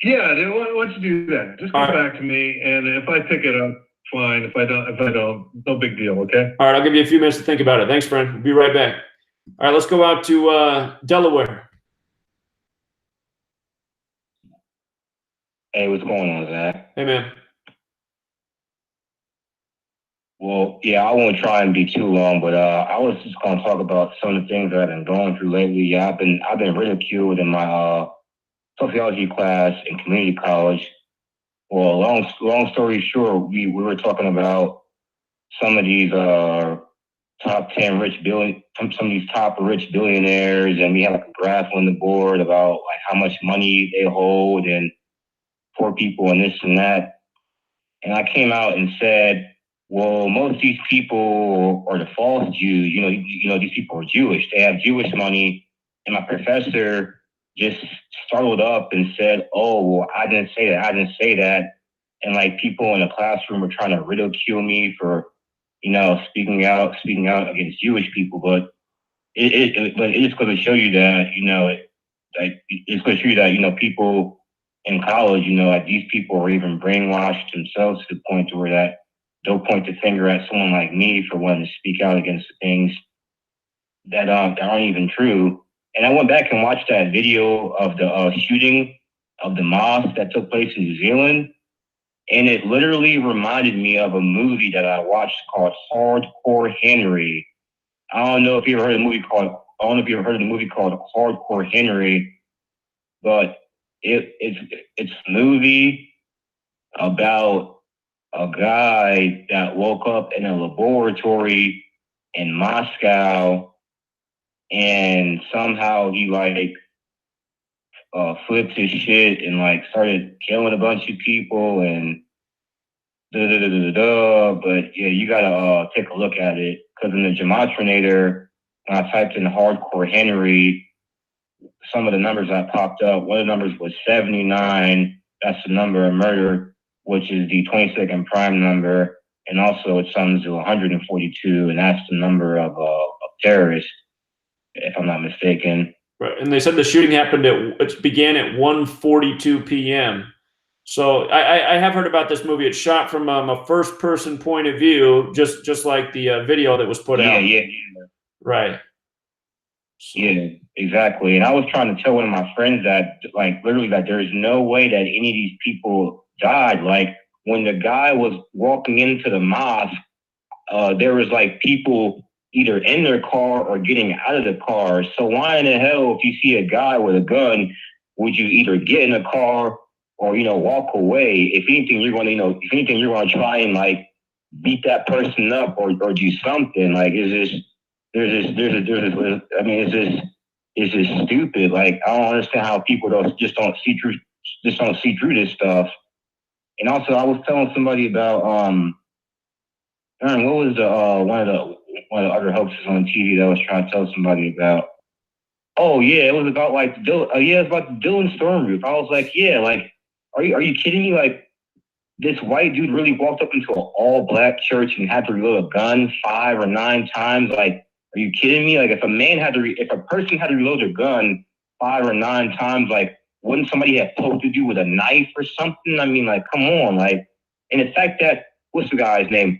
Yeah, why don't you do that? Just come back to me, and if I pick it up, fine. If I don't, no big deal. Okay. All right, I'll give you a few minutes to think about it. Thanks, friend. We'll be right back. All right, let's go out to Delaware. Hey, what's going on, Zach? Hey, man. Well, yeah, I won't try and be too long, but I was just going to talk about some of the things that I've been going through lately. Yeah, I've been ridiculed in my sociology class in community college. Well, long story short, we were talking about some of these top 10 some of these top rich billionaires, and we had like a graph on the board about like how much money they hold and poor people and this and that. And I came out and said, well, most of these people are the false Jews. You know, these people are Jewish. They have Jewish money. And my professor just startled up and said, oh, well, I didn't say that. I didn't say that. And like people in the classroom were trying to ridicule me for, speaking out against Jewish people. But it's going to show you that, it's going to show you that, people in college, like these people are even brainwashed themselves to the point to where that they'll point the finger at someone like me for wanting to speak out against things that aren't even true. And I went back and watched that video of the shooting of the mosque that took place in New Zealand, and it literally reminded me of a movie that I watched called Hardcore Henry. I don't know if you ever heard of the movie called Hardcore Henry, but it's a movie about a guy that woke up in a laboratory in Moscow, and somehow he flipped his shit and started killing a bunch of people and But yeah, you gotta take a look at it, because in the Gematrinator, when I typed in Hardcore Henry, some of the numbers that popped up, one of the numbers was 79. That's the number of murder, which is the 22nd prime number, and also it sums to 142, and that's the number of terrorists, if I'm not mistaken. Right, and they said the shooting began at 1:42 p.m. So I have heard about this movie. It's shot from a first-person point of view, just like the video that was put out. Yeah. Right. Yeah, exactly. And I was trying to tell one of my friends that, literally, that there is no way that any of these people died. Like, when the guy was walking into the mosque, there was, people, either in their car or getting out of the car. So why in the hell, if you see a guy with a gun, would you either get in a car or, walk away? If anything, you're going to, try and like beat that person up or do something. Like, it's just stupid. Like, I don't understand how people don't see through this stuff. And also, I was telling somebody about Aaron, what was the one of the other hoaxes on TV that I was trying to tell somebody about? Oh yeah, it was about like it was about the Dylan Storm roof. I was like, yeah, like, are you kidding me? Like, this white dude really walked up into an all black church and had to reload a gun 5 or 9 times. Like, are you kidding me? Like, if a person had to reload a gun 5 or 9 times, like, wouldn't somebody have poked you with a knife or something? I mean, like, come on, like, and the fact that what's the guy's name?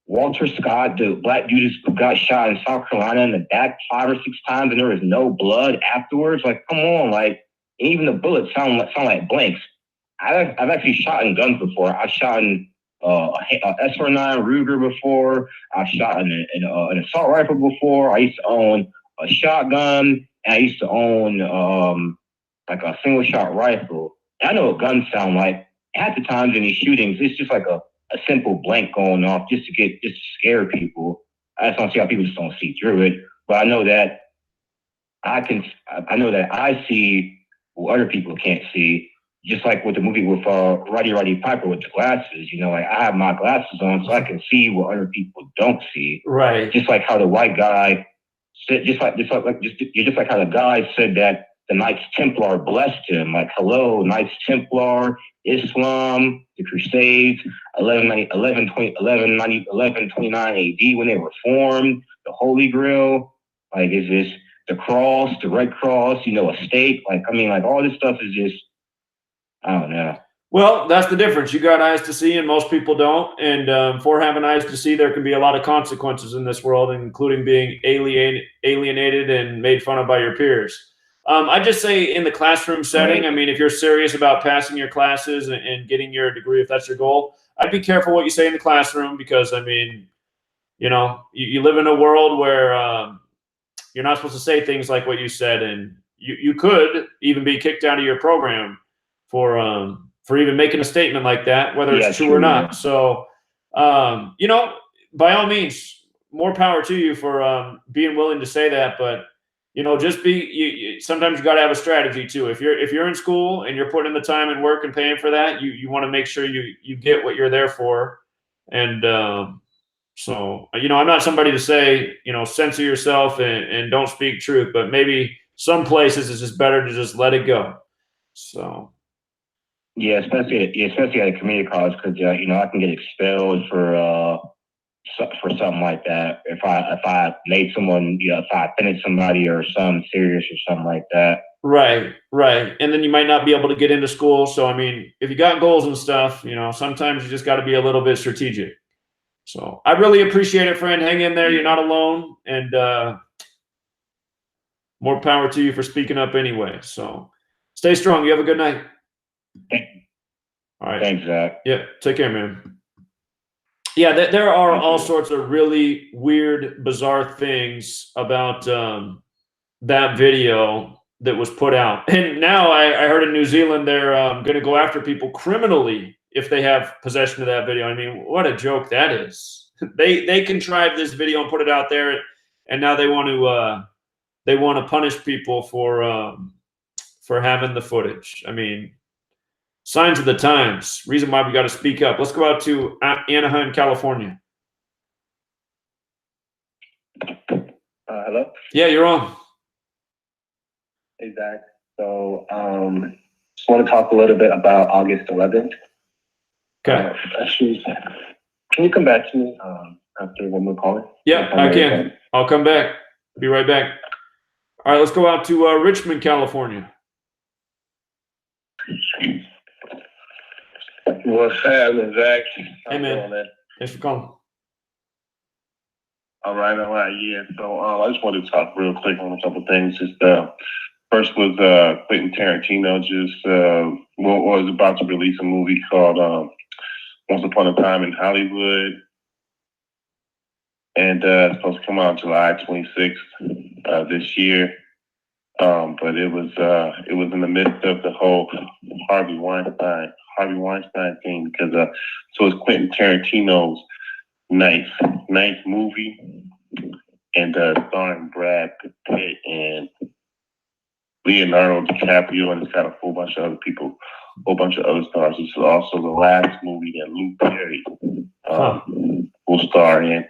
Walter Scott, the black dude who got shot in South Carolina in the back 5 or 6 times, and there was no blood afterwards. Like, come on, like, and even the bullets sound like blanks. I've actually shot in guns before. I've shot in S49 Ruger before. I've shot in an assault rifle before. I used to own a shotgun, and I used to own like a single shot rifle. And I know what guns sound like. Half the times in these shootings, it's just like a simple blank going off just to scare people. I just don't see how people just don't see through it. But I know that I see what other people can't see. Just like with the movie with Roddy Piper with the glasses, like I have my glasses on so I can see what other people don't see. Right. Just like how the white guy said, just like how the guy said that the Knights Templar blessed him. Like, hello, Knights Templar, Islam, the Crusades, 1129 AD when they were formed, the Holy Grail. Like, is this the cross, the Red Cross? A stake. Like, I mean, like all this stuff is just. I don't know. Well, that's the difference. You got eyes to see, and most people don't. And for having eyes to see, there can be a lot of consequences in this world, including being alienated and made fun of by your peers. I just say in the classroom setting, I mean, if you're serious about passing your classes and getting your degree, if that's your goal, I'd be careful what you say in the classroom because, I mean, you live in a world where you're not supposed to say things like what you said, and you could even be kicked out of your program for even making a statement like that, whether it's true or not. Yeah. So, by all means, more power to you for being willing to say that. But just sometimes you got to have a strategy too. If you're in school and you're putting in the time and work and paying for that, you want to make sure you get what you're there for. And so, I'm not somebody to say censor yourself and don't speak truth, but maybe some places it's just better to just let it go. So. Yeah, especially at a community college, because I can get expelled for something like that if I made someone if I offended somebody or something serious or something like that. Right, and then you might not be able to get into school. So I mean, if you got goals and stuff, sometimes you just got to be a little bit strategic. So I really appreciate it, friend. Hang in there. You're not alone, and more power to you for speaking up anyway. So stay strong. You have a good night. All right. Thanks, Zach. Yeah. Take care, man. Yeah, there are all sorts of really weird, bizarre things about that video that was put out. And now I heard in New Zealand they're going to go after people criminally if they have possession of that video. I mean, what a joke that is. They contrived this video and put it out there, and now they want to punish people for having the footage. I mean. Signs of the times. Reason why we got to speak up. Let's go out to Anaheim, California. Hello? Yeah, you're on. Hey, Zach. So, just want to talk a little bit about August 11th. Okay. Actually, can you come back to me after one more call? Yeah, I can. I'll come back. Be right back. All right, let's go out to Richmond, California. What's happening, Zach? Hey, man. Thanks for calling. All right. Yeah. So I just wanted to talk real quick on a couple of things. Just first was Quentin Tarantino just was about to release a movie called Once Upon a Time in Hollywood. and it's supposed to come out July 26th this year. But it was in the midst of the whole Harvey Weinstein thing because so it's Quentin Tarantino's ninth movie, and starring Brad Pitt and Leonardo DiCaprio, and it's got a whole bunch of other people, whole bunch of other stars. This is also the last movie that Luke Perry will star in.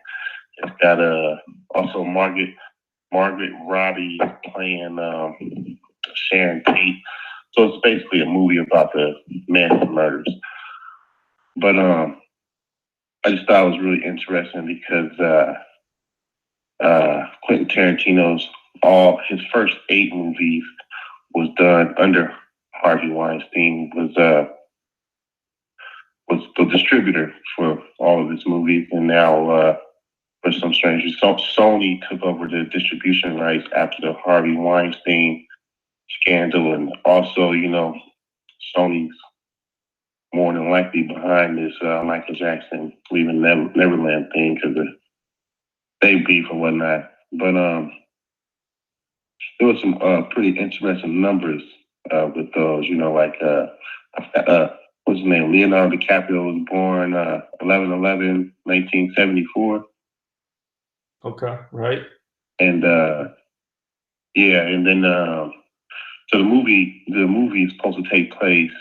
It's got also Margaret Robbie playing Sharon Tate. So it's basically a movie about the Manson murders. But I just thought it was really interesting because Quentin Tarantino's his first 8 movies was done under Harvey Weinstein, was the distributor for all of his movies, and now for some strange reason, Sony took over the distribution rights after the Harvey Weinstein scandal, and also, Sony's more than likely behind this Michael Jackson leaving Neverland thing because they beef and whatnot. But there was some pretty interesting numbers with those. What's his name? Leonardo DiCaprio was born 11/11/1974. Okay, right. And and then so the movie is supposed to take place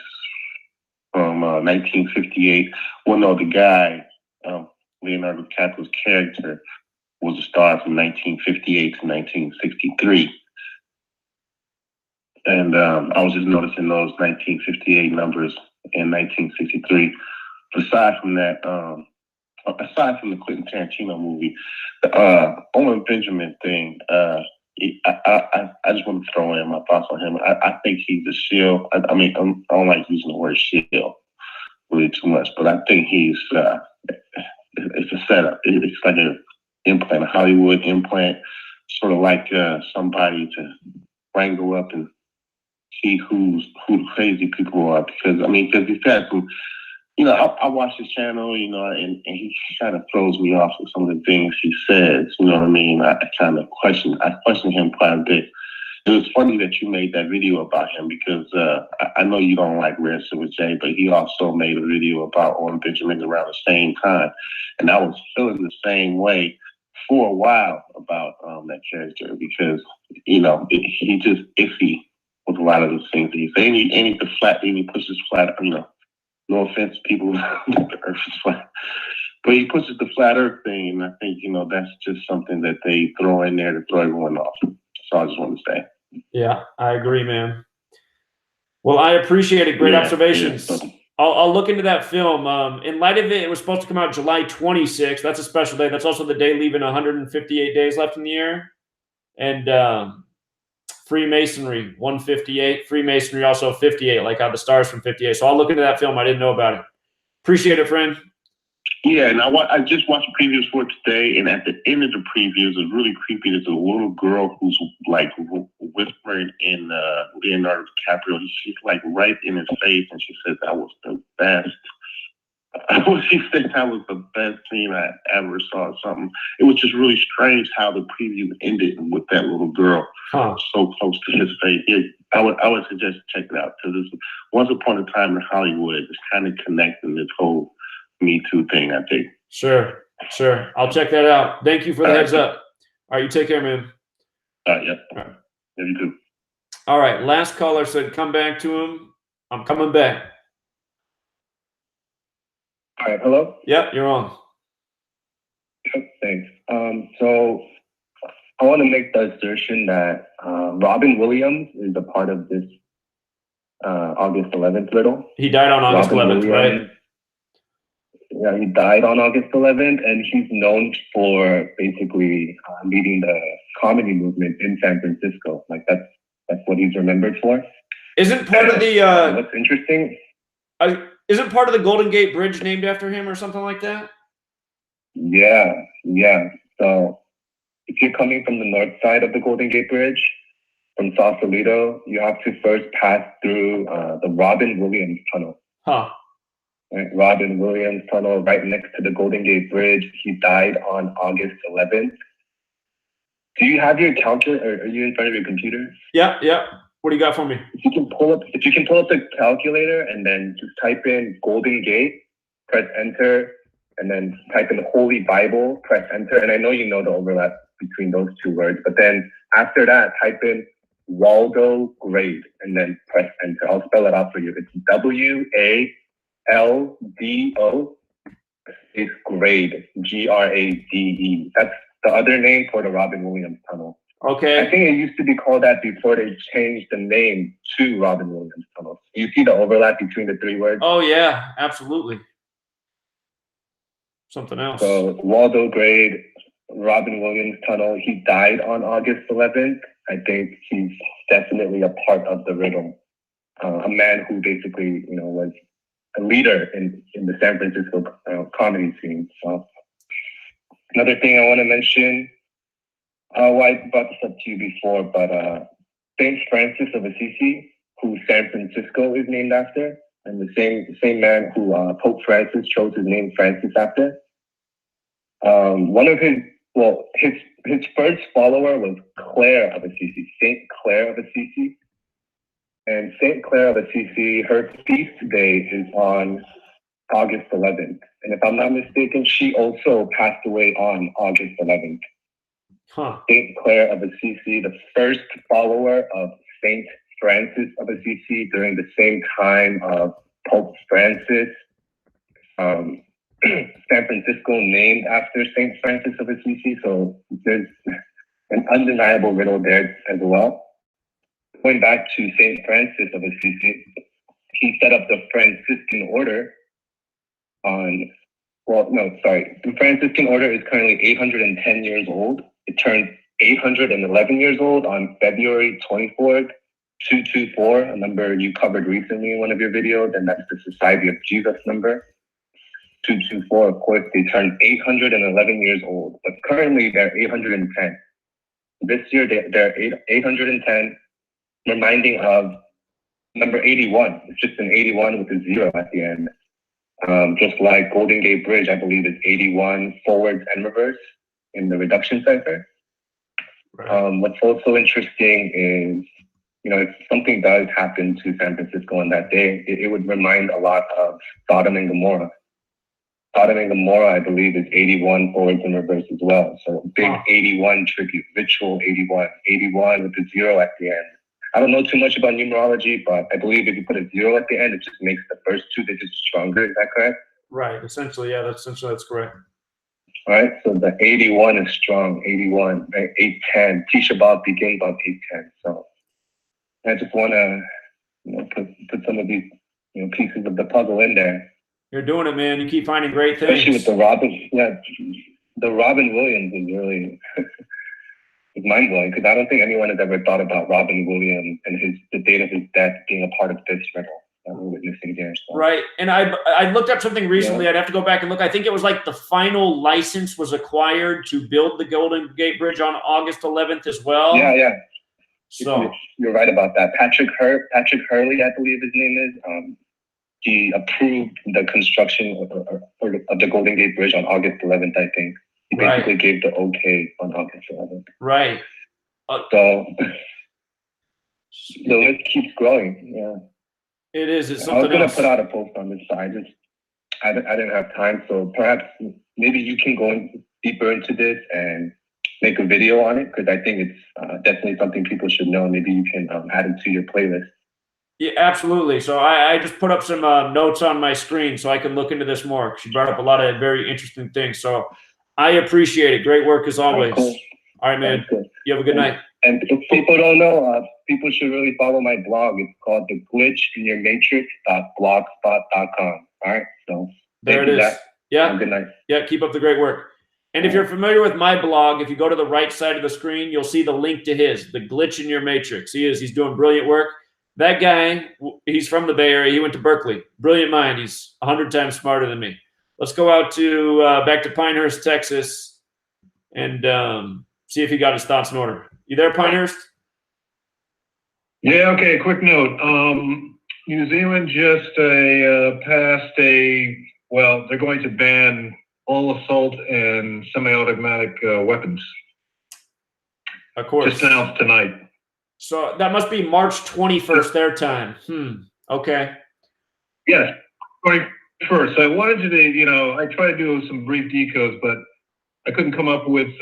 from 1958. Well, no, the guy, Leonardo DiCaprio's character, was a star from 1958 to 1963. And I was just noticing those 1958 numbers in 1963. But aside from that, aside from the Quentin Tarantino movie, the Owen Benjamin thing, I just want to throw in my thoughts on him. I think he's a shill. I don't like using the word shill really too much, but I think he's it's a setup. It's like an implant, a Hollywood implant, sort of like somebody to wrangle up and see who the crazy people are. Because he's had some. I watch his channel, and he kind of throws me off with some of the things he says. You know what I mean? I question him quite a bit. It was funny that you made that video about him because I know you don't like Red Silver J, but he also made a video about Owen Benjamin around the same time, and I was feeling the same way for a while about that character because he just iffy with a lot of the things that he says. And he pushes flat. No offense, people, the Earth is flat. But he pushes the flat Earth thing, and I think, that's just something that they throw in there to throw everyone off. So I just want to say. Yeah, I agree, man. Well, I appreciate it. Great observations. Yeah. I'll look into that film. In light of it, it was supposed to come out July 26th. That's a special day. That's also the day leaving 158 days left in the year. And Freemasonry, 158. Freemasonry also 58, like how the stars from 58. So I'll look into that film. I didn't know about it. Appreciate it, friend. Yeah, and I just watched the previews for today, and at the end of the previews, it's really creepy. There's a little girl who's like whispering in Leonardo DiCaprio. She's like right in his face, and she said that was the best. She said that was the best scene I ever saw. Something. It was just really strange how the preview ended with that little girl so close to his face. I would suggest check it out because once upon a time in Hollywood, it's kind of connecting this whole Me Too thing, I think. Sure. I'll check that out. Thank you for the heads up. All right, you take care, man. Yeah. All right. Yeah, you too. All right, last caller said come back to him. I'm coming back. All right, hello? Yep, you're on. Yep, thanks. So I want to make the assertion that Robin Williams is a part of this August 11th riddle. He died on August 11th, right? Yeah, he died on August 11th, and he's known for basically leading the comedy movement in San Francisco. Like that's what he's remembered for. Isn't part of the what's interesting? Isn't part of the Golden Gate Bridge named after him or something like that? Yeah. So if you're coming from the north side of the Golden Gate Bridge, from Sausalito, you have to first pass through the Robin Williams Tunnel. Huh. right? Robin Williams Tunnel, right next to the Golden Gate Bridge. He died on August 11th. Do you have your calculator? Are you in front of your computer? Yeah, yeah. What do you got for me? If you can pull up the calculator and then just type in Golden Gate, press enter, and then type in Holy Bible, press enter. And I know you know the overlap between those two words, but then after that, type in Waldo Grade and then press enter. I'll spell it out for you. It's WALDO space grade, GRADE. That's the other name for the Robin Williams Tunnel. Okay. I think it used to be called that before they changed the name to Robin Williams Tunnel. You see the overlap between the three words? Oh, yeah, absolutely. Something else. So Waldo Grade, Robin Williams Tunnel, he died on August 11th. I think he's definitely a part of the riddle. A man who basically, was a leader in the San Francisco comedy scene. So another thing I want to mention, I brought this up to you before, but Saint Francis of Assisi, who San Francisco is named after, and the same man who Pope Francis chose his name Francis after. One of his first follower was Claire of Assisi, Saint Claire of Assisi. And Saint Claire of Assisi, her feast day is on August 11th. And if I'm not mistaken, she also passed away on August 11th. Huh. Saint Claire of Assisi, the first follower of Saint Francis of Assisi during the same time of Pope Francis. San Francisco named after Saint Francis of Assisi, so there's an undeniable riddle there as well. Going back to Saint Francis of Assisi, he set up the Franciscan order the Franciscan order is currently 810 years old. It turned 811 years old on February 24th, 224, a number you covered recently in one of your videos, and that's the Society of Jesus number. 224, of course, they turned 811 years old, but currently they're 810. This year they're 810, reminding of number 81. It's just an 81 with a 0 at the end. Just like Golden Gate Bridge, I believe is 81 forwards and reverse in the reduction cipher. Right. What's also interesting is, if something does happen to San Francisco on that day, it would remind a lot of Sodom and Gomorrah. Sodom and Gomorrah, I believe, is 81 forwards and reverse as well. So big 81 tribute, ritual 81 with a 0 at the end. I don't know too much about numerology, but I believe if you put a 0 at the end, it just makes the first two digits stronger. Is that correct? Right. Essentially, yeah, that's correct. All right. So the 81 is strong. 81, right? 810. Tisha B'Av begins on 810. So I just want to put some of these pieces of the puzzle in there. You're doing it, man. You keep finding great things. Especially with the Robin Williams is really it's mind-blowing because I don't think anyone has ever thought about Robin Williams and the date of his death being a part of this riddle that we're witnessing here. So. Right. And I looked up something recently. Yeah. I'd have to go back and look. I think it was like the final license was acquired to build the Golden Gate Bridge on August 11th as well. Yeah. So you're right about that. Patrick Hurley, I believe his name is. He approved the construction of the Golden Gate Bridge on August 11th, I think. He basically gave the okay on August 11th. Right. So the list keeps growing. Yeah. It is. It's I was something going else. to put out a post on this, but I didn't have time. So perhaps maybe you can go deeper into this and make a video on it because I think it's definitely something people should know. Maybe you can add it to your playlist. Yeah, absolutely. So I just put up some notes on my screen so I can look into this more. She brought up a lot of very interesting things. So I appreciate it. Great work as always. Cool. All right, man. You have a good night. And if people don't know, people should really follow my blog. It's called theglitchinyourmatrix.blogspot.com. All right. So there it is. Yeah. Have a good night. Yeah. Keep up the great work. And if you're familiar with my blog, if you go to the right side of the screen, you'll see the link to his, The Glitch in Your Matrix. He's doing brilliant work. That guy, he's from the Bay Area. He went to Berkeley. Brilliant mind. He's 100 times smarter than me. Let's go out to back to Pinehurst, Texas, and see if he got his thoughts in order. You there, Pinehurst? Yeah. Okay. Quick note. New Zealand just passed well, they're going to ban all assault and semi-automatic weapons. Of course. Just announced tonight. So that must be March 21st their time. Okay. Yes, 21st. I wanted to, I tried to do some brief decodes, but I couldn't come up with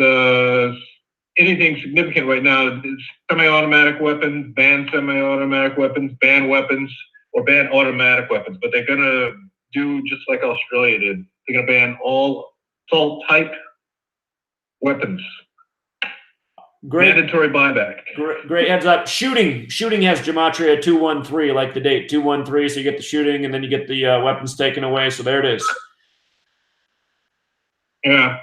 anything significant right now. It's semi-automatic weapons, ban semi-automatic weapons, ban weapons, or ban automatic weapons. But they're going to do just like Australia did. They're going to ban all assault-type weapons. Great. Mandatory buyback. Great heads up. Shooting has Gematria 213, like the date 213. So you get the shooting, and then you get the weapons taken away. So there it is. Yeah.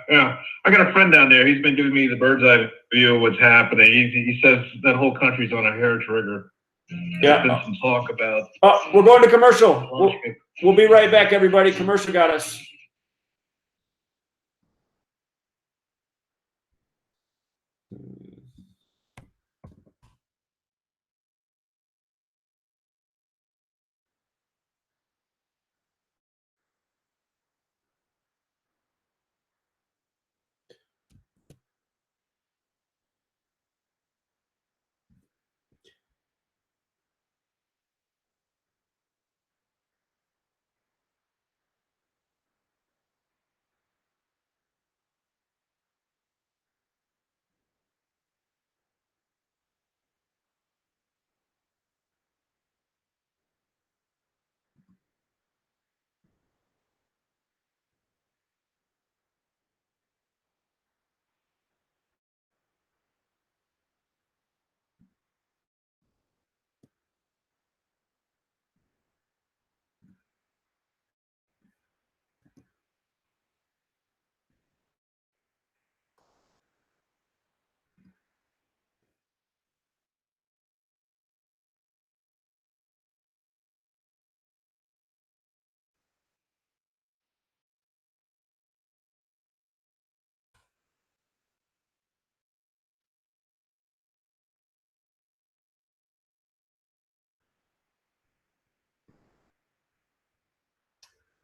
I got a friend down there. He's been giving me the bird's eye view of what's happening. He says that whole country's on a hair trigger. Yeah. There's been some talk about. We're going to commercial. We'll be right back, everybody. Commercial got us.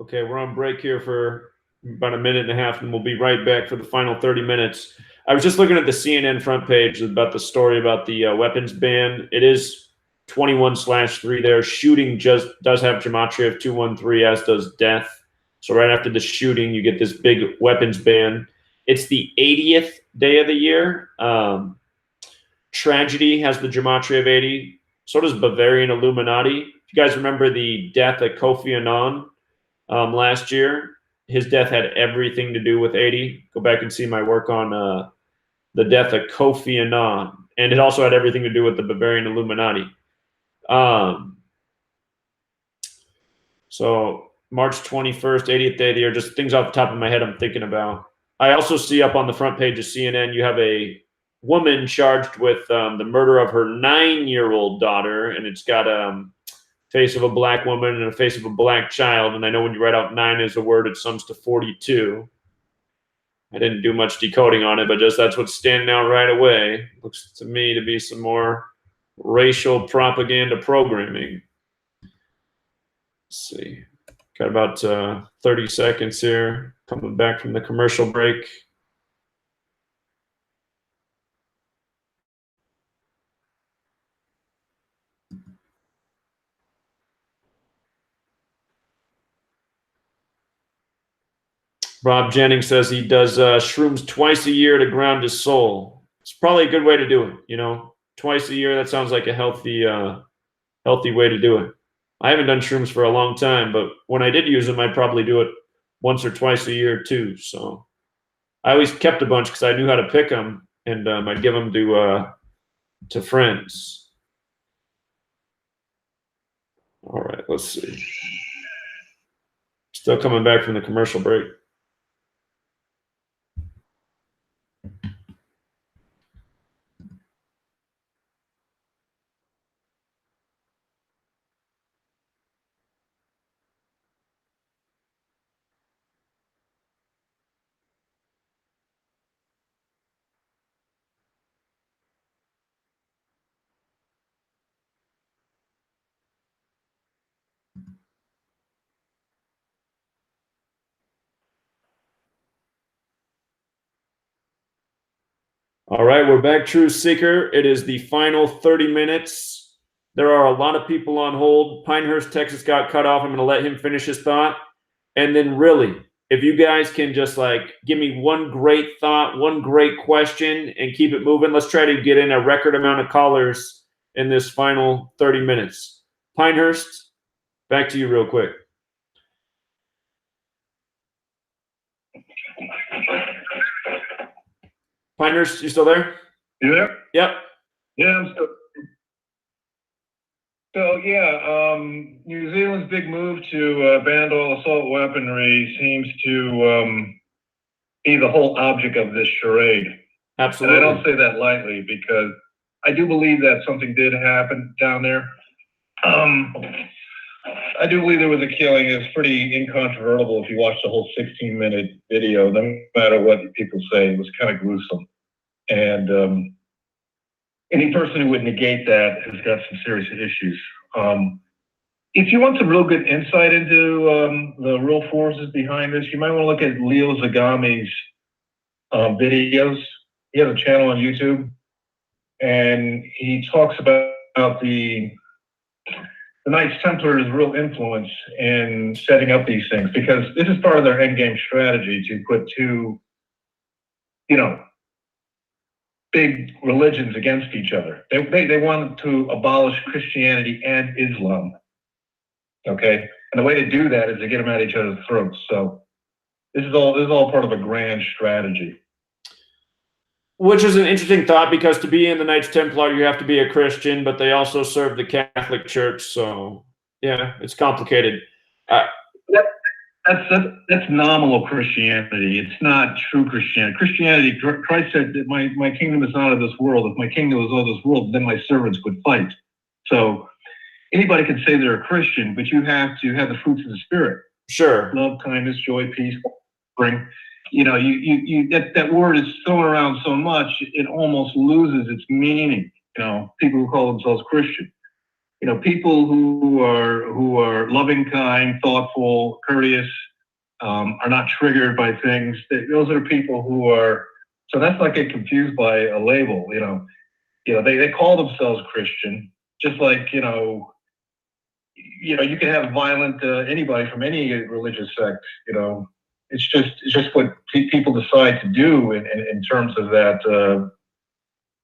Okay, we're on break here for about a minute and a half, and we'll be right back for the final 30 minutes. I was just looking at the CNN front page about the story about the weapons ban. It is 21/3 there. Shooting just does have Gematria of 213, as does death. So right after the shooting, you get this big weapons ban. It's the 80th day of the year. Tragedy has the Gematria of 80. So does Bavarian Illuminati. If you guys remember the death of Kofi Annan last year, his death had everything to do with 80. Go back and see my work on the death of Kofi Annan. And it also had everything to do with the Bavarian Illuminati. So March 21st, 80th day of the year, just things off the top of my head I'm thinking about. I also see up on the front page of CNN, you have a woman charged with the murder of her 9-year-old daughter, and it's got face of a black woman and a face of a black child. And I know when you write out 9 as a word, it sums to 42. I didn't do much decoding on it, but just that's what's standing out right away. Looks to me to be some more racial propaganda programming. Let's see. Got about 30 seconds here. Coming back from the commercial break. Rob Jennings says he does shrooms twice a year to ground his soul. It's probably a good way to do it. Twice a year. That sounds like a healthy way to do it. I haven't done shrooms for a long time, but when I did use them, I'd probably do it once or twice a year too. So I always kept a bunch because I knew how to pick them, and I'd give them to friends. All right, let's see. Still coming back from the commercial break. All right, we're back, Truth Seeker. It is the final 30 minutes. There are a lot of people on hold. Pinehurst, Texas got cut off. I'm going to let him finish his thought. And then really, if you guys can just like give me one great thought, one great question, and keep it moving, let's try to get in a record amount of callers in this final 30 minutes. Pinehurst, back to you real quick. Pinehurst, you still there? You there? Yep. Yeah, I'm still. So yeah, New Zealand's big move to ban all assault weaponry seems to be the whole object of this charade. Absolutely. And I don't say that lightly because I do believe that something did happen down there. I do believe there was a killing. It's pretty incontrovertible if you watch the whole 16-minute video. No matter what people say, it was kind of gruesome. And any person who would negate that has got some serious issues. If you want some real good insight into the real forces behind this, you might want to look at Leo Zagami's videos. He has a channel on YouTube, and he talks about the Knights Templars' real influence in setting up these things, because this is part of their endgame strategy to put two, big religions against each other. They wanted to abolish Christianity and Islam. Okay, and the way to do that is to get them at each other's throats. So this is all part of a grand strategy. Which is an interesting thought, because to be in the Knights Templar, you have to be a Christian, but they also serve the Catholic Church. So yeah, it's complicated. That's nominal Christianity. It's not true Christianity. Christianity, Christ said that my kingdom is not of this world. If my kingdom was of this world, then my servants would fight. So anybody can say they're a Christian, but you have to have the fruits of the Spirit. Sure. Love, kindness, joy, peace, suffering. That word is thrown around so much, it almost loses its meaning. People who call themselves Christian. People who are loving, kind, thoughtful, courteous, are not triggered by things. Those are people who are. So that's not get confused by a label. They call themselves Christian, just like you can have violent anybody from any religious sect. It's just what people decide to do in terms of that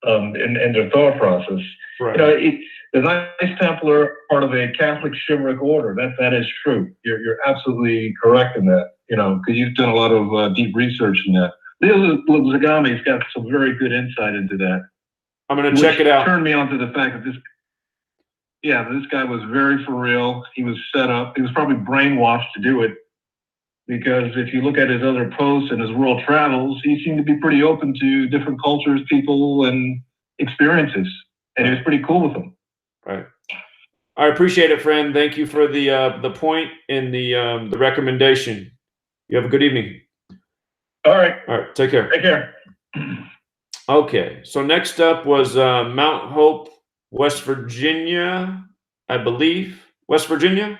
in their thought process. Right. The Knights Templar part of a Catholic chivalric order. That is true. You're absolutely correct in that. Because you've done a lot of deep research in that. Leo Zagami's got some very good insight into that. I'm going to check it out. Turned me on to the fact that this guy was very for real. He was set up. He was probably brainwashed to do it. Because if you look at his other posts and his world travels, he seemed to be pretty open to different cultures, people, and experiences. And he was pretty cool with them. Right. I appreciate it, friend. Thank you for the point and the recommendation. You have a good evening. All right. All right. Take care. Take care. Okay. So next up was Mount Hope, West Virginia, I believe. West Virginia?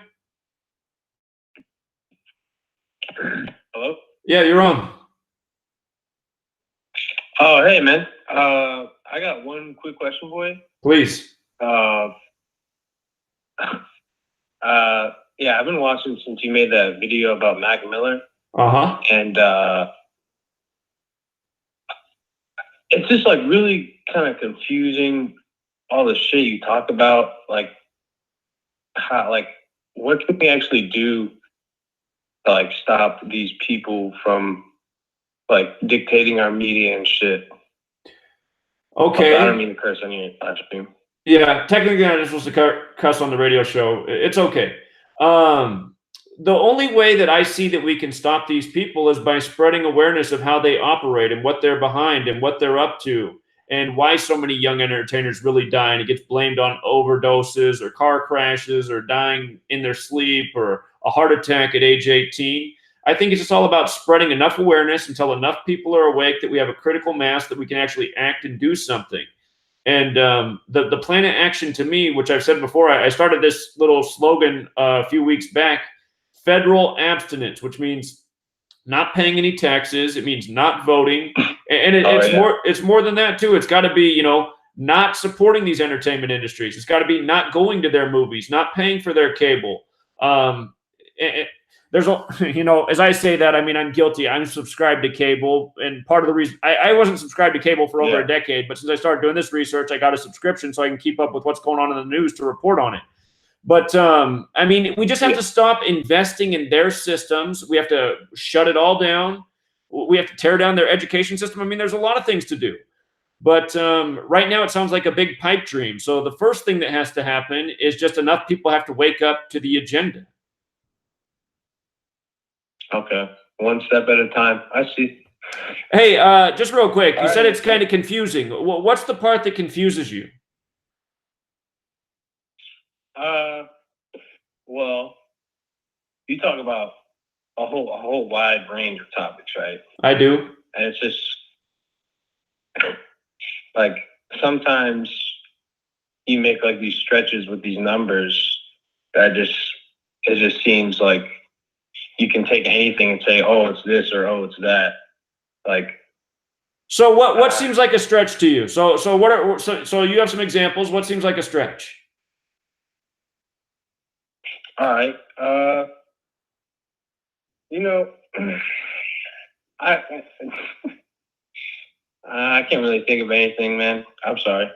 Hello? Yeah, you're on. Oh, hey, man. I got one quick question for you. Please. Yeah, I've been watching since you made that video about Mac Miller. Uh-huh. And it's just like really kind of confusing, all the shit you talk about, like how, like, what can we actually do to like stop these people from like dictating our media and shit? Okay. I don't mean to curse on your live stream. Yeah, technically I'm not supposed to cuss on the radio show. It's okay. The only way that I see that we can stop these people is by spreading awareness of how they operate and what they're behind and what they're up to and why so many young entertainers really die. And it gets blamed on overdoses or car crashes or dying in their sleep or a heart attack at age 18. I think it's just all about spreading enough awareness until enough people are awake that we have a critical mass that we can actually act and do something. And the plan of action to me, which I've said before, I started this little slogan a few weeks back, federal abstinence, which means not paying any taxes. It means not voting. And it's more than that too. It's got to be, not supporting these entertainment industries. It's got to be not going to their movies, not paying for their cable. There's as I say that, I mean, I'm guilty. I'm subscribed to cable, and part of the reason I wasn't subscribed to cable for over a decade, but since I started doing this research, I got a subscription so I can keep up with what's going on in the news to report on it. But I mean, we just have to stop investing in their systems. We have to shut it all down. We have to tear down their education system. I mean, there's a lot of things to do. But right now, it sounds like a big pipe dream. So the first thing that has to happen is just enough people have to wake up to the agenda. Okay. One step at a time. I see. Hey, just real quick. You said it's kind of confusing. What's the part that confuses you? Well, you talk about a whole wide range of topics, right? I do. And it's just like sometimes you make like these stretches with these numbers that it just seems like you can take anything and say, oh, it's this or oh, it's that. Like, so what seems like a stretch to you? So you have some examples. What seems like a stretch? All right. I can't really think of anything, man. I'm sorry.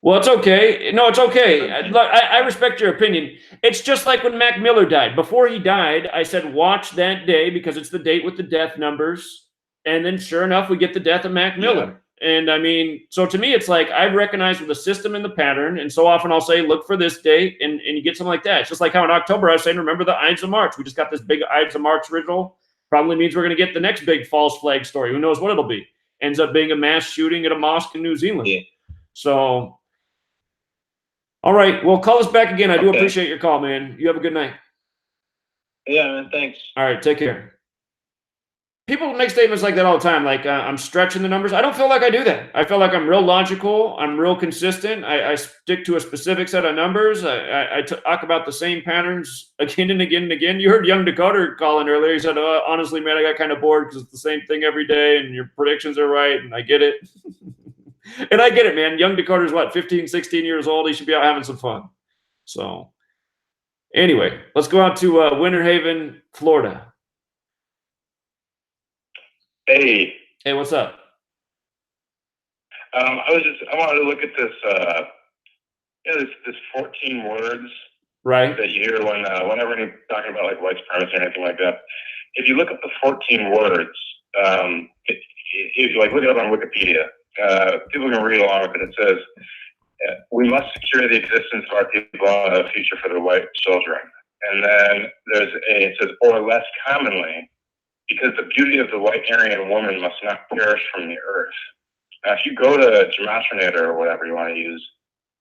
Well, it's okay. No, it's okay. I respect your opinion. It's just like when Mac Miller died. Before he died, I said, watch that day because it's the date with the death numbers. And then sure enough, we get the death of Mac Miller. And I mean, so to me, it's like I recognize the system and the pattern. And so often I'll say, look for this date. And you get something like that. It's just like how in October I was saying, remember the Ides of March. We just got this big Ides of March ritual. Probably means we're going to get the next big false flag story. Who knows what it'll be. Ends up being a mass shooting at a mosque in New Zealand. Yeah. So, all right. Well, call us back again. I do appreciate your call, man. You have a good night. Yeah, man. Thanks. All right. Take care. People make statements like that all the time, like I'm stretching the numbers. I don't feel like I do that. I feel like I'm real logical. I'm real consistent. I stick to a specific set of numbers. I talk about the same patterns again and again and again. You heard Young Dakota calling earlier. He said, honestly, man, I got kind of bored because it's the same thing every day and your predictions are right. And I get it. And I get it, man. Young Dakota's what, 15, 16 years old. He should be out having some fun. So anyway, let's go out to Winter Haven, Florida. Hey. Hey, what's up? I wanted to look at this, this 14 words, right, that you hear whenever you're talking about like white supremacy or anything like that. If you look up the 14 words, if you like look it up on Wikipedia, people can read along with it. It says, "We must secure the existence of our people and a future for the white children." And then it says, "Or less commonly, because the beauty of the white Aryan woman must not perish from the earth." Now, if you go to Gematria or whatever you want to use,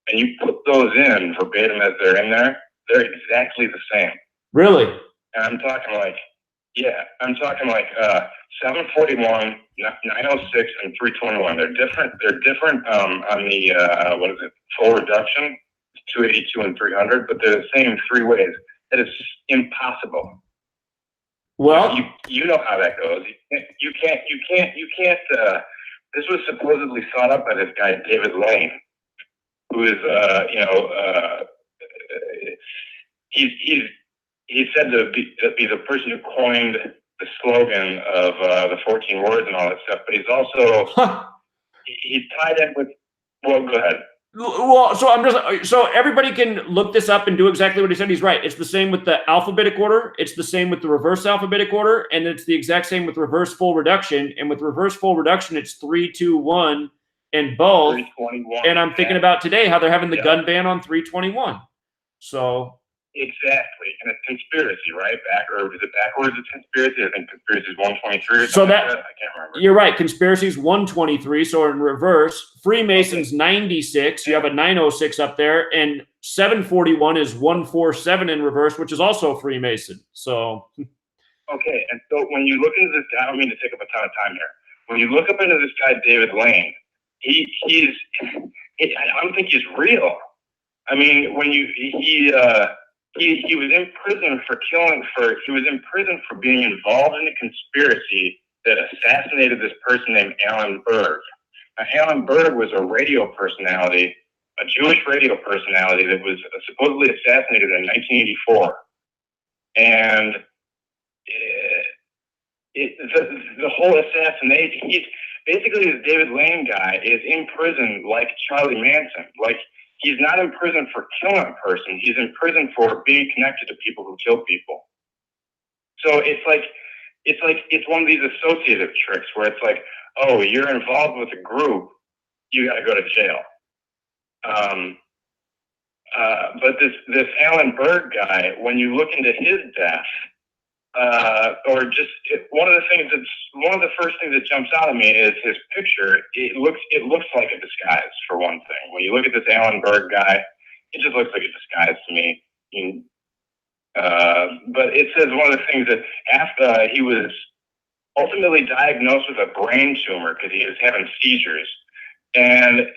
and you put those in verbatim as they're in there, they're exactly the same. Really? And I'm talking like 741, 906, and 321. They're different. They're different on the full reduction, 282 and 300, but they're the same three ways. That is impossible. Well, you know how that goes. You can't. This was supposedly thought up by this guy David Lane, who is he's said to be the person who coined the slogan of the 14 words and all that stuff. But he's also he's tied in with. Well, go ahead. Well, so everybody can look this up and do exactly what he said. He's right. It's the same with the alphabetic order. It's the same with the reverse alphabetic order, and it's the exact same with reverse full reduction. And with reverse full reduction, it's 3, 2, 1 in both. 321. And I'm thinking about today how they're having the gun ban on 321. So exactly, and it's conspiracy, right? Or is it backwards? It's conspiracy. I think conspiracy is 123 or so something that like that. I can't remember. You're right. Conspiracy is 123. So in reverse, Freemasons 96. You have a 906 up there, and 741 is 147 in reverse, which is also Freemason. So okay, and so when you look into this, I don't mean to take up a ton of time here. When you look up into this guy David Lane, I don't think he's real. I mean, when he was in prison for being involved in a conspiracy that assassinated this person named Alan Berg. Now, Alan Berg was a radio personality, a Jewish radio personality that was supposedly assassinated in 1984. And the whole assassination, he's basically, this David Lane guy is in prison like Charlie Manson. Like, he's not in prison for killing a person. He's in prison for being connected to people who kill people. So it's one of these associative tricks where it's like, oh, you're involved with a group, you got to go to jail. But this Alan Berg guy, when you look into his death, one of the first things that jumps out at me is his picture. It looks like a disguise, for one thing. When you look at this Alan Berg guy, it just looks like a disguise to me. But it says one of the things that after he was ultimately diagnosed with a brain tumor because he was having seizures. And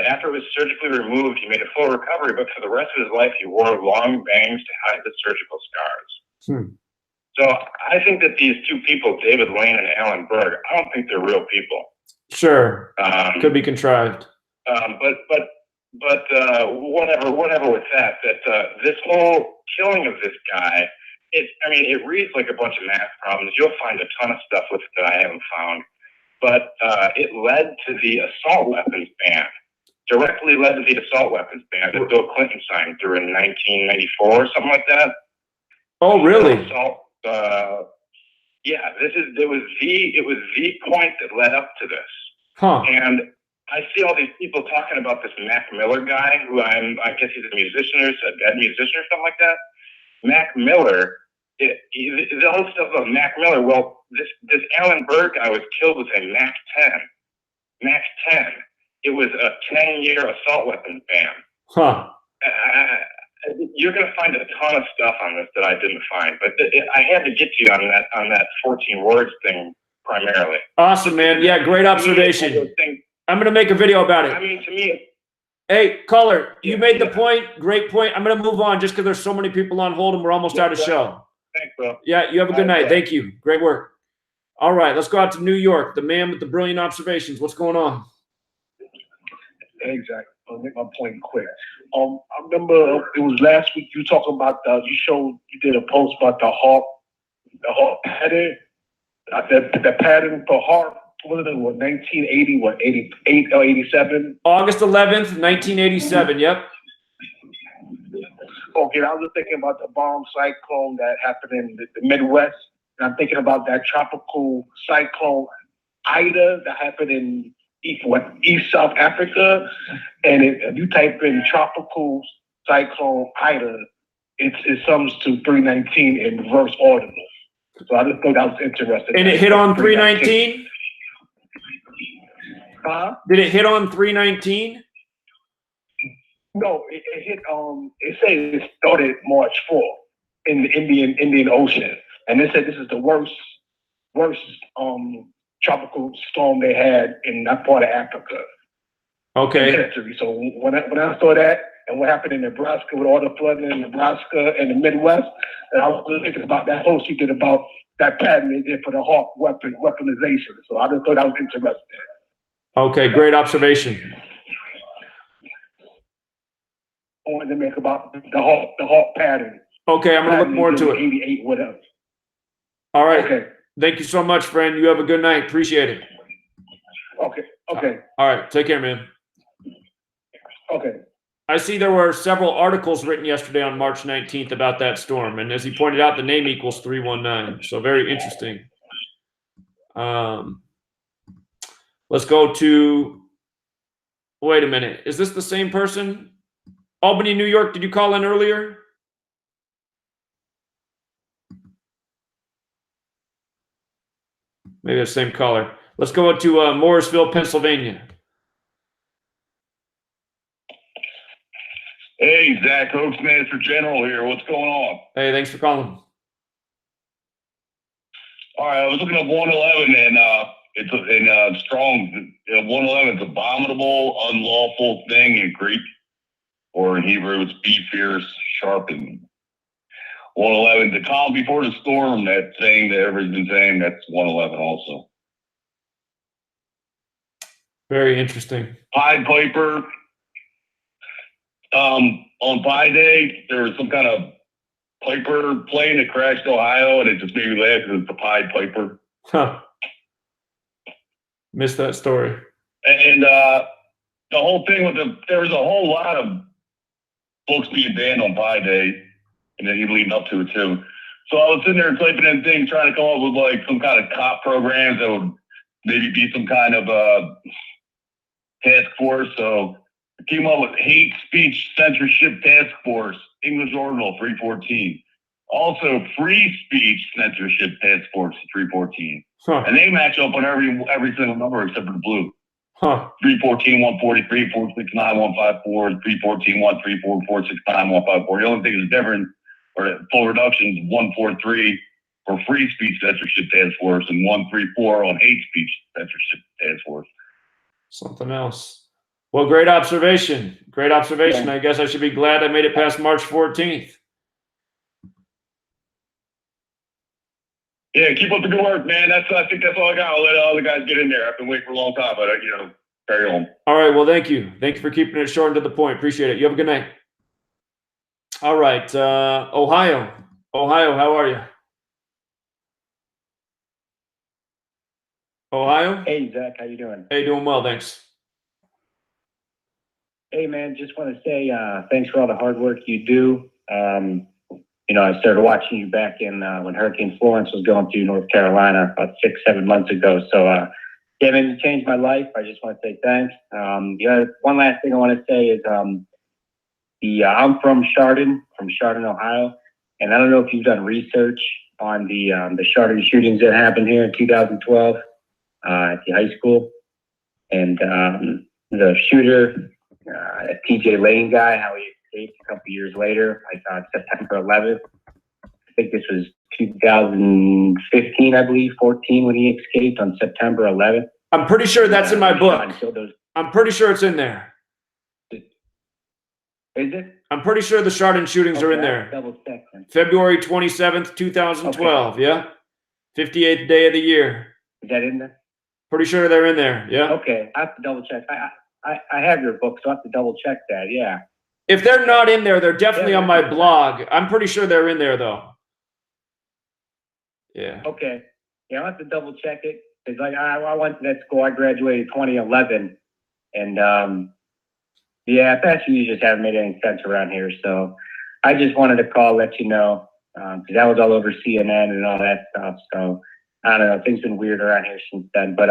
after it was surgically removed, he made a full recovery, but for the rest of his life, he wore long bangs to hide the surgical scars. So I think that these two people, David Lane and Alan Berg, I don't think they're real people. Sure. Could be contrived. But whatever with that, this whole killing of this guy, it reads like a bunch of math problems. You'll find a ton of stuff with it that I haven't found. But it led to the assault weapons ban, directly led to the assault weapons ban that Bill Clinton signed through in 1994 or something like that. Oh, really? Yeah, it was the point that led up to this. Huh. And I see all these people talking about this Mac Miller guy, who I guess he's a musician or a dead musician or something like that. Mac Miller, the whole stuff about Mac Miller, well, this Alan Berg guy was killed with a Mac 10. Mac 10. It was a 10-year assault weapons ban. Huh. You're going to find a ton of stuff on this that I didn't find, but I had to get to you on that 14 words thing primarily. Awesome, man. Yeah, great observation. I'm going to make a video about it. I mean, to me, hey, caller, you made the point. Great point. I'm going to move on just because there's so many people on hold and we're almost out of show. Thanks, bro. Yeah, you have a good night. Thank you. Great work. All right, let's go out to New York. The man with the brilliant observations. What's going on? Exactly. I'll make my point quick. I remember it was last week you talking about you did a post about the heart pattern, the pattern for heart. What was it? 1980? 88 or 87? August 11th, 1987. Yep. Okay, I was just thinking about the bomb cyclone that happened in the Midwest, and I'm thinking about that tropical cyclone Ida that happened in East South Africa, and if you type in tropical cyclone Ida, it sums to 319 in reverse order. So I just thought that was interesting. And it hit on 319? Huh? Did it hit on 319? No, it hit. It said it started March 4th in the Indian Ocean, and they said this is the worst tropical storm they had in that part of Africa. Okay. In history. So when I saw that and what happened in Nebraska with all the flooding in Nebraska and the Midwest, and I was thinking about that post you did about that pattern they did for the hawk weaponization. So I just thought that was interesting. Okay, great observation. I wanted to make about the hawk pattern. Okay, I'm gonna look more into it. 88, whatever. All right. Okay. Thank you so much, friend. You have a good night. Appreciate it. Okay. All right. Take care, man. Okay. I see there were several articles written yesterday on March 19th about that storm. And as he pointed out, the name equals 319. So very interesting. Let's go to, wait a minute. Is this the same person? Albany, New York. Did you call in earlier? Maybe the same caller. Let's go to Morrisville, Pennsylvania. Hey, Zach, Hoax Manager General here. What's going on? Hey, thanks for calling. All right, I was looking up 111, and it's in Strong. 111 is abominable, unlawful thing in Greek, or in Hebrew, it's be fierce, sharpened. 111, the calm before the storm, that saying that everybody's been saying, that's 111 also. Very interesting. Pied Piper. On Pi Day, there was some kind of Piper plane that crashed in Ohio, and it just made me laugh because it's the Pied Piper. Huh. Missed that story. And the whole thing with there was a whole lot of books being banned on Pi Day, and then even leading up to it too. So I was sitting there typing in things, trying to come up with like some kind of cop programs that would maybe be some kind of task force. So I came up with Hate Speech Censorship Task Force, English Ordinal 314. Also, Free Speech Censorship Task Force 314. Huh. And they match up on every single number except for the blue. Huh. 314, 143, 469, 154, 314, 134, 469, 154. The only thing that's different, or full reductions, 143 for Free Speech Censorship Task Force and 134 on Hate Speech Censorship Task Force. Something else. Well, great observation. Great observation. Yeah. I guess I should be glad I made it past March 14th. Yeah, keep up the good work, man. I think that's all I got. I'll let all the guys get in there. I've been waiting for a long time, but carry on. All right. Well, thank you. Thank you for keeping it short and to the point. Appreciate it. You have a good night. All right. Ohio. Ohio, how are you? Ohio? Hey, Zach, how you doing? Hey, doing well, thanks. Hey, man, just want to say thanks for all the hard work you do. I started watching you back in when Hurricane Florence was going through North Carolina about 6-7 months ago. So, yeah, man, you changed my life. I just want to say thanks. One last thing I want to say is I'm from Chardon, Ohio, and I don't know if you've done research on the Chardon shootings that happened here in 2012 at the high school, and the shooter, TJ Lane guy, how he escaped a couple years later, like September 11th. I think this was 2015, I believe, 14 when he escaped on September 11th. I'm pretty sure that's in my book. I'm pretty sure it's in there. Is it? I'm pretty sure the Chardon shootings are in there. Double check. February 27th, 2012. Okay. Yeah. 58th day of the year. Is that in there? Pretty sure they're in there. Yeah. Okay. I have to double check. I have your book, so I have to double check that. Yeah. If they're not in there, they're definitely on my blog. I'm pretty sure they're in there, though. Yeah. Okay. Yeah, I'll have to double check it. Because I went to that school. I graduated 2011. And, yeah, past few years just haven't made any sense around here. So I just wanted to call, let you know. Because that was all over CNN and all that stuff. So I don't know. Things been weird around here since then. But,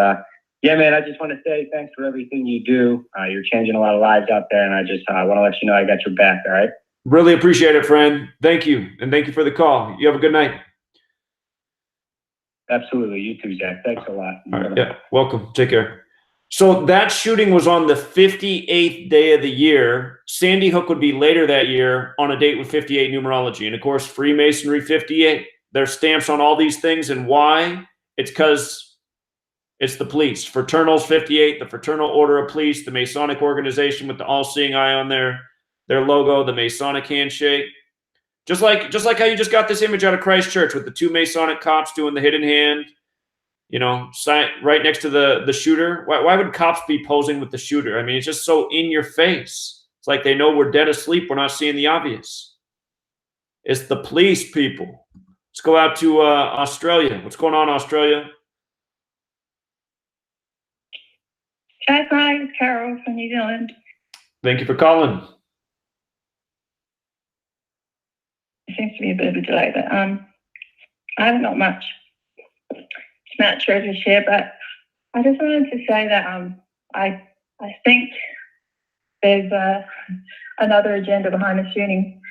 yeah, man, I just want to say thanks for everything you do. You're changing a lot of lives out there, and I just want to let you know I got your back, all right? Really appreciate it, friend. Thank you, and thank you for the call. You have a good night. Absolutely. You too, Zach. Thanks a lot. All right, yeah, welcome. Take care. So that shooting was on the 58th day of the year. Sandy Hook would be later that year on a date with 58 numerology. And, of course, Freemasonry 58. There's stamps on all these things, and why? It's because it's the police. Fraternals 58, the Fraternal Order of Police, the Masonic organization with the all-seeing eye on their logo, the Masonic handshake. Just like how you just got this image out of Christ Church with the two Masonic cops doing the hidden hand, right next to the shooter. Why would cops be posing with the shooter? I mean, it's just so in your face. It's like they know we're dead asleep. We're not seeing the obvious. It's the police, people. Let's go out to Australia. What's going on, Australia? Hi, it's Carol from New Zealand. Thank you for calling. It seems to be a bit of a delay, but I haven't got much smart truth to share, but I just wanted to say that I think there's another agenda behind the shooting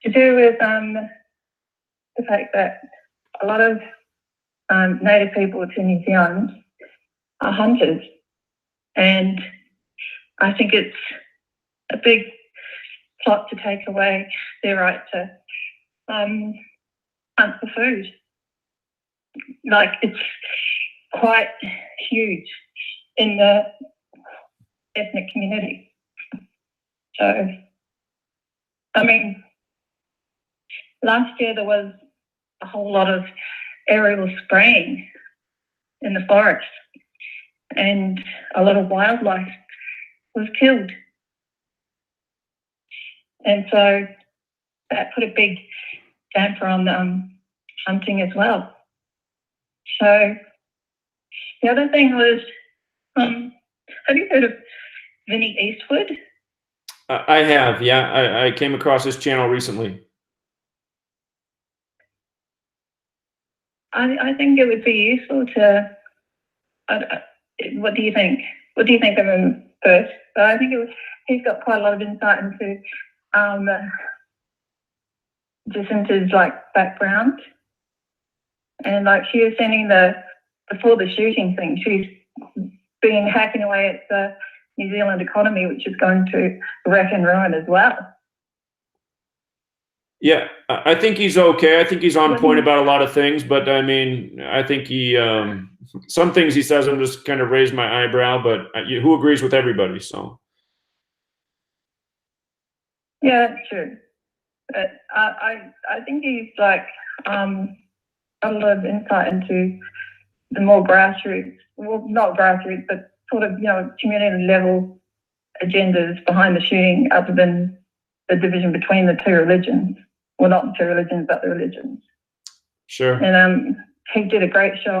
to do with the fact that a lot of Native people to New Zealand are hunters. And I think it's a big plot to take away their right to hunt for food. Like, it's quite huge in the ethnic community. So, I mean, last year there was a whole lot of aerial spraying in the forest. and a lot of wildlife was killed. And so that put a big damper on hunting as well. So the other thing was, have you heard of Vinnie Eastwood? I have, yeah. I came across his channel recently. I think it would be useful to. What do you think? What do you think of him first? So I think he's got quite a lot of insight into Jacinta's like background, and like she was sending before the shooting thing, she's been hacking away at the New Zealand economy, which is going to wreck and ruin as well. Yeah, I think he's okay. I think he's on point about a lot of things, but I mean, I think he, some things he says, I'm just kind of raised my eyebrow, but who agrees with everybody? So. Yeah, that's true. But I think he's like, got a lot of insight into the more grassroots, well, not grassroots, but sort of, community level agendas behind the shooting, other than the division between the two religions. Well, not the two religions, but the religions. Sure. And he did a great show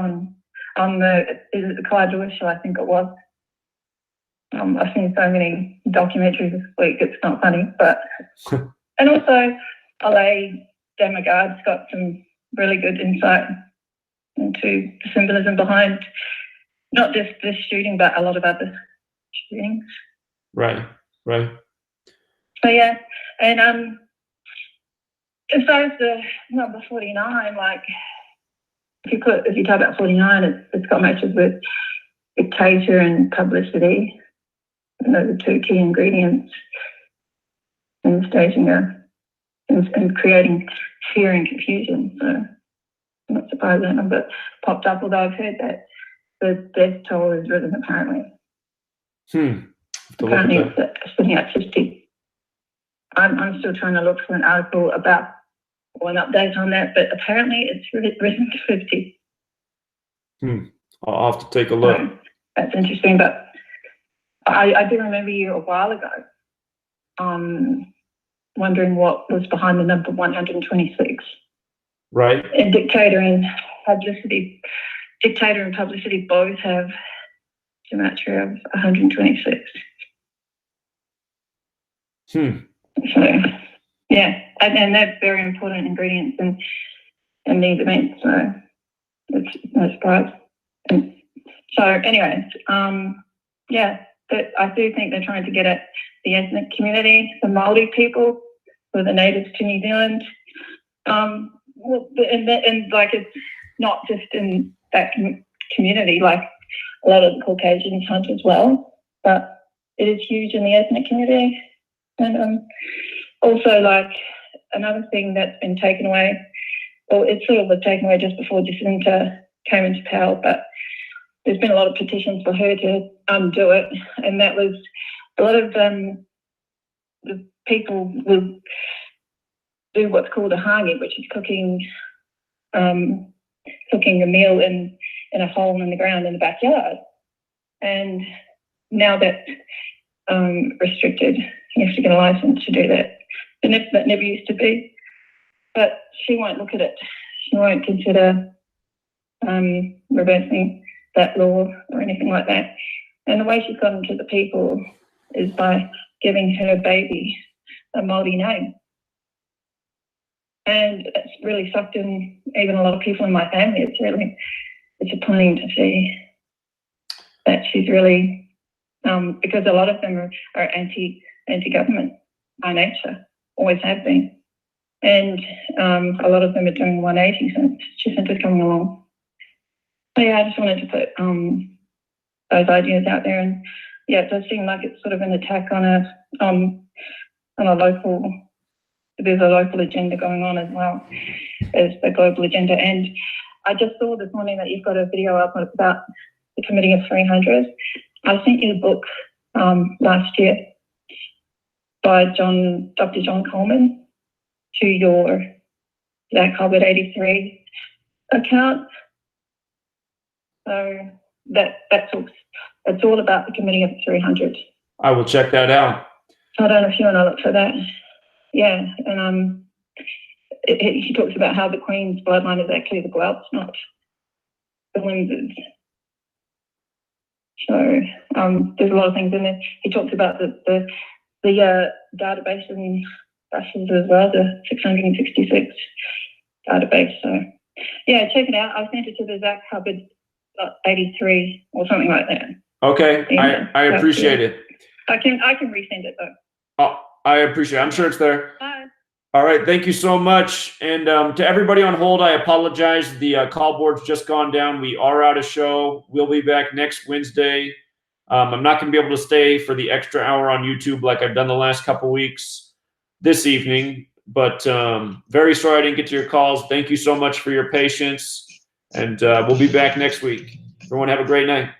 on the Clyde Lewis show, I think it was. I've seen so many documentaries this week, it's not funny, but and also LA Demogod's got some really good insight into the symbolism behind not just this shooting, but a lot of other shootings. Right. So yeah, and as far as the number 49, like if you talk about 49, it's got matches with dictator and publicity. And those are two key ingredients in staging and creating fear and confusion. So I'm not surprised that number popped up, although I've heard that the death toll is risen apparently. Apparently it's sitting at 50. I'm still trying to look for an article about an update on that, but apparently it's risen to 50. I'll have to take a look. So that's interesting, but I do remember you a while ago wondering what was behind the number 126. Right. And dictator and publicity both have gematria of 126. So yeah, and they're very important ingredients in these events. So it's no surprise. And so, anyways, yeah. But I do think they're trying to get at the ethnic community, the Māori people, who are the natives to New Zealand. And like it's not just in that community, like a lot of the Caucasians hunt as well, but it is huge in the ethnic community. And also like another thing that's been taken away, well, it sort of was taken away just before Jacinta came into power, but there's been a lot of petitions for her to undo it, and that was a lot of the people will do what's called a hangi, which is cooking a meal in a hole in the ground in the backyard. And now that's restricted. You have to get a license to do that. And that never used to be. But she won't look at it. She won't consider reversing that law or anything like that. And the way she's gotten to the people is by giving her baby a Māori name. And it's really sucked in even a lot of people in my family. It's really disappointing to see that she's really, because a lot of them are anti-government by nature, always have been. And a lot of them are doing 180 since Jacinta's coming along. So yeah, I just wanted to put those ideas out there, and yeah, it does seem like it's sort of an attack on a local. There's a local agenda going on as well as the global agenda. And I just saw this morning that you've got a video up about the Committee of 300. I sent you a book last year by Dr. John Coleman to your Zach Hubbard 83 account. So that talks. It's all about the Committee of 300. I will check that out. So I don't know if you want to look for that. Yeah, and he talks about how the Queen's bloodline is actually the Glouts, not the Windsors. So there's a lot of things in there. He talks about the database in Brussels as well, the 666 database. So yeah, check it out. I sent it to the Zach Hubbard 83 or something like that. Okay, I appreciate it. I can resend it though. Oh, I appreciate it. I'm sure it's there. Bye. All right, thank you so much. And to everybody on hold, I apologize. The call board's just gone down. We are out of show. We'll be back next Wednesday. I'm not going to be able to stay for the extra hour on YouTube like I've done the last couple weeks this evening. But very sorry I didn't get to your calls. Thank you so much for your patience. And we'll be back next week. Everyone have a great night.